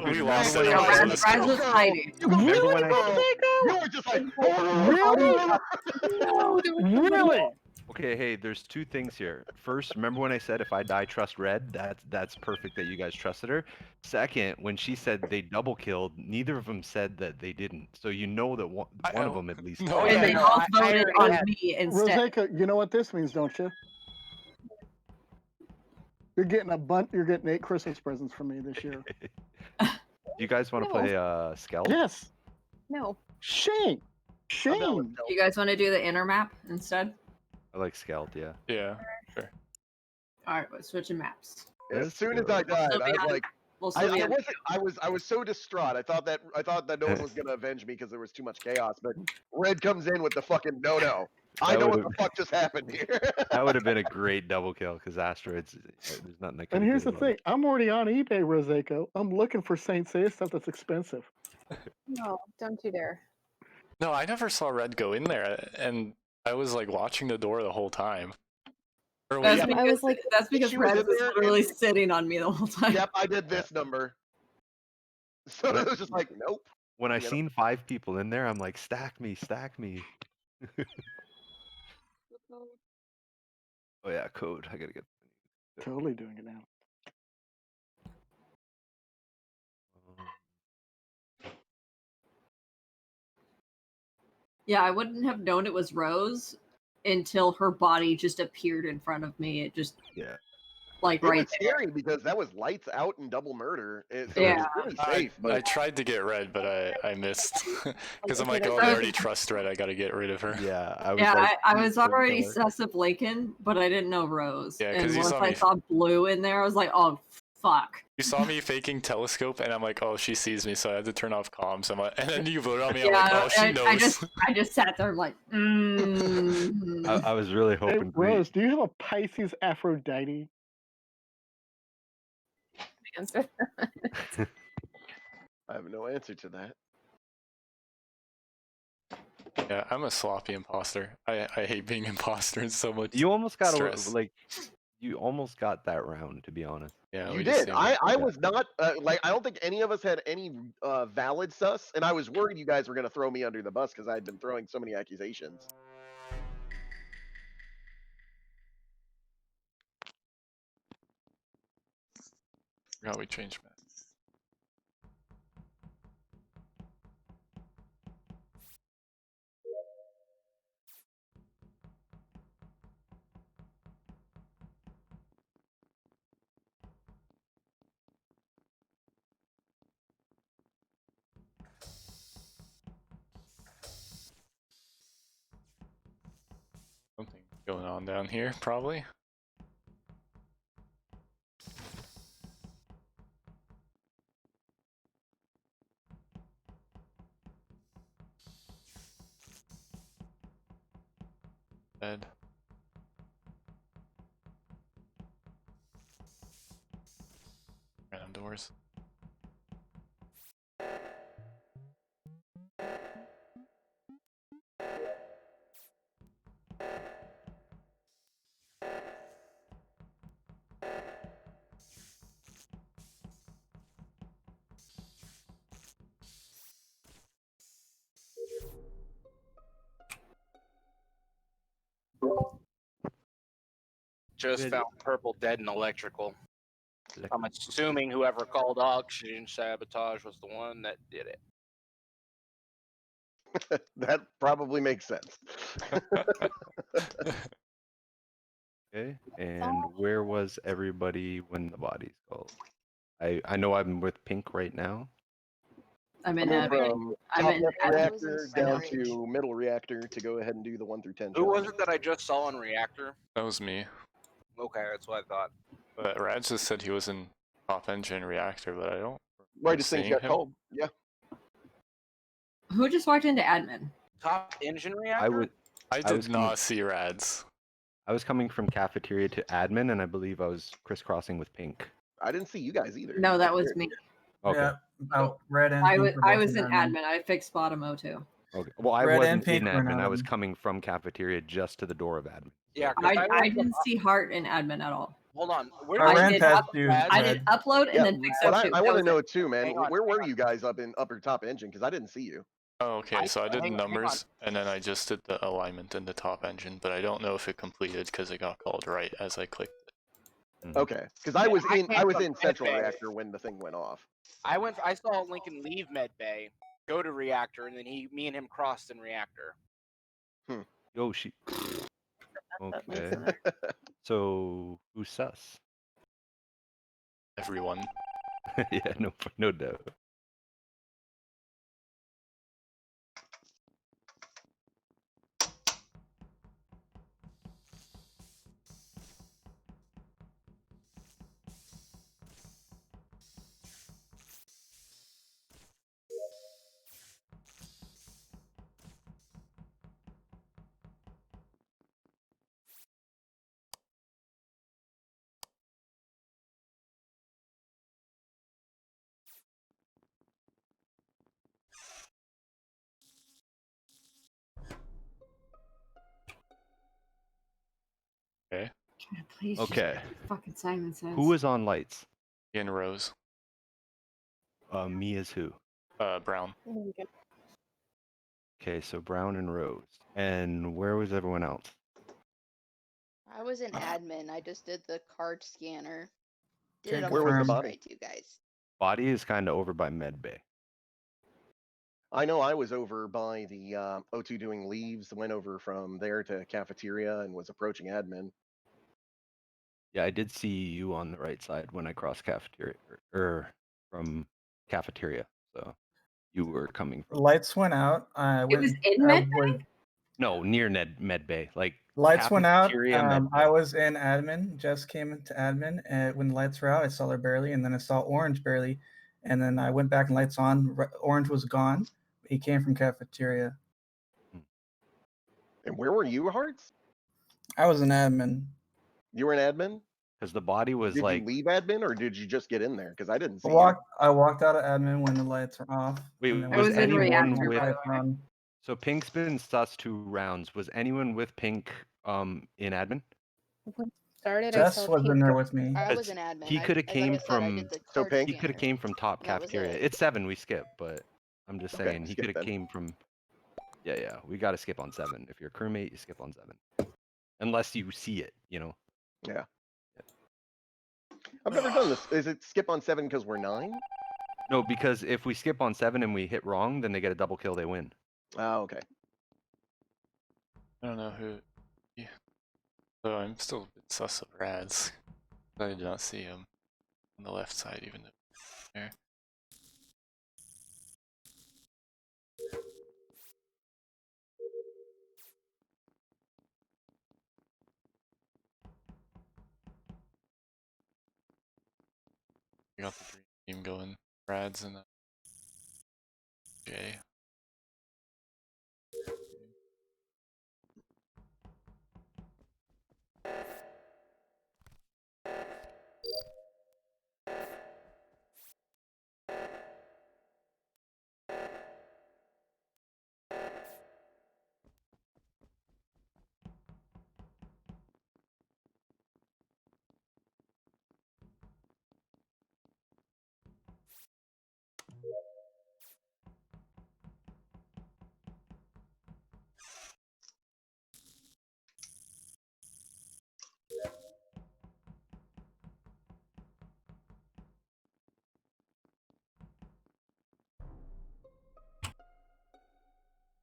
we lost it. Exactly No, why Alright, I so did Rads let's that. was go. hiding. You were Remember really when I- You were just like, Really? Okay, hey, there's 2 things here. First, remember when I said if I die, trust Red? That's perfect that you guys trusted her. Second, when she said they double killed, neither of them said that they didn't. So you know that one of them at least. No, Oh, And yeah, they no, both I voted already on had- me instead. Roseka, you know what this means, don't you? You're getting You're getting 8 Christmas presents from me this year. Do you guys want to No. play Scout? Yes. No. Shame. I'm down with Shame. Delta. You guys want to do the inner map instead? I like Scout, yeah. Yeah. All right, we're switching maps. As soon as I died, Still I be was on- like, We'll still be on- I was so distraught. I thought that no one was gonna avenge me because there was too much chaos. But Red comes in with the fucking no. I That know what would've- the fuck just happened here. That would have been a great double kill because asteroids. There's nothing I could. And here's the thing. I'm already on eBay, Roseko. I'm looking for Saint Seiya stuff that's expensive. No, don't you dare. No, I never saw Red go in there, and I was like watching the door the whole time. Or That's we, because, I was like- that's because She was Red in was there literally and- sitting on me the whole time. Yep, I did this number. So it was just like, nope. When I You know? seen 5 people in there, I'm like, stack me, stack me. Oh yeah, code. I gotta get. Totally doing it now. Yeah, I wouldn't have known it was Rose until her body just appeared in front of me. It just Yeah. like It right was there. scary because that was lights out and double murder. So Yeah. it was really safe. I But tried to get Red, but I missed because I'm Okay, like, oh, that's I okay. already trust Red. I gotta get rid of her. Yeah, I was. Yeah, like, I was "Please don't already kill her." sus of Lincoln, but I didn't know Rose. Yeah, 'cause and you once saw I me- saw Blue in there, I was like, oh fuck. You saw me faking telescope, and I'm like, oh, she sees me, so I had to turn off comms. I'm like, and then you voted on me. I'm Yeah, like, oh, she and knows. I just sat there like, I was really Hey, hoping. Bree- Rose, do you have a Pisces Aphrodite? Answer. I have no answer to that. Yeah, I'm a sloppy imposter. I hate being imposter so much. You almost got Stress. you almost got that round, to be honest. Yeah, You we just did. seem- I was not like I don't think any of us had any valid sus, and I was worried you guys were gonna throw me under the bus because I had been throwing so many accusations. forgot we changed map. going on down here, probably. Dead. Random doors. Just Good. found purple dead in electrical. Elec- I'm assuming whoever called oxygen sabotage was the one that did it. That probably makes sense. Okay, and where was everybody when the bodies called? I know I'm with Pink right now. I'm in I went admin. from I'm top in left admin. I was in reactor down storage. to middle reactor to go ahead and do the 1 through 10 Who was challenge. it that I just saw in reactor? That was me. Okay, that's what I thought. But Rad just said he was in top engine reactor, but I don't. Right as things seeing got him. called. Yeah. Who just walked into admin? Top engine reactor? I would. I I was did coming- not see Rad's. I was coming from cafeteria to admin, and I believe I was crisscrossing with Pink. I didn't see you guys either. No, that was me. Okay. Yeah, Red and I Pink was were I both was in admin. I fixed bottom O2. Okay. Well, I Red and wasn't in Pink were in admin. I was admin. coming from cafeteria just to the door of admin. Yeah, 'cause I went- didn't see Heart in admin at all. Hold on. Where I I ran did past up- you, Rad? I Red. did upload and Yeah, then fix But O2. I That want to was know it. too, man. Hang on, Where were hang on. you guys up in upper top engine? Because I didn't see you. Oh, okay, so I did hang on, hang numbers, and then I just did the alignment in the top engine, but I don't know if it completed because it got called right as I clicked it. Okay, because I Yeah, was I in came from in central Medbay. reactor when the thing went off. I saw Lincoln leave med bay, go to reactor, and then me and him crossed in reactor. Yoshi. That makes Okay. sense. So who's sus? Everyone. Yeah, no doubt. Okay. Please just Okay. do what fucking Simon says. Who was on lights? In Rose. Me is who? Brown. Okay, so Brown and Rose. And where was everyone else? I was in admin. I just did the card scanner. Did Can't it on Where was the first body? try too, guys. Body is kind of over by Med Bay. I know I was over by the O2 doing leaves, went over from there to cafeteria and was approaching admin. Yeah, I did see you on the right side when I crossed cafeteria, or from cafeteria. So you were coming from Lights went out. I It went. was in I med was- no near Med Bay, like Lights went out. cafeteria, Med I Bay. was in admin. Jess came into admin, and when the lights were out, I saw her barely, and then I saw Orange barely, and then I went back and lights on. Orange was gone. He came from cafeteria. And where were you, Hearts? I was an admin. You were an admin? Because the body was Did like, you leave admin or did you just get in there? Because I didn't see I walked out of admin when the lights were off. Wait, and then I was was in anyone reactor, with? by the way. on. So Pink's been sus 2 rounds. Was anyone with Pink in admin? Started. Jess I saw was in Pink there go- with me. I was Because in admin. he coulda like I came said, I from- did the So card Pink- He could have scanner. came from top That was cafeteria. it. It's 7, we skip, but I'm just Okay, saying he skip could have then. came from. Yeah, we got to skip on 7. If you're a crewmate, you skip on 7, unless you see it. I've never done this. Is it skip on 7 because we're 9? No, because if we skip on 7 and we hit wrong, then they get a double kill. They win. Oh, okay. I don't know who. Yeah. So I'm still a bit sus of Rad's. I did not see him on the left side, even though there. We got the dream team going. Rads and Jay.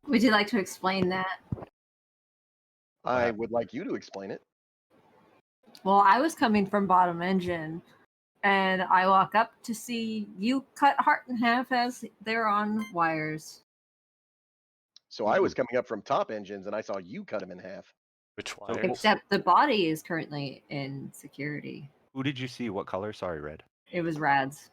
Would you like to explain that? I would like you to explain it. Well, I was coming from bottom engine, and I walk up to see you cut Hart in half as they're on wires. So I was coming up from top engines and I saw you cut him in half. Which So- wires? Except the body is currently in security. Who did you see? What color? Sorry, red. It was Rads.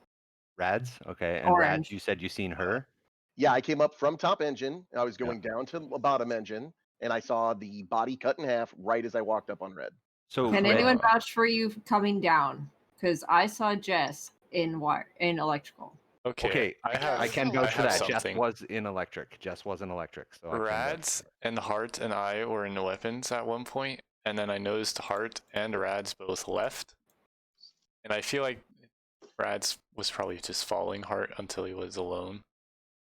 Rads? Okay. And Orange. Rads, you said you seen her? Yeah, I came up from top engine. I was going down to the bottom engine, and I saw the body cut in half right as I walked up on red. So Can red, anyone vouch for you coming down? Because I saw Jess in electrical. Okay, I can I vouch for have that. Jess something. was in electric. Jess was in electric. So I can vouch Rads and Hart and I were in weapons at one point, and then I noticed Hart and Rads both left. And I feel like Rads was probably just following Hart until he was alone.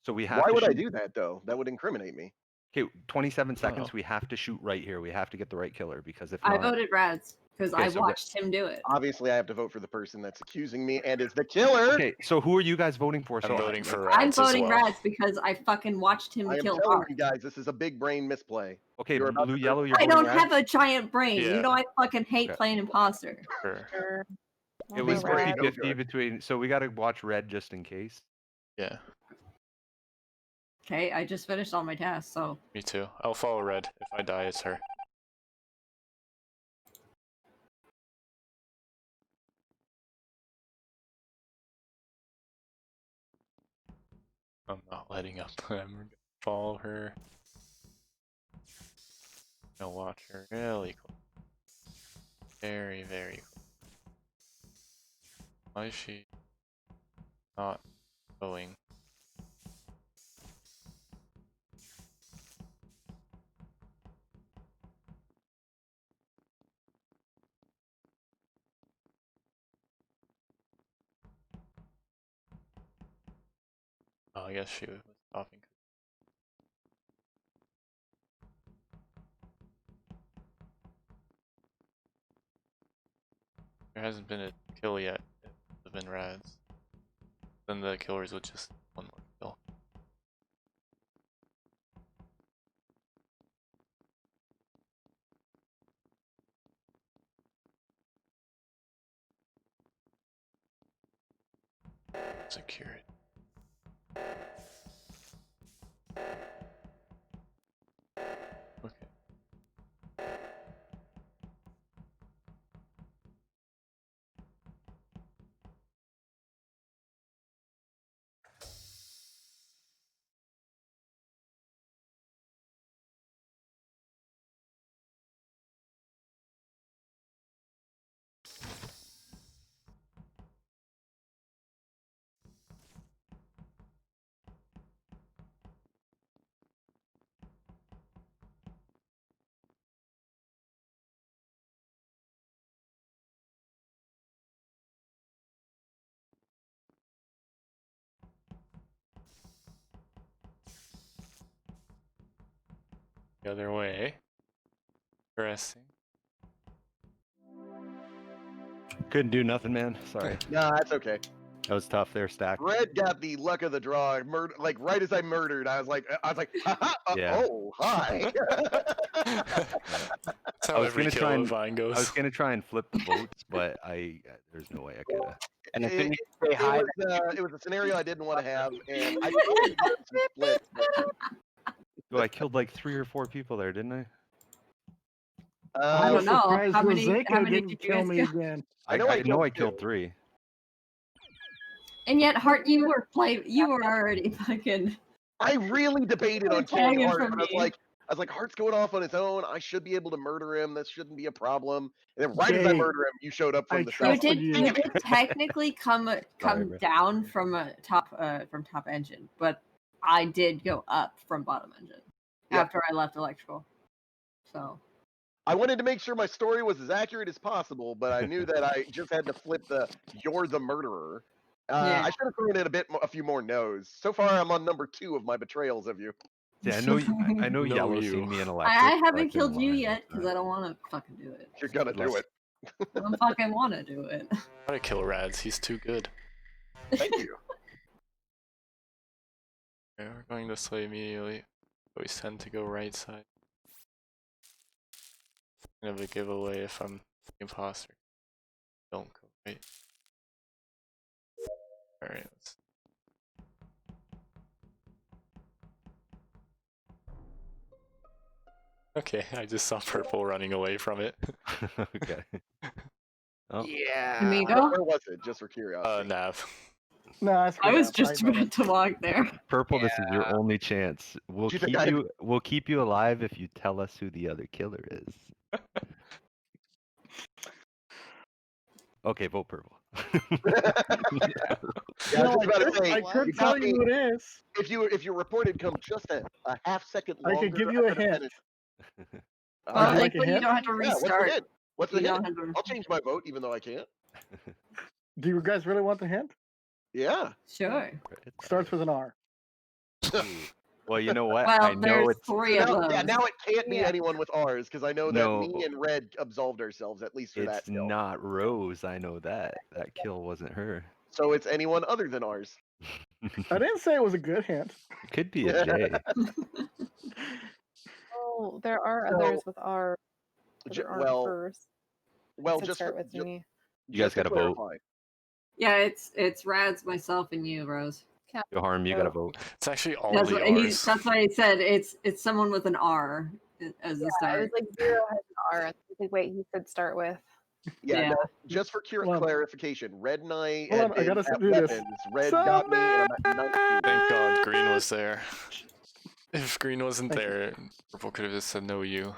So we have Why to would I shoot- do that though? That would incriminate me. Okay, 27 seconds. Oh. We have to shoot right here. We have to get the right killer because if I not, voted Rads because Okay, I so watched him do it. Obviously, I have to vote for the person that's accusing me and is the killer. Okay, so who are you guys voting for? I'm So voting for I'm Rads as voting well. Rads because I fucking watched him I am kill telling Hart. you guys, this is a big brain misplay. Okay, You're about blue, to yellow. You're I voting don't Rads? have a giant brain. Yeah. You know I fucking hate Okay. playing imposter. Sure. Sure. It I'll was be Rad. 50 Rad. 50 between. So we got to watch red just in case. Yeah, Okay, I just finished all my tasks, so me too. I'll follow Red. If I die, it's her. I'm not letting up. I'm gonna follow her. I'll watch her really close. Very, very close. Why is she not going? Oh, I guess she was stopping. There hasn't been a kill yet. It would have been Rads. Then the killers would just one more kill. Secured. Okay. The other way. Interesting. Couldn't do nothing, man. Sorry. Nah, that's okay. That was tough. They're stacked. Red got the luck of the draw. Like right as I murdered, I was like, haha, Yeah. oh, hi. That's how I was every gonna kill try of and- Vine goes. I was gonna try and flip the votes, but there's no way I could have. And I It- couldn't even say hi. it was a scenario I didn't want to have, and I probably got some splits, but, Oh, I killed like 3 or 4 people there, didn't I? I I don't was know. surprised How many Roseko didn't didn't you kill guys me kill? again. I know I know I killed killed 2. 3. And yet, Hart, you were already fucking. I really debated on Tagging killing Hart, from but me. I was like, Hart's going off on his own. I should be able to murder him. That shouldn't be a problem. And then right as I Jay, murder him, you showed up I from the You trust south. did. you. You did technically come bro. down from top engine, but I did go up from bottom engine Yep. after I left electrical. So I wanted to make sure my story was as accurate as possible, but I knew that I just had to flip the "you're the murderer." Yeah. I should have thrown in a few more no's. So far, I'm on number 2 of my betrayals of you. See, I know I know No, Yellow's you. seen me in electric. I so haven't can killed you lie yet about because that. I don't want to fucking do it. You're gonna do it. I don't fucking want to do it. Try to kill Rads. He's too good. Thank you. Okay, we're going this way immediately. Always tend to go right side. Kind of a giveaway if I'm the imposter. Don't go right. Alright, let's. Okay, I just saw purple running away from it. Okay. Oh, Yeah. Amigo? Where was it? Just for curiosity. Nav. No, I was just about to walk there. Purple, this is your only chance. We'll Do you think keep I- you. We'll keep you alive if you tell us who the other killer is. Okay, vote purple. Yeah, I was just about to say, I What? could you tell got you me. who it is. If your report had come just a half second I longer, could give you a could have hint. finished. Well, Would you like, like a but you hint? don't have to Yeah, what's the restart. hint? What's the You hint? don't have to. I'll change my vote, even though I can't. Do you guys really want the hint? Yeah. Sure. Starts with an R. Well, you know what? Well, I know there's it's 3 of Now, them. yeah, now it can't be Yeah. anyone with R's because I know that No. me and Red absolved ourselves at least for that it's kill. not Rose. I know that. That kill wasn't her. So it's anyone other than ours. I didn't say it was a good hint. It could be a J. Oh, there are So- others with R. But Ju- there aren't well, hers. well, Said just start for, with me. You guys just to gotta vote. clarify. Yeah, it's Rads, myself, and you, Rose. Yo, Harm, you gotta vote. It's actually all That's the what, R's. that's why he said it's someone with an R as the I start. was like 0 has an R. I was like, wait, he said start with. Yeah, Yeah. no, just for Hold on. clarification, Red and I Hold had on, I been gotta at do this. weapons. Red got me, and I'm at 19. Thank God green was there. If green wasn't Thank you. there, purple could have just said no you.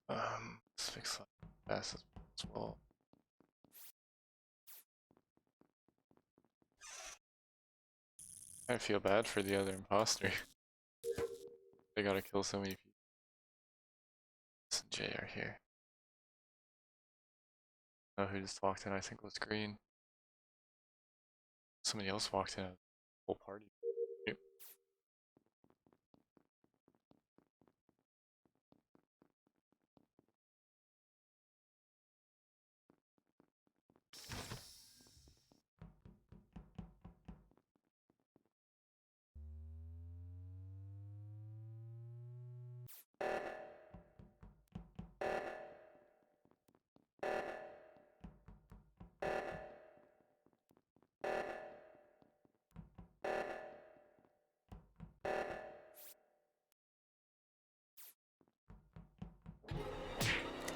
Let's fix that fast as possible. I feel bad for the other imposter. They gotta kill so many people. S and J are here. Oh, who just walked in? I think it was green. Somebody else walked in. A whole party. Yep.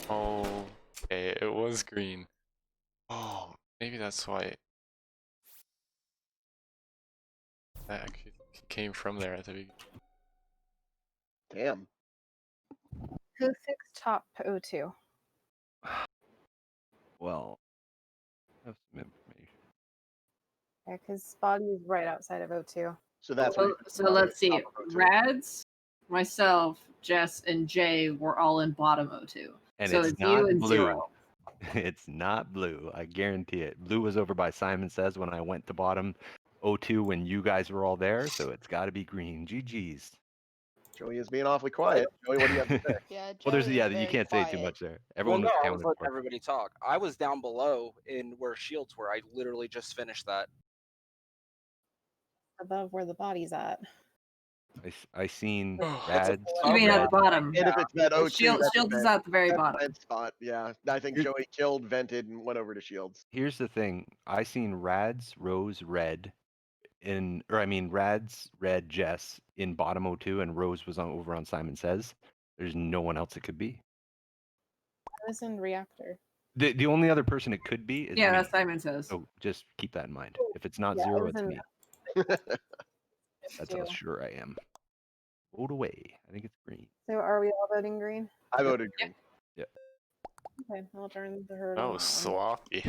Oh, okay, it was green. Oh, maybe that's why that actually came from there at the beginning. Damn. Who fixed top O2? Well, I have some information. Yeah, because Spotty is right outside of O2. So that's So, what so let's see. Rads, myself, Jess, and Jay were all in bottom O2. And So it's it's not you and blue. 0. It's not blue. I guarantee it. Blue was over by Simon Says when I went to bottom O2 when you guys were all there, so it's got to be green. GG's. Joey is being awfully quiet. Joey, what do you have to say? Yeah, Well, there's Joey is you very can't say too quiet. much there. Well, Everyone no, was I was counted letting for. everybody talk. I was down below in where shields were. I literally just finished that. Above where the body's at. I seen That's a Rads. You mean at the bottom? And if it's that O2, Shield, that's a Shields is vent. at the very That's a bottom. vent spot. Yeah, I think You're- Joey killed, vented, and went over to Shields. Here's the thing. I seen Rads, Rose, Red Rads, Red, Jess in bottom O2 and Rose was over on Simon Says. There's no one else it could be. I was in reactor. The only other person it could be is Yeah, me. that's Simon says. So just keep that in mind. If it's not Yeah, I Zero, was it's in me. That's how too. sure I am. Vote away. I think it's green. So are we all voting green? I voted green. Okay, I'll turn the herd That on was that one. sloppy.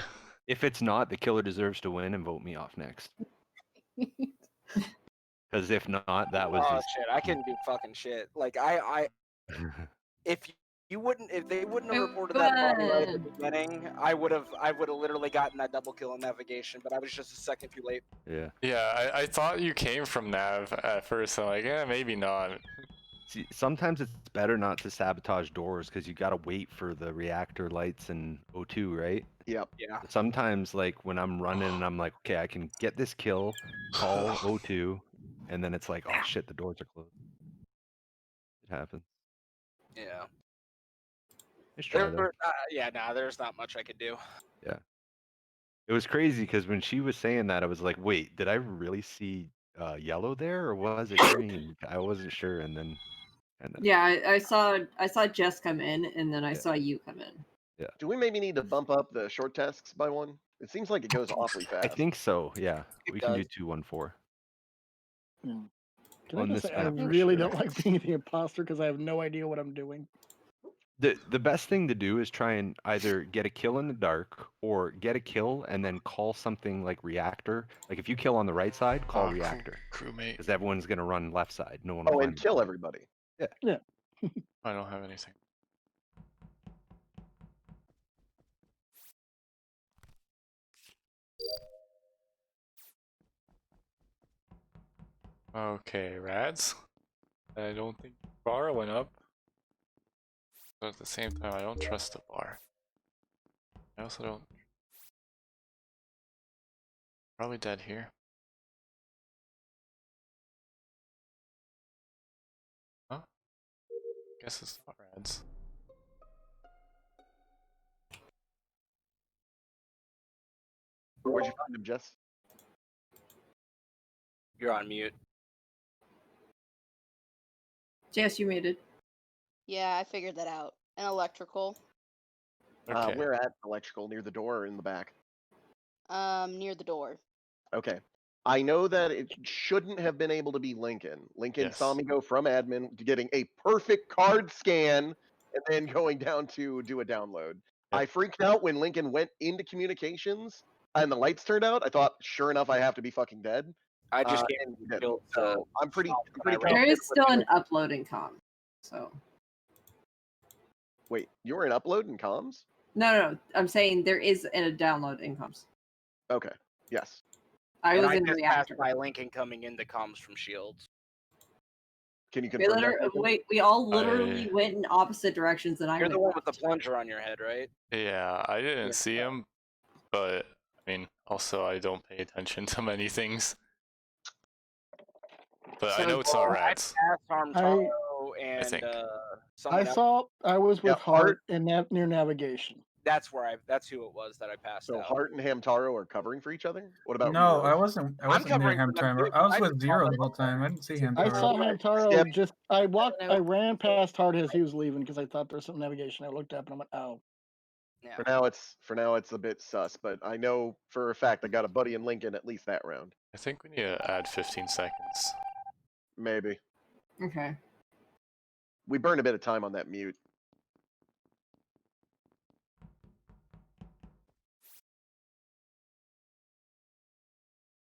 If it's not, the killer deserves to win and vote me off next. Because if not, that was Oh just. shit! I couldn't do fucking shit. Like if if they wouldn't have It reported that body right at the was- beginning, I would have literally gotten that double kill in navigation. But I was just a second too late. Yeah. Yeah, I thought you came from Nav at first. I'm like, maybe not. See, sometimes it's better not to sabotage doors because you gotta wait for the reactor lights and O2, right? Yep. Yeah. Sometimes, like when I'm running and I'm like, okay, I can get this kill, call O2, and then it's like, oh shit, the doors are closed. It happens. Yeah. Just try though. There's not much I could do. It was crazy because when she was saying that, I was like, wait, did I really see yellow there or was it green? I wasn't sure, and then. Yeah, I saw Jess come in, and then I Yeah. saw you come in. Do we maybe need to bump up the short tasks by one? It seems like it goes awfully fast. I think so. Yeah, It we can do does. 2-1-4. Can I On just this say, I map, for really sure. don't like being the imposter because I have no idea what I'm doing. The best thing to do is try and either get a kill in the dark or get a kill and then call something like reactor. Like if you kill on the right side, call reactor Crewmate. because everyone's gonna run left side. No one will Oh, find and the kill body. everybody. I don't have anything. Okay, Rads. I don't think bar went up. But at the same time, I don't trust the bar. I also don't. Probably dead here. Huh? Guess it's not Rads. Where'd you find him, Jess? You're on mute. Jess, you muted. Yeah, I figured that out. An electrical, Okay. We're at electrical near the door or in the back. near the door. Okay. I know that it shouldn't have been able to be Lincoln. Lincoln saw Yes. me go from admin to getting a perfect card scan and then going down to do a download. I freaked out when Lincoln went into communications and the lights turned out. I thought, sure enough, I have to be fucking dead. I just And he didn't. killed, So I'm pretty Swamp when I ran. There confident. is still an uploading com. So Wait, you were in upload and comms? no, I'm saying there is a download in comms. Okay. Yes. I And was I in just passed reactor. by Lincoln coming into comms from Shields. Can you We confirm that? literally, Lincoln? we all literally went in opposite directions, and I You're went the one with the left. plunger on your head, right? Yeah, I didn't Yeah. see him, but I mean, also I don't pay attention to many things. But I So- know it's not Rads. Passed Armtaro and think. someone else. I was with Yeah, Hart and near navigation. That's who it was that I passed So out. Hart and Hamtaro are covering for each other? What about No, Rero? I wasn't. I wasn't near covering him for them time. too, I was I with just Zero saw the whole time. I didn't see him. I saw Hamtaro Skip. just. I ran past Hart as he was leaving because I thought there was some navigation. I looked up and I went, oh. For now it's a bit sus, but I know for a fact I got a buddy in Lincoln at least that round. I think we need to add 15 seconds. Maybe. Okay. We burned a bit of time on that mute.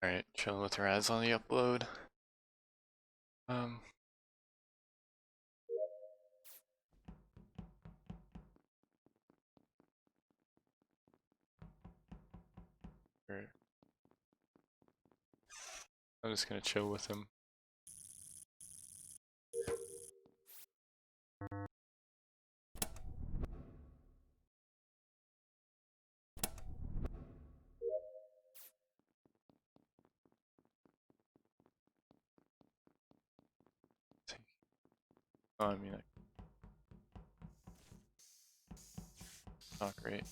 Alright, chill with Rads on the upload. Alright. I'm just gonna chill with him. Oh, I mean, not great.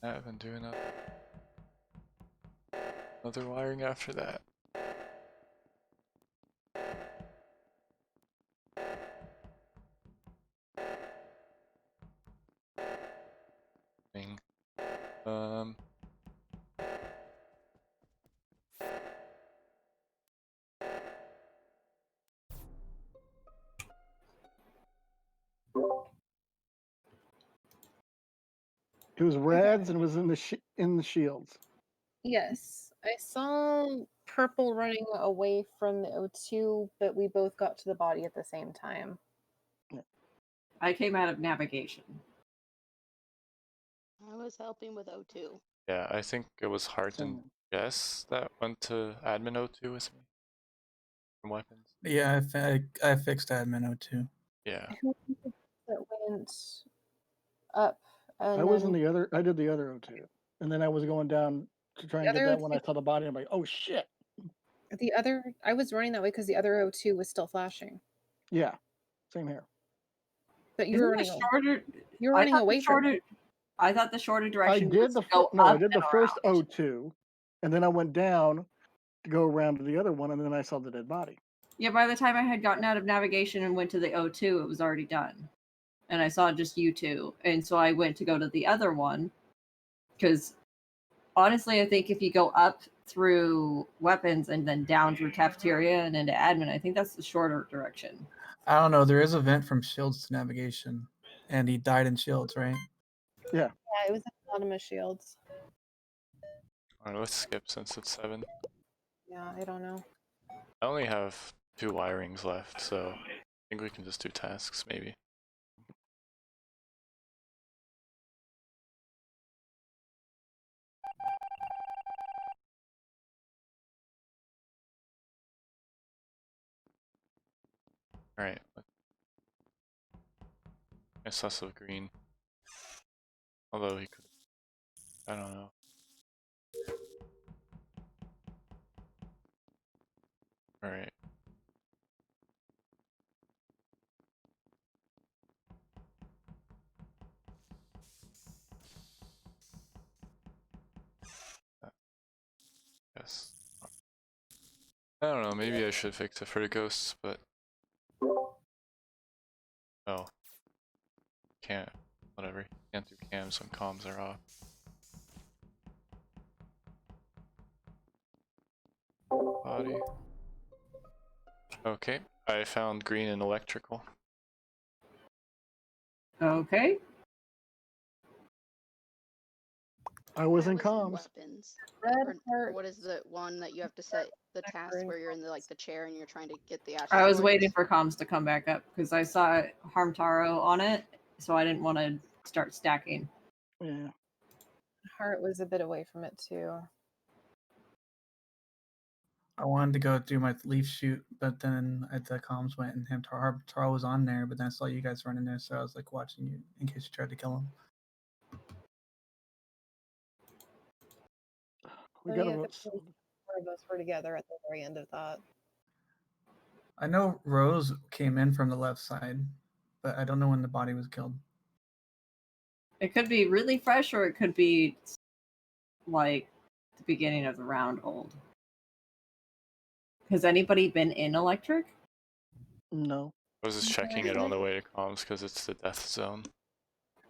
Nav and do another wiring after that. Thing. It was Rads and was in the shields. Yes, I saw purple running away from the O2, but we both got to the body at the same time. I came out of navigation. I was helping with O2. Yeah, I think it was Hart and Same. Jess that went to admin O2 with me from weapons. Yeah, I fixed admin O2. Yeah. Who was it that went up? And I was in then the other. I did the other O2, and then I was going down to try the and get other that when I saw the body. I'm like, oh shit. I was running that way because the other O2 was still flashing. Yeah, same here. But you Isn't were the running. shorter? You were I running thought away the from. shorter. I thought the shorter I direction did was the to go no. I up did the and first around. O2, and then I went down to go around to the other one, and then I saw the dead body. Yeah, by the time I had gotten out of navigation and went to the O2, it was already done. And I saw just you two. And so I went to go to the other one. Because honestly, I think if you go up through weapons and then down through cafeteria and into admin, I think that's the shorter direction. I don't know. There is a vent from shields to navigation, and he died in shields, right? Yeah, it was anonymous shields. Alright, let's skip since it's 7. Yeah, I don't know. I only have 2 wirings left, so I think we can just do tasks maybe. Alright. SS of green. Although he could. I don't know. Alright. Yes. I don't know, maybe I should fix it for the ghosts, but. Oh. Can't. Whatever. Can't do cams when comms are off. Body. Okay, I found green and electrical. Okay. I was in in comms. weapons. Red Or heart. what is the one that you have to set the task Green. where you're in the chair and you're trying to get the I was asteroids? waiting for comms to come back up because I saw Harmtaro on it, so I didn't want to start stacking. Yeah. Heart was a bit away from it too. I wanted to go do my leaf shoot, but then the comms went and Taro was on there, but then I saw you guys running there, so I was like watching you in case you tried to kill him. We Oh, got yeah, a the roast. four of us were together at the very end of that. I know Rose came in from the left side, but I don't know when the body was killed. It could be really fresh, or it could be like the beginning of the round old. Has anybody been in electric? No. I was just checking it on the way to comms because it's the death zone.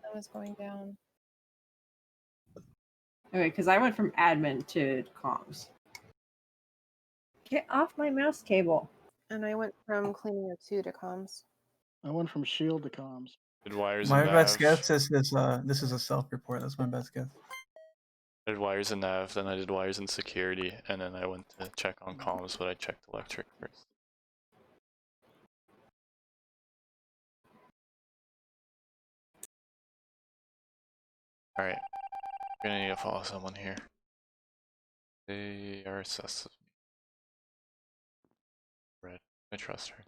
I was going down. Okay, because I went from admin to comms. Get off my mouse cable. And I went from cleaning O2 to comms. I went from shield to comms. Did wires My and best nav. guess is this is a self-report. That's my best guess. I did wires and nav, then I did wires and security, and then I went to check on comms, but I checked electric first. Alright. We're gonna need to follow someone here. They are sus of me. Red. I trust her.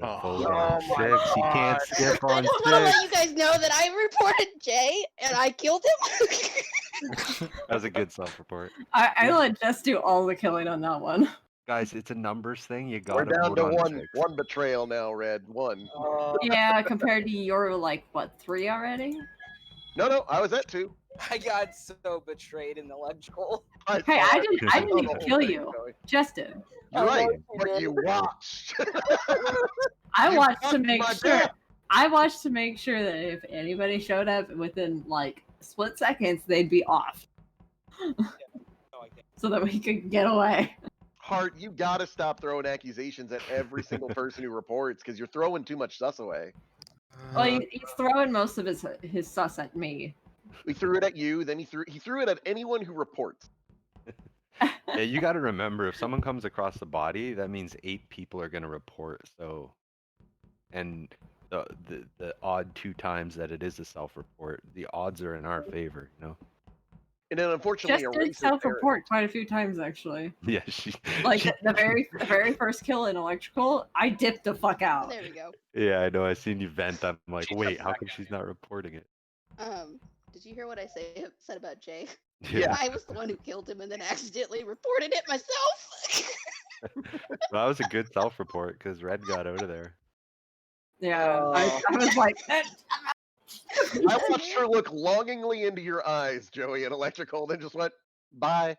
gotta Oh. vote Oh on my 6. You can't God. skip I on just want to let 6. you guys know that I reported Jay and I killed him. That was a good self-report. I let Jess do all the killing on that one. Guys, it's a numbers thing. You We're gotta down vote to on 6. one betrayal now, Red. One. Yeah, compared to your like what 3 already? No, I was at 2. I got so betrayed in the electrical. Hey, saw I it. didn't saw the even whole kill thing, you. Joey. Jess did. You're I right, know you but did. you watched. I You watched to fucked make my sure. death. I watched to make sure that if anybody showed up within like split seconds, they'd be off, No, I can't. so that we could get away. Hart, you gotta stop throwing accusations at every single person who reports because you're throwing too much sus away. Well, he's throwing most of his sus at me. He threw it at you, then he threw it at anyone who reports. Yeah, you gotta remember, if someone comes across the body, that means 8 people are gonna report. So, and the odd 2 times that it is a self-report, the odds are in our favor. You know. And then unfortunately, Just a did racist parent. self-report quite a few times actually. Yeah, she. Like she- the very first kill in electrical, I dipped the fuck out. There we go. Yeah, I know. I seen you vent. I'm like, She's wait, a how black come guy. she's not reporting it? Did you hear what I said about Jay? Yeah. I was the one who killed him and then accidentally reported it myself. Well, that was a good self-report because Red got out of there. Yeah, I was like, I watched her look longingly into your eyes, Joey, at electrical, then just went, bye.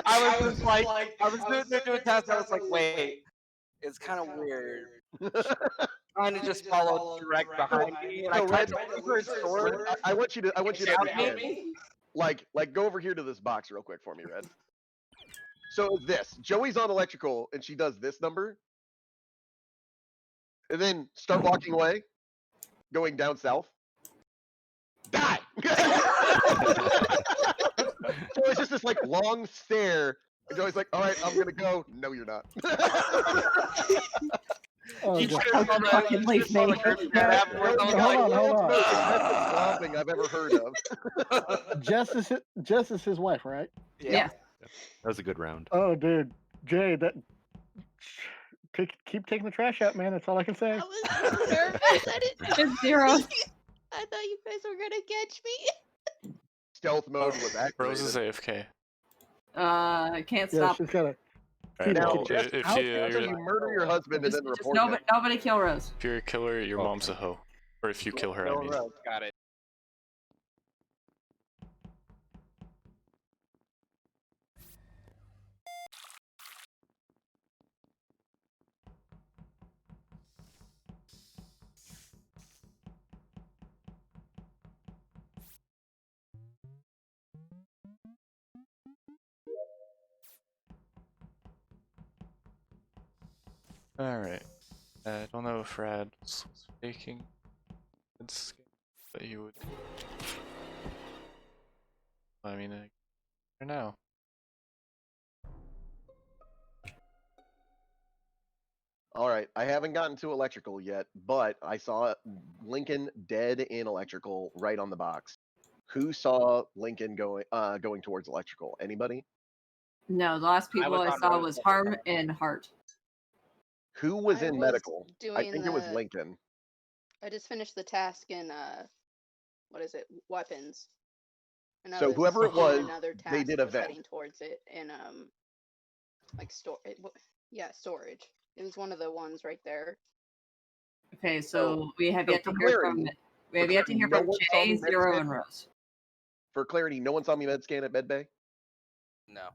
I was just like, I was doing a test. I was like, wait, it's kind of weird. Trying to just follow direct behind me, and I No, tried Red, to move her sword. I want you to Shout understand. me? Like go over here to this box real quick for me, Red. So this, Joey's on electrical and she does this number. And then start walking away, going down south. Die! So it's just this like long stare. And Joey's like, all right, I'm gonna go. No, you're not. Oh, You God. should have fucking leave me. Hold on, hold on. Most excessive stomping I've ever heard of. Jess is his wife, right? yeah. That was a good round. Oh, dude, Jay, keep taking the trash out, man. That's all I can say. I was so nervous. I didn't. Just zero. I thought you guys were gonna catch me. Stealth mode was Rose is activated. AFK. Can't Yeah, stop. she's got to. Alright, Now, well, Jess, if how you can you murder your husband and Just, then just report him? nobody kill Rose. if you're a killer, your Okay. mom's a hoe. Or if you kill her, I No mean. road, got it. Alright. I don't know if Rad was faking his skin, but he would. I mean, for now. All right, I haven't gotten to electrical yet, but I saw Lincoln dead in electrical right on the box. Who saw Lincoln going towards electrical? Anybody? No, the last people was I on saw Rose was at the Harm time. and Hart. Who was I in was medical? I doing think it was the- Lincoln. I just finished the task in what is it? Weapons. And I So was whoever it doing was, another task they did that a was vent. heading towards it in like yeah, storage. It was one of the ones right there. Okay, so we have so yet to for hear clarity- from we have yet to hear no from one saw Jay, me med Zero, scan? and Rose. For clarity, no one saw me med scan at medbay. No.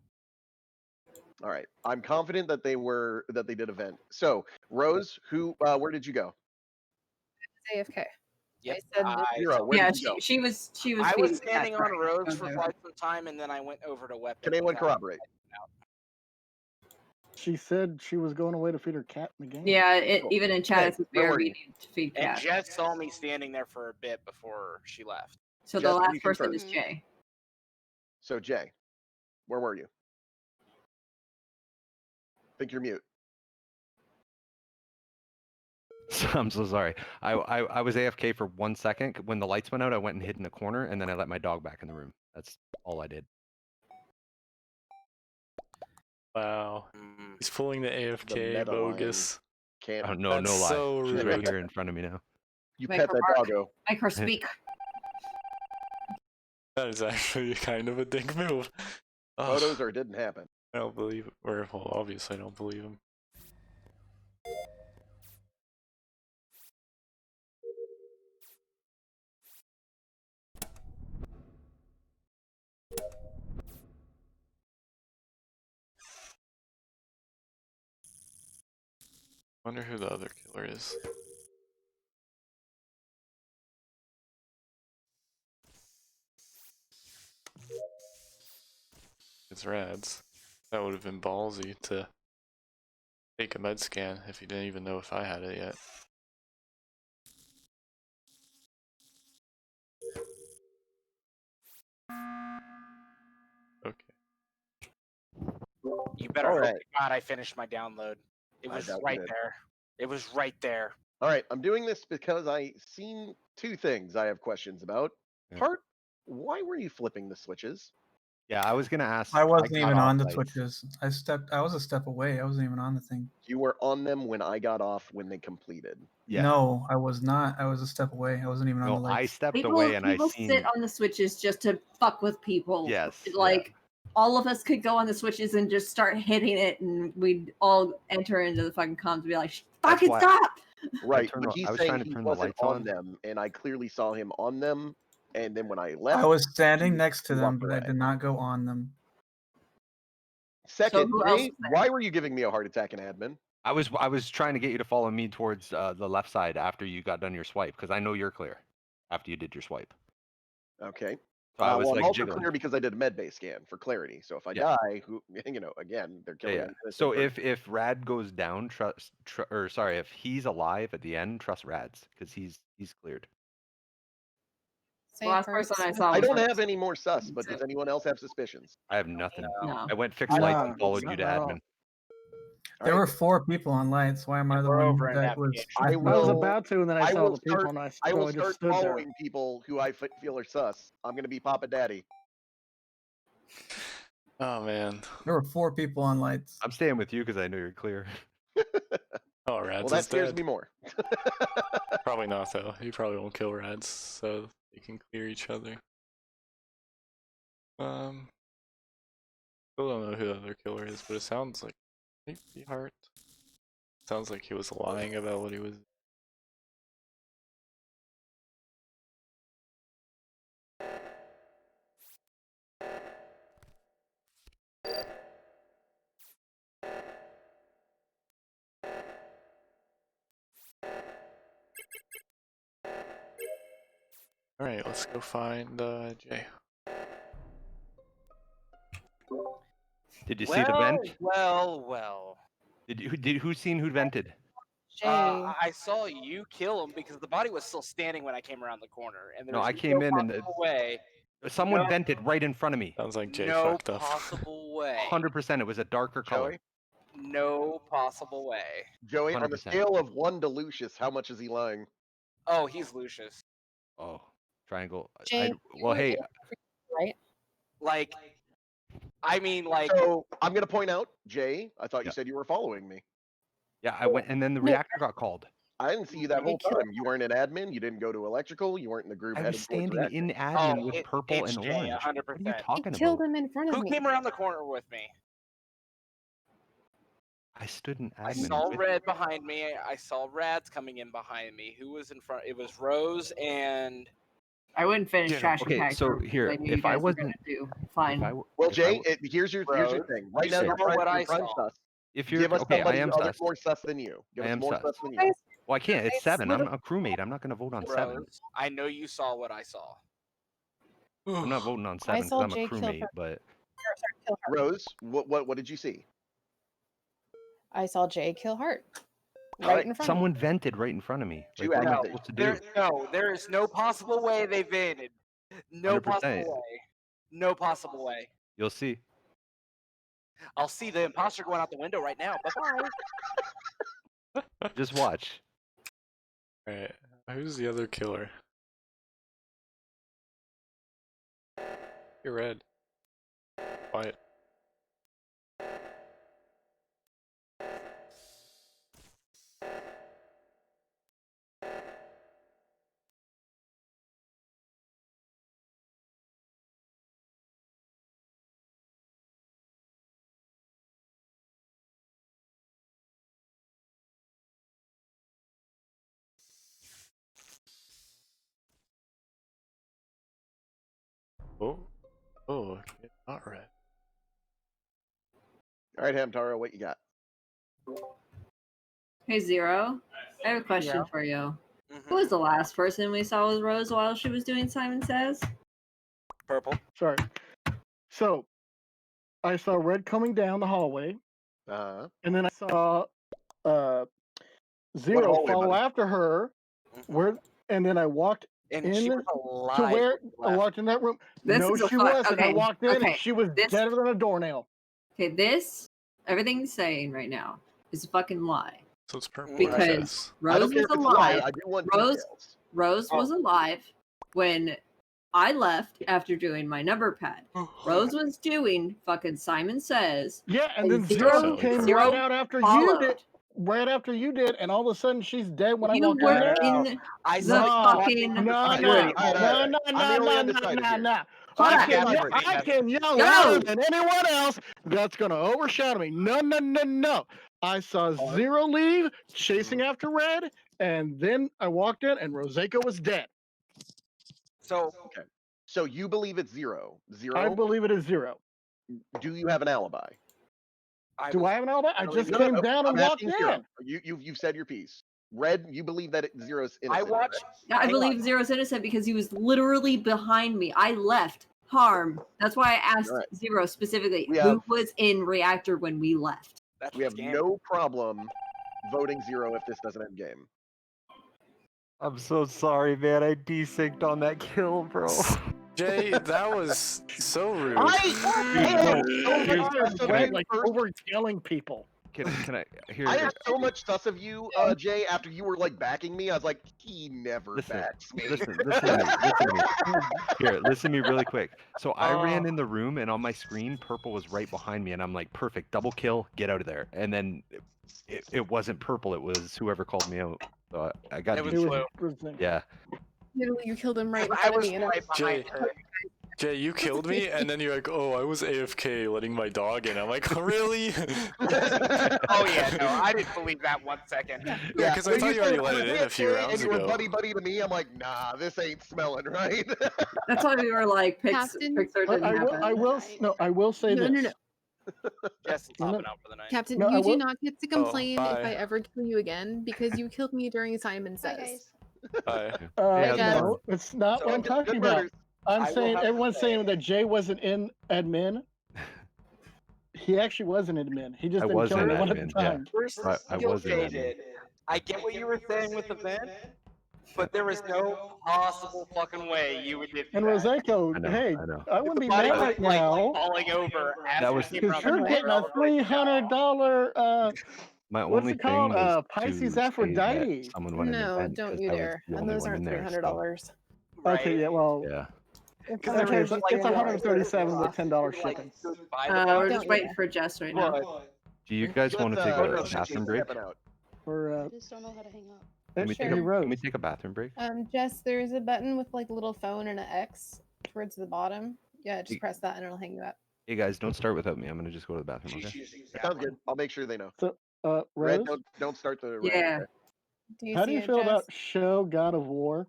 All right, I'm confident that they did a vent. So Rose, where did you go? AFK. Yep. I said that- Zero, where Yeah, did you go? she was I feeding was standing Cat on Crack. Rose for Okay. quite some time, and then I went over to weapons. Can anyone and got- corroborate? She said she was going away to feed her cat in the game. Yeah, Cool. even in chat, Jay, it says where we are were you? meeting to feed And Cat. Jess saw me standing there for a bit before she left. So Jess, the can last you person confirm? is Jay. So Jay, where were you? Think you're mute. I'm so sorry. I was AFK for 1 second. When the lights went out, I went and hid in a corner, and then I let my dog back in the room. That's all I did. Wow. He's pulling the AFK meta line. bogus. Can't. Oh no, no That's lie. so She's right rude. here in front of me now. You Make pet her that bark. doggo. Make her speak. That is actually kind of a dick move. Ugh, Photos or it didn't happen. I don't believe it. Or, well, obviously I don't believe him. Wonder who the other killer is. It's Rads. That would have been ballsy to take a med scan if he didn't even know if I had it yet. Okay. You better All hope right. to God I finished my download. It I was doubt you right did. there. It was right there. All right, I'm doing this because I seen two things I have questions about. Yeah. Hart, why were you flipping the switches? Yeah, I was gonna ask. I wasn't got even off on the lights. switches. I was a step away. I wasn't even on the thing. You were on them when I got off when they completed. Yeah. No, I was not. I was a step away. I wasn't even on the No, I lights. stepped People, away and I people seen. sit on the switches just to fuck with people. Yes, yeah. Like all of us could go on the switches and just start hitting it, and we'd all enter into the fucking comms and be like, That's "Fucking why- stop!" Right, turned but on- he's I was saying trying to he turn the wasn't lights on on. them, and I clearly saw him on them. And then when I left, I was standing you- next to you them, walked but I away. did not go on them. Second, who else Jay, is there? why were you giving me a heart attack in admin? I was trying to get you to follow me towards the left side after you got done your swipe because I know you're clear after you did your swipe. Okay. So I was Well, I'm like also jiggling. clear because I did a med bay scan for clarity. So if I Yeah. die, who again, they're Yeah, killing. yeah. an innocent So person. if Rad goes down, if he's alive at the end, trust Rad's because he's cleared. Say Last Hurts. person I saw. I was don't Hurts. have any more sus, but does anyone else have suspicions? I have nothing. No. I went fix No, lights and followed you not to at all. admin. There All were right. 4 people on lights. Why am I the We're one over in that was? navigation. I I was will- about to, and then I saw will the people, start- and I so will I just start stood there. following people who I feel are sus. I'm gonna be Papa Daddy. Oh man. There were 4 people on lights. I'm staying with you because I know you're clear. Oh, Well, Rads that is scares dead. me more. Probably not though. He probably won't kill Rads, so they can clear each other. Still don't know who the other killer is, but it sounds like maybe Hart. Sounds like he was lying about what he was. Alright, let's go find Jay. Did you see the vent? Well. Who seen who vented? Jay. I saw you kill him because the body was still standing when I came around the corner, and there's No, I came in and possible way. someone No. vented right in front of me. Sounds like Jay No fucked up. possible way. 100%. It was a darker color. Joey, No possible way. Joey, on the 100%. scale of 1 to Lucius, how much is he lying? Oh, he's Lucius. Oh, triangle. Jay, Well, hey, right? Like, I mean, like, So I'm gonna point out, Jay. I thought you Yeah. said you were following me. yeah, I went, and then the reactor got called. I didn't see you that They whole killed- time. You weren't an admin. You didn't go to electrical. You weren't in the group. I headed was towards standing reactor. in admin Oh, with purple it's and Jay, orange. 100%. What are you He talking killed about? him in front of who me. came around the corner with me? I stood in admin. I saw with- Red behind me. I saw Rads coming in behind me. Who was in front? It was Rose and. I wouldn't finish Yeah. trash Okay, and so Packer, here, I knew you if I guys were wasn't- gonna do If fine. I w- Well, if I Jay, w- here's your Rose, thing. Right you now, saw you're prime, what I you're prime saw. sus. if you're Give us okay, I somebody am other sus. more sus than you. Give I us am more sus. sus than you. Guys, Well, I can't. It's Guys, 7. what I'm a crewmate. I'm not going to vote on 7. Rose, I know you saw what I saw. I'm not voting on 7 because saw I'm a Jay kill crewmate. her. But Kill Hart. Rose, what did you see? I saw Jay kill Hart. All Right right, in front someone vented right in front of me. You Like, what am I acted- supposed to do? There is no possible way they vented. No 100%. possible way. No possible way. You'll see. I'll see the imposter going out the window right now. Bye bye. Just watch. Alright, who's the other killer? You're Red. Quiet. Oh, it's not red. All right, Hamtaro, what you got? Hey, Zero. I have a question Yeah. for you. Who Mhm. was the last person we saw with Rose while she was doing Simon Says? Purple. Sorry. So, I saw Red coming down the hallway, and then I saw Zero hallway, follow buddy? after her. Mhm. And then I walked And she in was alive. to where when you I left. walked in that room. This No, is a she fuck. wasn't. I Okay. walked in Okay. and she was This- deader than a doornail. Okay, this, everything you're saying right now is a fucking lie. So it's purple. Because SS. I don't Rose care was if it's a lie. alive. I do want Rose- details. Rose was alive when I left after doing my number pad. Rose was doing fucking Simon Says. Yeah, and And then Zero- Zero came Zero right out after you followed. did. Right after you did, and all of a sudden she's dead when I You walked in were there. in I the saw fucking No, Alright, no, alright, no, alright, no, alright. no, I'm the only no, undecided here. no. Hold I on. can, Catherine. I can yell Go. louder than anyone else. That's gonna overshadow me. No. I saw Zero leave, chasing after Red, and then I walked in, and Rosako was dead. So So you believe it's Zero? Zero? I believe it is Zero. Do you have an alibi? Do I have an alibi? I believe just it. came down I'm and walked asking Zero. in. You've said your piece. Red, you believe that Zero's innocent? I watched. Yeah, I hang believe on. Zero's innocent because he was literally behind me. I left Harm. That's why I asked Alright. Zero specifically We who have- was in reactor when we left. That's We have scam. no problem voting Zero if this doesn't end game. I'm so sorry, man. I desynced on that kill, bro. Jay, that was so rude. No, Here's- Red, like over yelling people. Can I here? I had so much sus of you, Jay, after you were like backing me. I was like, he never Listen, backs me. listen to me. Here, listen to me really quick. So I ran in the room, and on my screen, purple was right behind me, and I'm like, perfect, double kill, get out of there. And then it wasn't purple; it was whoever called me out. So I got It was desynced. Blue. Yeah. Literally, you killed him right in I front of was me. And right behind Jay. her. Jay, you killed me, and then you're like, "Oh, I was AFK letting my dog in." I'm like, "Really?" Oh yeah, no, I didn't believe that 1 second. Yeah, because I thought you already let it in a few rounds and you were ago. buddy to me. I'm like, nah, this ain't smelling right. That's why we were like, Captain- Pixar didn't happen. I will say No, this. no. Just No, no. topping out for the night. Captain, No, I you do will- not get to complain if bye. I ever kill you again because you killed me during Simon Hi, Says. guys. Hi. Yeah, Jess. No, it's not what I'm So, talking Good about. murders. I'm I will saying have to everyone's say- saying that Jay wasn't in admin. He actually was in admin. He just I didn't was kill in anyone at admin, the yeah. time. First, I skill was in that shaded. I get what you were saying with the vent, but there was no possible fucking way you would get And that. Rosako, I know, hey, I know. I wouldn't be Body mad was, right like, now falling over as That we was- came because around you're the getting corner. a $300 My what's only it called? thing was Pisces to Aphrodite. say that someone went in No, the vent don't 'cause you I was dare. the And only those one aren't in there, so, $300. Right? Okay, yeah, well, Yeah. Because okay, there was, but like, it's 137 with $10 like, shipping. goodbye to We're the just Don't waiting you for Jess right now. but Do you guys want to take Oh, a no, she's bathroom break? stepping out. For I just don't know how to hang up. Can we, Sure. take a, Rose. can we take a bathroom break? Jess, there's a button with like a little phone and an X towards the bottom. Yeah, just Y- press that and it'll hang you up. Hey guys, don't start without me. I'm gonna just go to the bathroom. Okay. Sounds good. I'll make sure they know. Rose, Red, don't start the. Yeah. round. Do you how see do you it, feel Jess? about show God of War?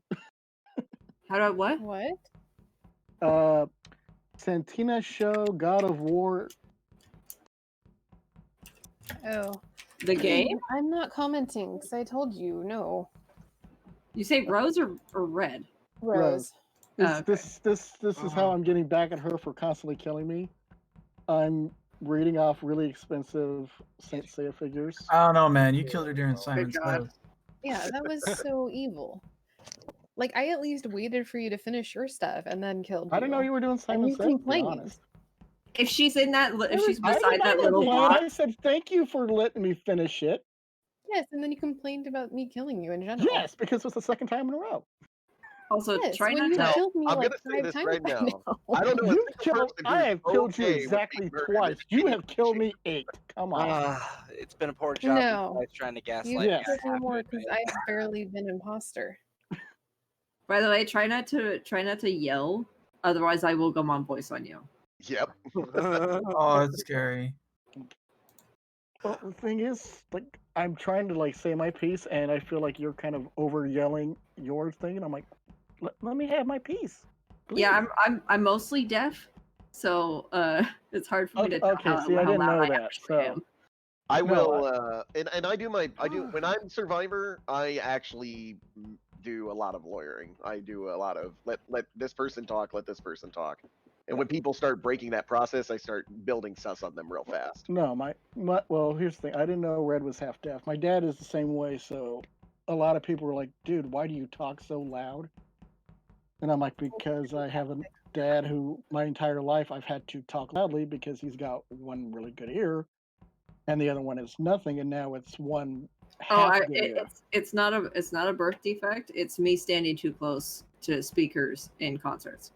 How do I what? What? Santina show God of War. Oh. The game? I'm not commenting because I told you no. You say Rose or red? Rose. Oh, This is how I'm getting back at her for constantly killing me. I'm reading off really expensive Saint Seiya figures. I don't know, man. You killed her during Simon God. Says. Yeah, that was so evil. Like I at least waited for you to finish your stuff and then killed you. I didn't know you were doing Simon you Says, to be complained. honest. If she's in that, if she's I beside did that not little complain. block, I said thank you for letting me finish it. Yes, and then you complained about me killing you in general. Yes, because it's the second time in a row. also Yes, try when not you to. killed me I'm like gonna say 5 this times right by now. now. I don't know. a You single killed. person I who's have killed you okay with exactly being murdered twice. in You any have killed way. me 8. Come on. it's been a poor job. No. You guys trying to gaslight You me. Yes. I killed me have to more admit. because I've barely been imposter. By the way, try not to yell. Otherwise, I will go on voice on you. Yep. Oh, it's scary. Well, the thing is, like, I'm trying to like say my piece, and I feel like you're kind of over yelling your thing, and I'm like, let me have my piece. Yeah, I'm mostly deaf, so it's hard for me Okay, to tell okay, how, see, I how didn't loud know I that, actually so am. I No, will, and I do when I'm Survivor, I actually do a lot of lawyering. I do a lot of let this person talk, let this person talk, and when people start breaking that process, I start building sus on them real fast. no, my well, here's the thing. I didn't know Red was half deaf. My dad is the same way, so a lot of people were like, "Dude, why do you talk so loud?" And I'm like, "Because I have a dad who my entire life I've had to talk loudly because he's got one really good ear, and the other one is nothing, and now it's one Oh, half good ear." it's not a birth defect. It's me standing too close to speakers in concerts.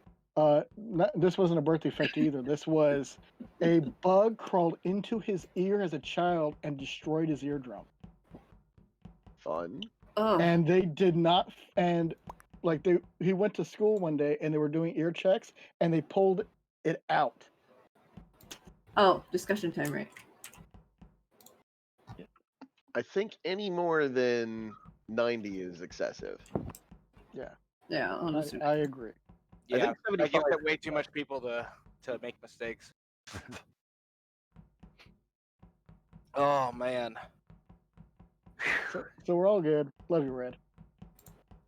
This wasn't a birth defect either. This was a bug crawled into his ear as a child and destroyed his eardrum. Fun. Oh, And they did not, and like he went to school one day and they were doing ear checks and they pulled it out. oh, discussion time, right? I think any more than 90 is excessive. Yeah, Yeah, I'll just I agree. I Yeah, think I give 75 that way too much people to make mistakes. Oh man. So we're all good. Love you, Red.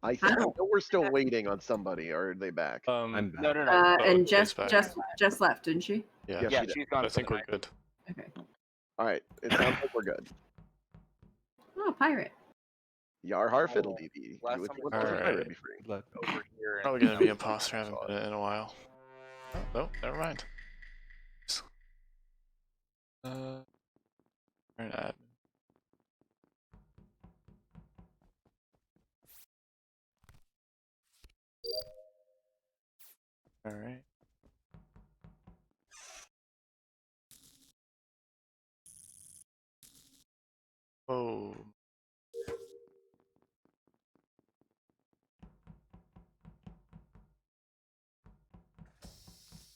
I know we're still waiting on somebody, or are they back? I'm back. No. And Jay's Jess back. left, didn't she? Yeah, Yeah, Yeah, she did. she's gone. I think we're good. Okay. All right, it sounds like we're good. Oh, pirate. Yar har fiddle dee dee. Last Do what time you we want to Alright. pirate be free. Look, over here. Probably gonna be imposter. Haven't been in a while. Oh, no, never mind. An admin. All right. Oh.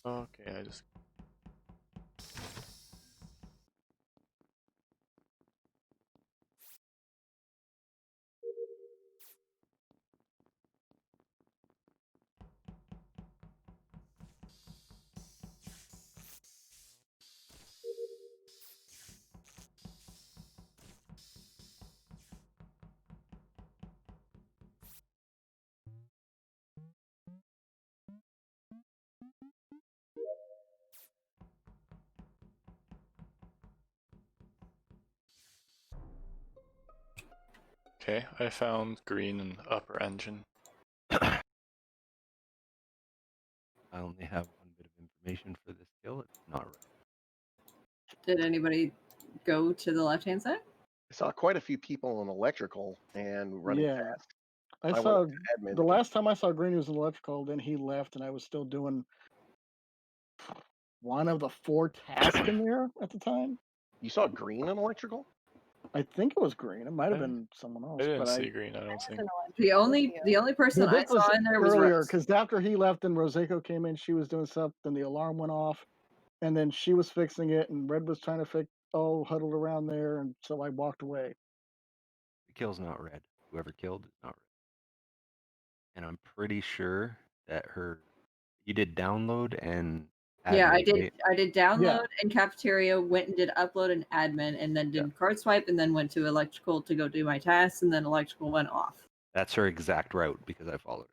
Okay, I just. Okay, I found green in upper engine. I only have one bit of information for this kill. It's not right. Did anybody go to the left hand side? I saw quite a few people in electrical and running Yeah. fast. I went saw to admin the to last time I saw Green was in electrical, then he left and I was still doing one of the 4 tasks in there at the time. You saw green in electrical? I think it was Green. It might have I- been someone else, I didn't but see green, I don't think. The only person I This was saw in there was earlier Rose. because after he left and Roseko came in, she was doing something. The alarm went off, and then she was fixing it, and Red was trying to fix. Oh, huddled around there, and so I walked away. The kill's not red. Whoever killed is not red. And I'm pretty sure that you did download and Yeah, I admin, did. right? I did download and cafeteria. Went and did upload and admin, and then did card swipe, and then went to electrical to go do my tasks, and then electrical went off. That's her exact route because I followed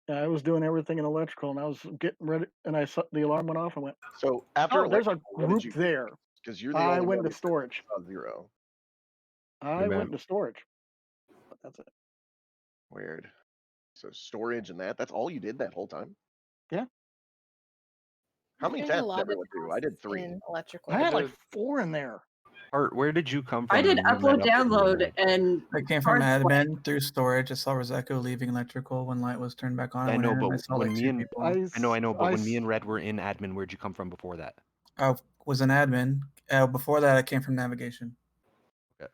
her. Yeah, I was doing everything in electrical, and I was getting ready, and I saw the alarm went off, and went. So after Oh, there's a electrical, what did group you there. Because you're the I only went one into who storage. saw 0. I went into storage. But that's it. Weird. So storage and that's all you did that whole time? Yeah. How many There's a tests did lot of everyone do? I did tasks 3. in electrical. I had like did- 4 in there. Art, where did you come from? I did when you upload, met up with me download, and and I came from card swipe. admin through storage. I saw Roseko leaving electrical when light was turned back on. I went know, in and I but saw when like me 2 and people. I know, but when me s- and Red were in admin, where'd you come from before that? I was an admin. Before that, I came from navigation. Okay.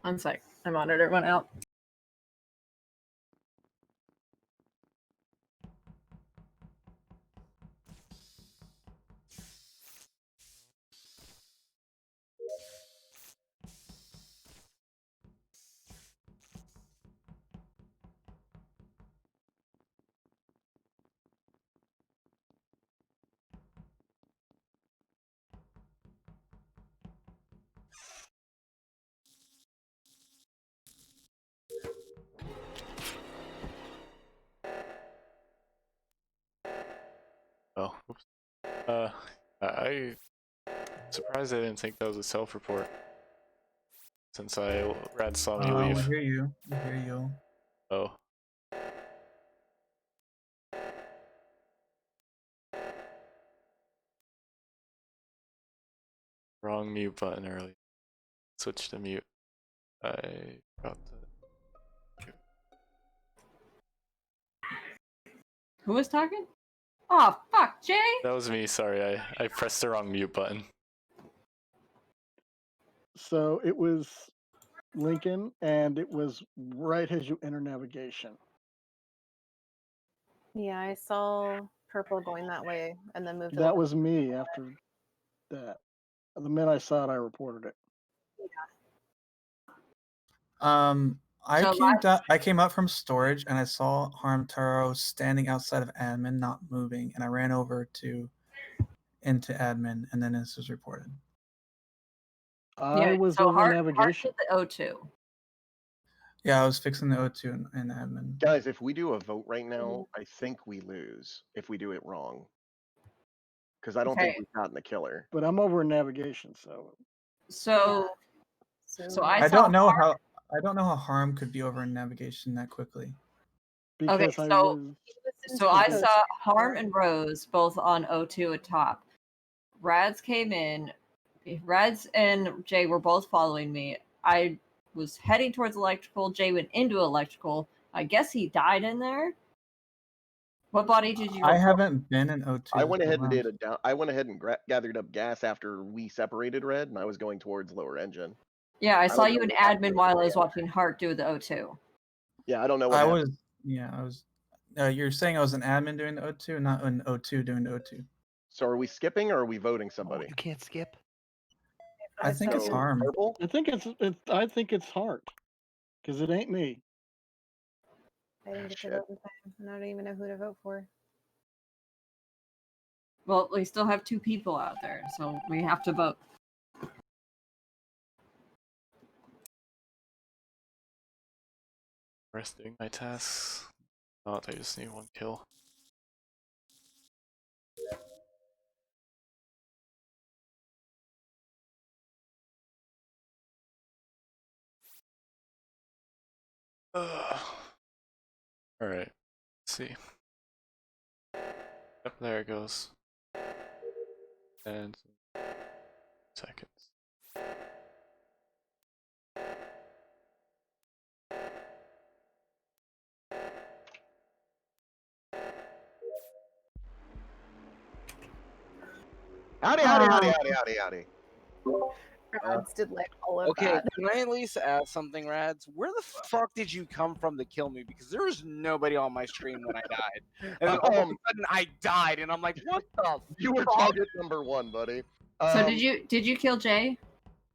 One sec. My monitor went out. I surprised I didn't think that was a self-report. Since Rad saw me We leave. hear you. We hear you. Oh. Wrong mute button early. Switch to mute. I got the. Who was talking? Oh, fuck, Jay! That was me, sorry. I pressed the wrong mute button. So it was Lincoln, and it was right as you enter navigation. Yeah, I saw purple going that way and then moved a That little. was me after that. The minute I saw it, I reported it. I came up from storage and I saw Harmtaro standing outside of admin, not moving, and I ran over into admin, and then this was reported. I was so over Hart navigation. did the O2. Yeah, I was fixing the O2 in admin. Guys, if we do a vote right now, I think we lose if we do it wrong. Because I don't think Okay. we've gotten the killer. But I'm over in navigation, so So I don't know how Harm could be over in navigation that quickly. because Okay, I so was so I saw Harm and Rose both on O2 at top. Rads came in. Rads and Jay were both following me. I was heading towards electrical. Jay went into electrical. I guess he died in there. What body did you? I report? haven't been in O2. I went this ahead whole and did round. a down. I went ahead and gathered up gas after we separated Red, and I was going towards lower engine. Yeah, I saw was you in going admin while I was watching Hart do the O2. Yeah, I don't know what I happened. was. You're saying I was an admin doing the O2, not an O2 doing the O2. So are we skipping or are we voting somebody? You can't skip. I think it's So, Harm. Purple? I think it's Hart, because it ain't me. I didn't get to Shit. vote in time, and I don't even know who to vote for. Well, we still have 2 people out there, so we have to vote. Resting my tasks. Not, I just need 1 kill. Alright, let's see. Yep, there it goes. And seconds. Howdy, howdy, howdy, howdy, howdy, howdy. Rads did like all of Okay, that. can I at least ask something, Rads? Where the fuck did you come from to kill me? Because there was nobody on my stream when I died. And then all of a sudden I died, and I'm like, what the You were fuck? target number 1, buddy. So did you kill Jay?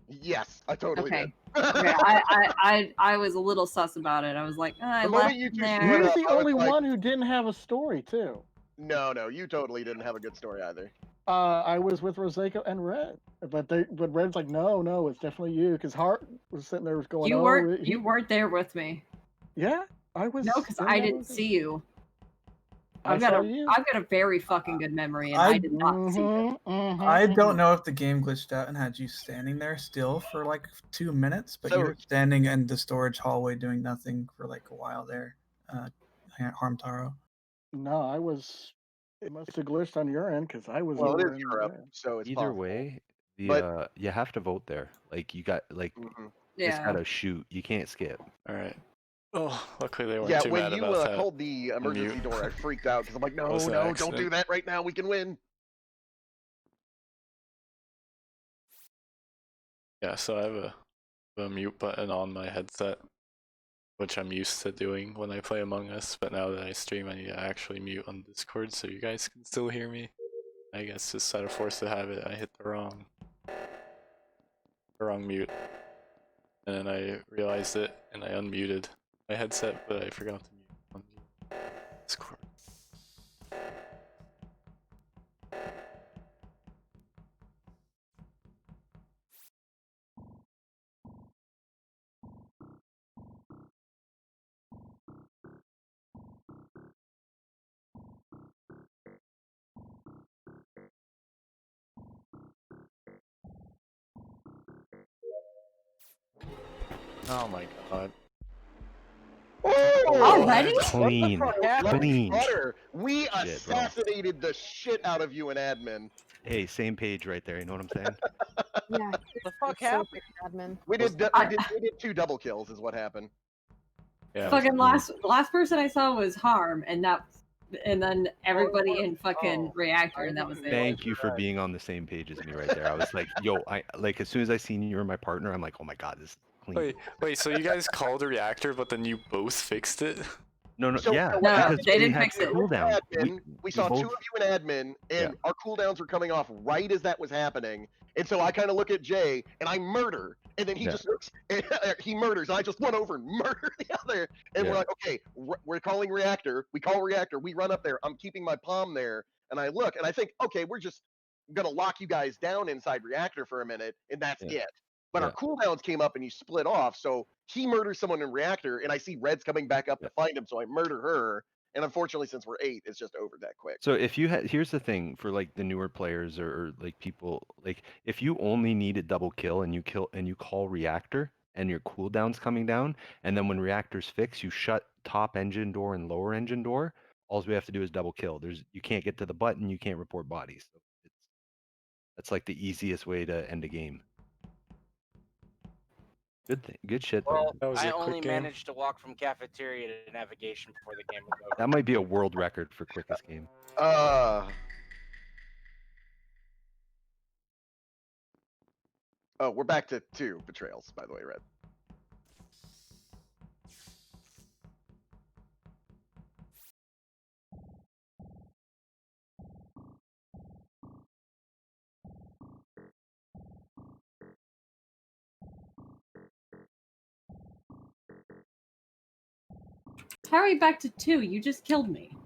Yes, I totally Okay. did. Okay, I was a little sus about it. I was like, I The left moment you him two there. split He's up, the I was only like, one who didn't have a story too. No, you totally didn't have a good story either. I was with Roseko and Red, but Red's like, no, it's definitely you, because Hart was sitting there going, You weren't there with me. Yeah, I was. No, because in I that didn't movie. see you. I I've got saw a you. I've got a very fucking good memory, and I did not see you. I don't know if the game glitched out and had you standing there still for like 2 minutes, but you were standing in the storage hallway doing nothing for like a while there, Harmtaro. No, I was. It must have glitched on your end because I was. Well, it over is in Europe, there. so it's Either possible. way, But- you have to vote there. Like you got like it's Yeah. gotta shoot. You can't skip. Alright. Oh, luckily they weren't Yeah, too when mad you about that. called the emergency Mute. door, I freaked out because I'm like, no, was an don't do accident. that right now. We can win. Yeah, so I have a mute button on my headset, which I'm used to doing when I play Among Us, but now that I stream I need to actually mute on Discord so you guys can still hear me. I guess just out of force of habit I hit the wrong mute. And then I realized it and I unmuted my headset, but I forgot to mute on Discord. Oh my god. Already? Clean. Clean. Butter, we Shit, bro. assassinated the shit out of you in admin. Hey, same page right there. You know what I'm saying? Yeah. The fuck so happened? quick, admin. We did 2 double kills, is what happened. Yeah. Fucking close. the last person I saw was Harm, and then everybody in fucking reactor, and that was it. Thank you for being on the same page as me right there. I was like, yo, I like as soon as I seen you were my partner, I'm like, oh my god, this is clean. Wait, so you guys called a reactor, but then you both fixed it? No, So, yeah, what No, because happened they we didn't had fix it. cooldown. We saw both- 2 of you in admin, and our cooldowns were coming off right as that was happening. And so I kind of look at Jay, and I murder, and then he Yeah. just looks, he murders, and I just run over and murder the other. And we're Yeah. like, okay, we're calling reactor. We call reactor. We run up there. I'm keeping my palm there, and I look, and I think, okay, we're just gonna lock you guys down inside reactor for a minute, and that's Yeah. it. But our Yeah. cooldowns came up, and you split off. So he murders someone in reactor, and I see Red's coming back up to find him, so I murder her. And unfortunately, since we're 8, it's just over that quick. So if you had, here's the thing for like the newer players or like people, like if you only need a double kill and you call reactor and your cooldown's coming down, and then when reactor's fixed, you shut top engine door and lower engine door. All we have to do is double kill. You can't get to the button, you can't report bodies. So that's like the easiest way to end a game. Good shit though. Well, I only managed to walk from cafeteria to navigation before the game was over. That might be a world record for quickest game. Oh, we're back to 2 betrayals, by the way, Red. How are you back to 2? You just killed me.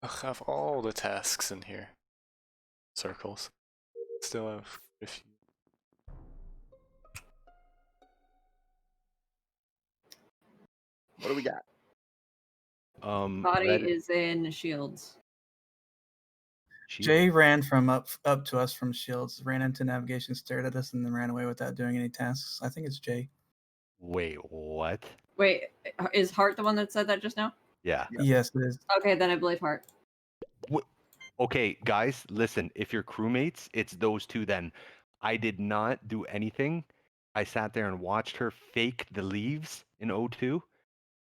I have all the tasks in here. Circles. Still have a few. What do we got? Body Red- is in shields. Jay ran from up to us from shields, ran into navigation, stared at us, and then ran away without doing any tasks. I think it's Jay. Wait, what? Wait, is Hart the one that said that just now? Yeah. Yes, it is. Okay, then I believe Hart. Okay, guys, listen. If you're crewmates, it's those 2 then. I did not do anything. I sat there and watched her fake the leaves in O2.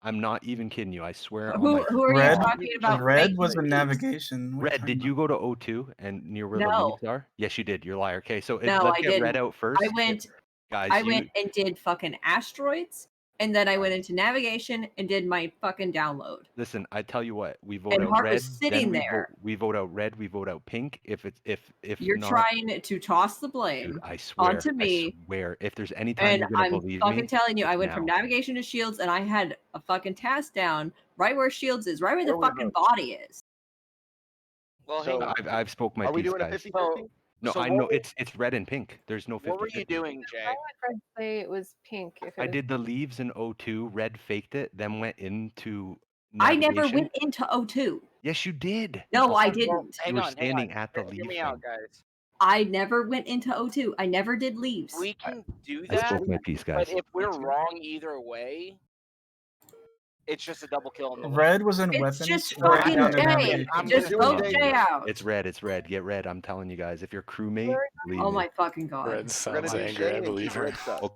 I'm not even kidding you. I swear on my Who are Red, you talking about? Red fake was in leaves? navigation. What are you Red, talking did you go to O2 and near where the No. leaves are? Yes, you did. You're a liar. Okay, so No, let's I get Red didn't. out first. I went. Guys, I went and did fucking asteroids, and then I went into navigation and did my fucking download. Listen, I tell you what. We vote And out Hart red. was sitting then there. we vote out red. We vote out pink. If You're not, trying to toss the blame dude, I swear. onto me. I swear. If there's any time And you're gonna I'm believe fucking me, telling you, I it's went from now. navigation to shields, and I had a fucking task down right where shields is, right where the Where we fucking vote? body is. Well, So- hang on. I've spoke my Are we piece, doing a guys. 50-50? No, so I what know were- it's red and pink. There's no 50. What were you doing, Jay? I would Fred say it was pink. If it I was did the leaves in O2. Red faked it, then went into. I never navigation. went into O2. Yes, you did. No, I Well, didn't. hang were on, hang standing on. at the Hear leave me out, thing. guys. I never went into O2. I never did leaves. We can do I that, spoke my piece, but guys. if we're wrong either way, it's just a double kill in the Red was in It's weapons. just Red fucking down to Jay. navigation. Just doing vote Jay. Jay out. It's red. It's red. Get red. I'm telling you guys. If you're crewmate, believe Oh me. my fucking god. Red We're sounds gonna do angry, I Jay and believe keep her. Red sus. Oh.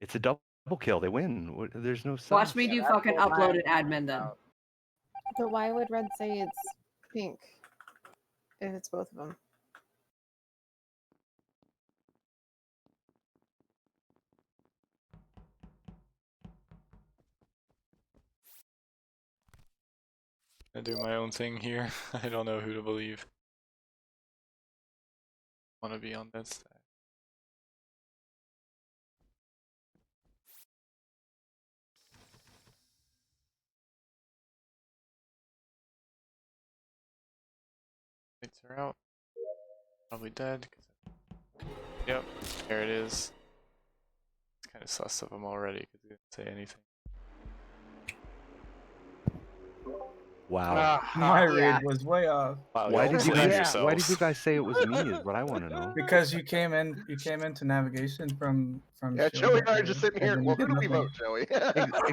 It's a double kill. They win. There's no. Watch sus. me do that's fucking what upload I'm an admin then. about. But why would Red say it's pink if it's both of them? I do my own thing here. I don't know who to believe. Want to be on that stack. lights are out. Probably dead. Yep, there it is. It's kind of sus of him already because he didn't say anything. Wow. My Yeah. read was way off Wow, Why y'all did you played guys? Why did you yourselves. guys say it was me? Is what I want to know. because you came into navigation from Yeah, shield Joey and I are area, just sitting and here. then you Well, who did do we nothing. vote,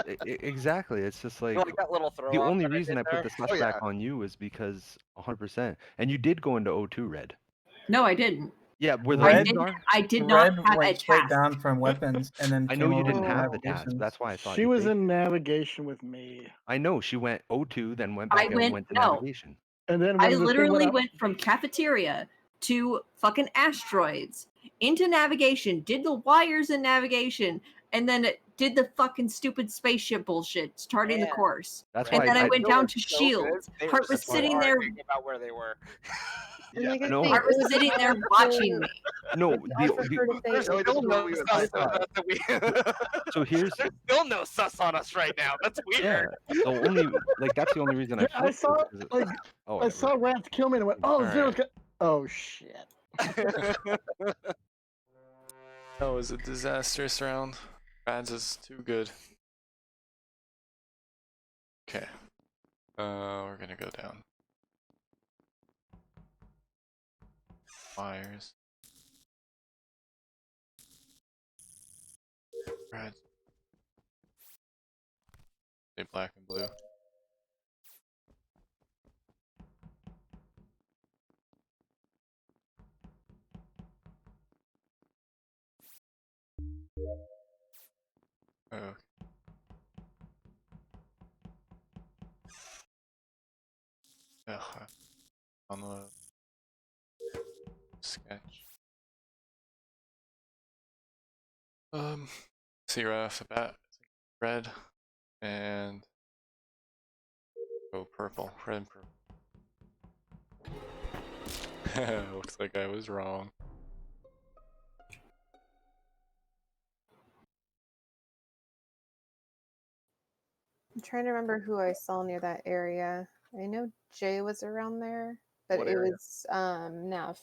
Joey? Exactly. It's just like Like that little throw the off only that I reason did I put there. the Oh, suspect yeah. on you was because 100%. And you did go into O2 red. No, I didn't. Yeah, where the Red- leads are. I did not Red have a went straight task. down from weapons and then I came know you over didn't to have the task. navigation. That's why I thought She you was faked in navigation with me, I know she went O2, then went I back out and went went to no. navigation. and then I when the thing literally up, went from cafeteria to fucking asteroids into navigation, did the wires in navigation, and then did the fucking stupid spaceship bullshit starting the Man. course. That's And why then I I went They down were to so Shield. good. They Hart were was so sitting there. arguing about where they were. And like I No. say, Hart it was was sitting there hard watching to- me. no. it's hard for her to say There's Joey still doesn't no know we would sus fight on that. us that we. So here's There's still no sus on us right now. That's yeah. weird. The only that's the only reason I I flipped saw was 'cause it- like oh, I whatever. saw Rats kill me and I went, oh, All Zero's right. oh shit. That was a disastrous round. Rads is too good. Okay. We're gonna go down. Wires. Rads. Say black and blue. Okay. Ugh, on the sketch. See right off the bat, red and purple. Red and purple. Looks like I was wrong. I'm trying to remember who I saw near that area. I know Jay was around there, but What it area? was Nav.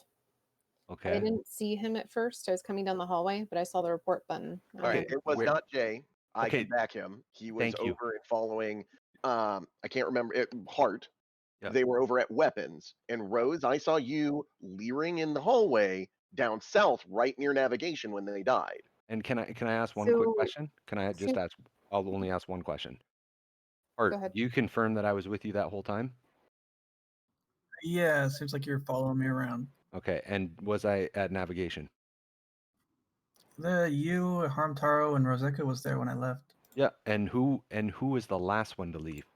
I Okay. didn't see him at first. I was coming down the hallway, but I saw the report button. All right, Okay, it was where- not Jay. I Okay, can back him. He was thank you. over and following. I can't remember it. Hart. Yep. They were over at weapons. And Rose, I saw you leering in the hallway down south, right near navigation when they died. And can I ask one quick So- question? Can I just Shoot. ask? I'll only ask one question. Art, ahead. you confirm that I was with you that whole time? Yeah, it seems like you're following me around. Okay, and was I at navigation? You, Harmtaro, and Roseka was there when I left. Yeah, and who was the last one to leave?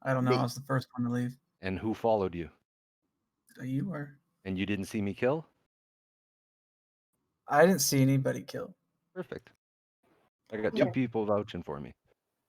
I don't know. Me. I was the first one to leave. And who followed you? You were. And you didn't see me kill? I didn't see anybody killed. Perfect. I got two Yeah. people vouching for me.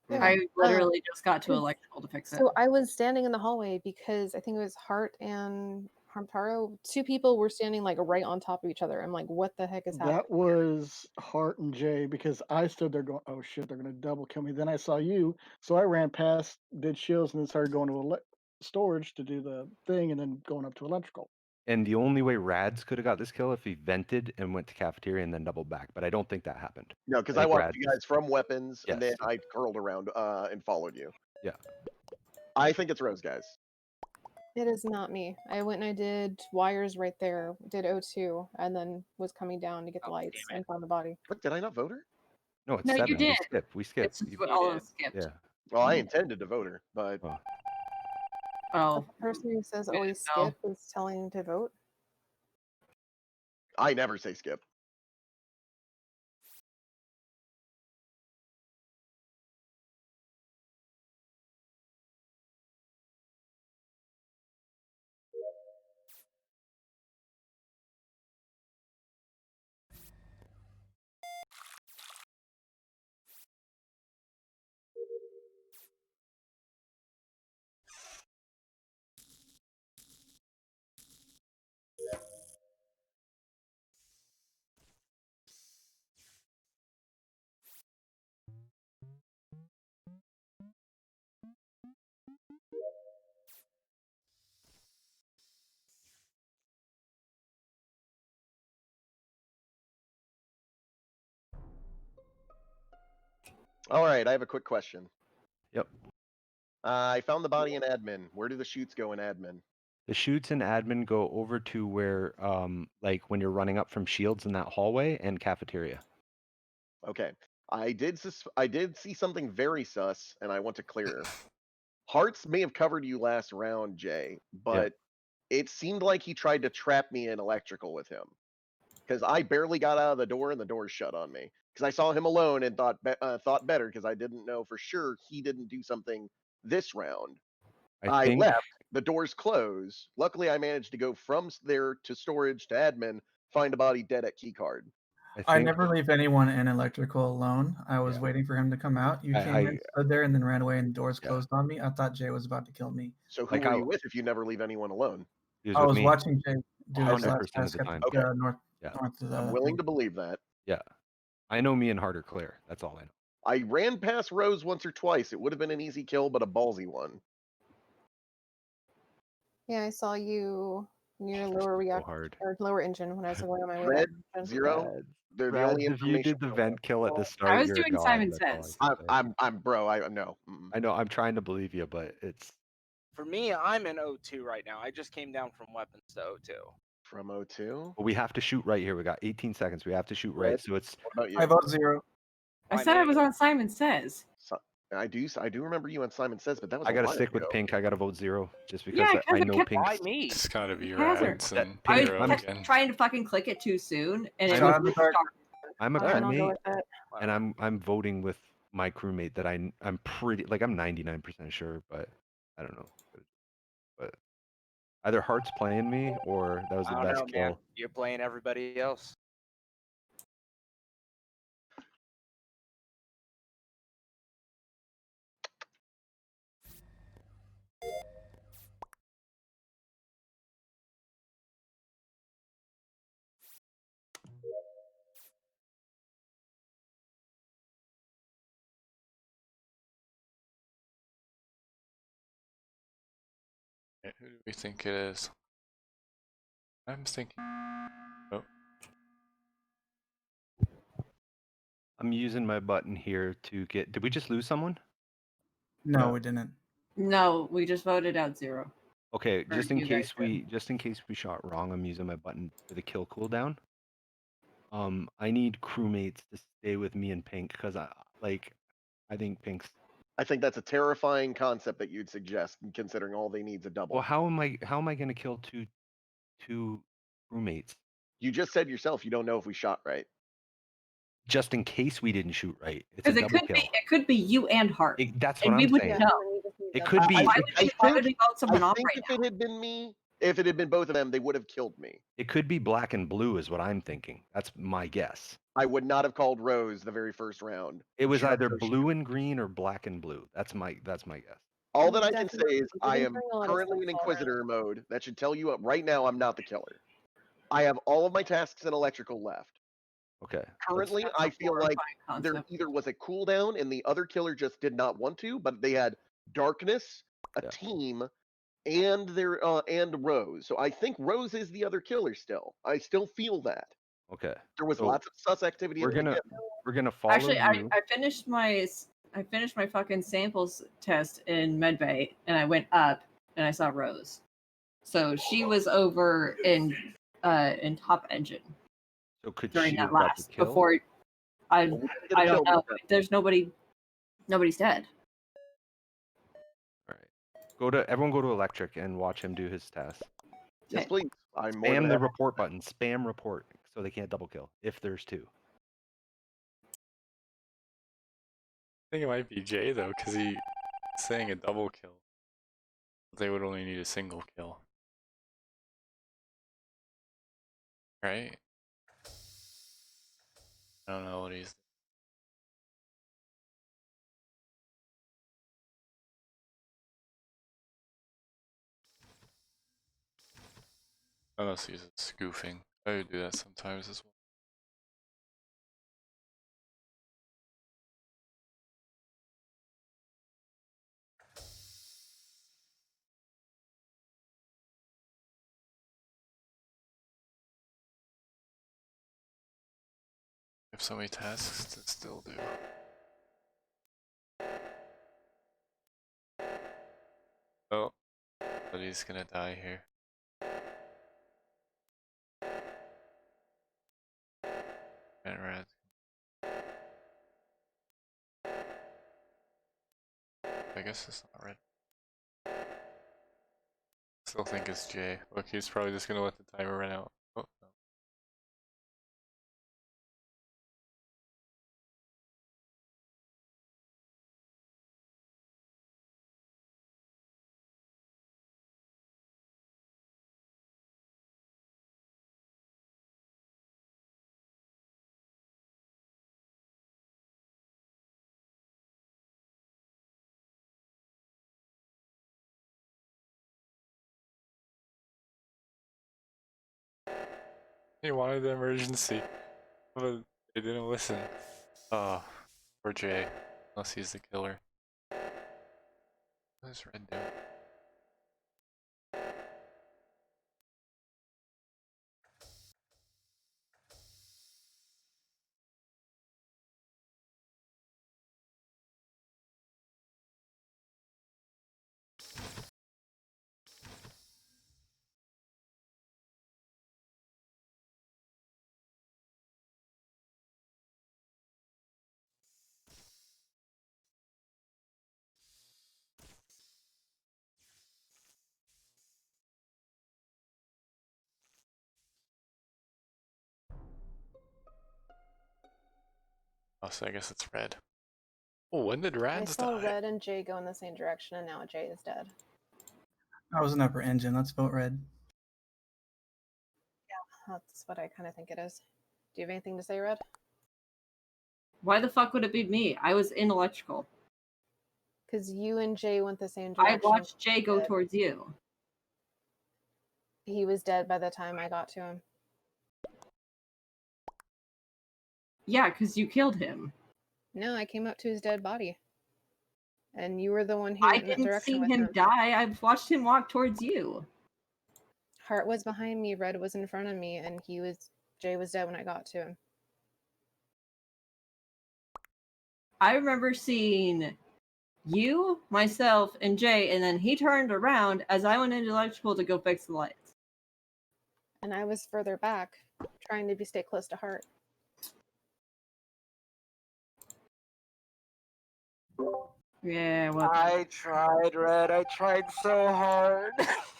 Yeah. I literally just got to cause- electrical to fix it. So I was standing in the hallway because I think it was Hart and Harmtaro. Two people were standing like right on top of each other. I'm like, what the heck is happening? That was Hart and Jay because I stood there going, oh shit, they're gonna double kill me. Then I saw you, so I ran past, did shields, and then started going to storage to do the thing, and then going up to electrical. And the only way Rads could have got this kill if he vented and went to cafeteria and then doubled back, but I don't think that happened. No, because I I think watched Rad you just- guys from weapons, and then Yes. I curled around and followed you. Yeah. I think it's Rose, guys. It is not me. I went and I did wires right there, did O2, and then was coming down to get the lights damn it. and found the body. What, did I not vote her? No, it's No, you 7. did. We skipped. It's just You- what all did. of us skipped. yeah. Well, I intended to vote her, but Oh. Oh, The person who says We didn't always know. skip is telling to vote. I never say skip. All right, I have a quick question. Yep. I found the body in admin. Where do the shoots go in admin? The shoots and admin go over to where, like when you're running up from shields in that hallway and cafeteria. Okay. I did see something very sus, and I want to clear. Hearts may have covered you last round, Jay, but it seemed like he tried to trap me in electrical with him. Because I barely got out of the door and the door shut on me. Because I saw him alone and thought better because I didn't know for sure he didn't do something this round. I think left, the doors closed. Luckily, I managed to go from there to storage to admin, find a body dead at keycard. I think never leave anyone in electrical alone. I was Yeah. waiting for him to come out. You came in, stood there, and then ran away, and doors Yeah. closed on me. I thought Jay was about to kill me. So who Like were I- you with if you never leave anyone alone? he was I with was me watching Jay do his 100% last of task the at time. Okay. north Yeah. north of the. I'm willing to believe that. Yeah. I know me and Hart are clear. That's all I know. I ran past Rose once or twice. It would have been an easy kill, but a ballsy one. Yeah, I saw you near lower So reactor hard. or lower engine when I was going on my way. Red, down. Zero. They're the Rads, only if you information. did the vent kill at the start, I was you're doing a god. Simon That's all I Says. can say. I'm bro. I no. Mm-mm. I know. I'm trying to believe you, but it's For me, I'm in O2 right now. I just came down from weapons to O2. From O2. we have to shoot right here. We got 18 seconds. We have to shoot right. Red. So it's What about you? I vote 0. I Why said I me? was on Simon Says. I do remember you on Simon Says, but that was I a gotta while stick with ago. Pink. I gotta vote 0 just because Yeah, 'cause I it know kept- Pink's. Why me? It's gotta be Hazard. Rads and I Pink, was I'm- kept again. trying to fucking click it too soon, and it Shot was in the dark. dark. I'm a Fine, I'll go crewmate, with that. and I'm voting with my crewmate that I'm pretty like I'm 99% sure, but I don't know. But either Hart's playing me or that was the I don't best know, kill. man. You're playing everybody else. Okay, who do we think it is? I'm thinking. Oh, I'm using my button here to get. Did we just lose someone? No, No. we didn't. No, we just voted out 0. Okay, Or just in you guys case we shot wrong, I'm using my button for the kill cooldown. I need crewmates to stay with me and Pink because I think Pink's. I think that's a terrifying concept that you'd suggest, considering all they need is a double. Well, how am I gonna kill two crewmates You just said yourself you don't know if we shot right. just in case we didn't shoot right? It's a Because it double could kill. be you and Hart, That's what and we I'm wouldn't saying. know. It could be. Why would we vote someone I off think right if now? it had been me, if it had been both of them, they would have killed me. It could be black and blue, is what I'm thinking. That's my guess. I would not have called Rose the very first round. It was Just either so she- blue and green or black and blue. That's my guess. All that I can say Definitely. is You've I been am doing a lot of currently in stuff already. Inquisitor mode. That should tell you right now I'm not the killer. I have all of my tasks in electrical left. Okay. Currently, That's a I feel like horrifying there concept. either was a cooldown and the other killer just did not want to, but they had darkness, a Yeah. team, and their and Rose. So I think Rose is the other killer still. I still feel that. Okay. There was So lots of sus activity. We're in the gonna beginning. we're gonna follow Actually, you. I finished my fucking samples test in medbay, and I went up and I saw Rose. So she was over in top engine So could during she that have got the last kill? before I But we didn't get a I don't kill know. with them. There's nobody's dead. All right. Everyone go to electric and watch him do his task. Yes, Okay. please. I'm more Spam than the happy. report button. Spam report so they can't double kill if there's two. I think it might be Jay though, because he's saying a double kill. They would only need a single kill. Right? I don't know what he's. Unless he's spoofing. I would do that sometimes as well. I have so many tasks to still do. Oh, but he's gonna die here. And Rad. I guess it's not red. Still think it's Jay. Look, he's probably just gonna let the timer run out. Oh, no. He wanted the emergency, but they didn't listen. Oh, poor Jay. Unless he's the killer. What is Red doing? Oh, so I guess it's Red. Oh, when did I Rads saw die? Red and Jay go in the same direction, and now Jay is dead. I was an upper engine. Let's vote red. That's what I kind of think it is. Do you have anything to say, Red? Why the fuck would it be me? I was in electrical. Because you and Jay went the same I direction. watched Jay go Dead. towards you. He was dead by the time I got to him. Yeah, because you killed him. No, I came up to his dead body. And you were the one who I went in that didn't direction see with him him. die. I watched him walk towards you. Hart was behind me, Red was in front of me, and Jay was dead when I got to him. I remember seeing you, myself, and Jay, and then he turned around as I went into electrical to go fix the lights. And I was further back, trying to stay close to Hart. Yeah, well, I tried, Red. I tried so hard.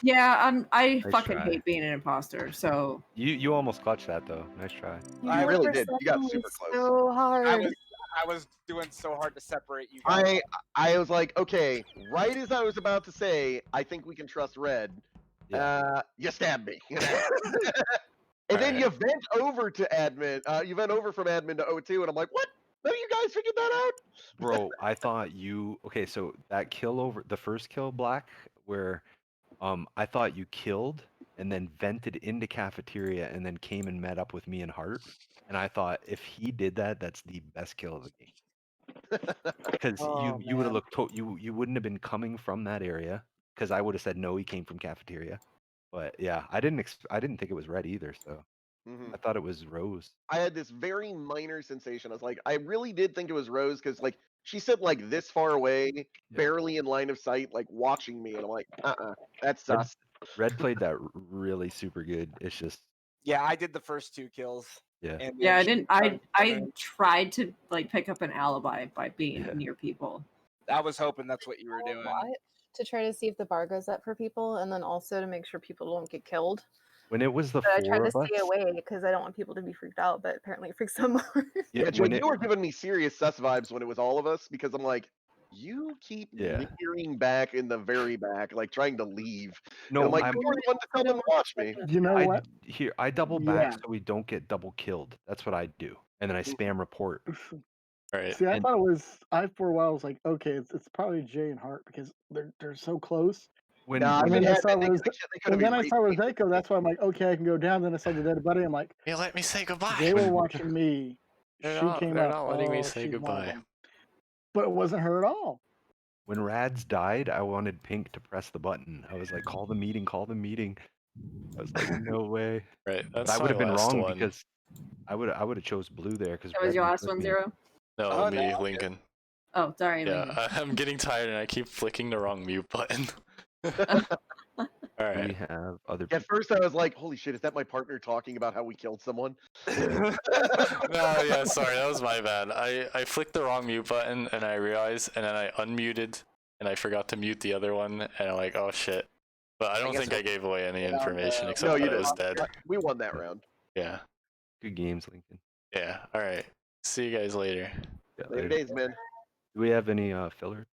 yeah, I Nice fucking try. hate being an imposter. So You almost clutched that though. Nice try. You really did. You got super close. So hard. I was doing so hard to separate you guys. I was like, okay, right as I was about to say, I think we can trust red. Yeah. You stabbed me. And then you vent over to admin. You vent over from admin to O2, and I'm like, what? None of you guys figured that out? Bro, I thought you okay, so that kill over the first kill, Black, where I thought you killed and then vented into cafeteria and then came and met up with me and Hart. And I thought if he did that, that's the best kill of the game. Because Oh, you would have man. looked you wouldn't have been coming from that area because I would have said no, he came from cafeteria. But yeah, I didn't think it was red either, so Mhm. I thought it was Rose. I had this very minor sensation. I was like, I really did think it was Rose because, like, she said, like, this far away, barely in line of sight, like, watching me. And I'm like, that's Red, sus. Red played that really super good. It's just Yeah, I did the first 2 kills. yeah. And yeah, I then didn't. I tried to like pick up an alibi by being near people. I was hoping that's what you were doing. To try to see if the bar goes up for people, and then also to make sure people don't get killed. When it was the But I tried four to of us, stay away because I don't want people to be freaked out, but apparently it freaks them more. Yeah, Jay, when it, you were giving me serious sus vibes when it was all of us because I'm like, you keep Yeah. veering back in the very back, like trying to leave. No, and I'm like, I'm- you were the one to come and watch me. You know what? I double back Yeah. so we don't get double killed. That's what I do, and then I spam report. Right. See, I And- thought it was. For a while I was like, okay, it's probably Jay and Hart because they're so close. When Nah, And if then it I had saw been, they Rose, could and have then I saw erased me. Roseko. That's why I'm like, okay, I can go down. Then I saw the dead buddy. I'm like, Hey, let me say goodbye. they were watching me. They're She not- came they're up. not letting me Oh, say she's one of goodbye. them. But it wasn't her at all. When Rads died, I wanted Pink to press the button. I was like, call the meeting, call the meeting. I was like, no way. Right. But That's I would have my been last wrong one. because I would have chose blue there because That was your last one, Zero? No, Oh, me, no. Lincoln. Oh, sorry, Yeah, Lincoln. I'm getting tired and I keep flicking the wrong mute button. All We right. have other At people. first, I was like, "Holy shit, is that my partner talking about how we killed someone?" No, yeah, sorry, that was my bad. I flicked the wrong mute button and I realized, and then I unmuted and I forgot to mute the other one, and I'm like, oh shit. But I don't guess think I we'll- gave away any Yeah, information no, except No, that you it was didn't. dead. We won that round. Yeah, Good games, Lincoln. yeah. All right. See you guys later. Yeah, Later later. days, man. Do we have any filler?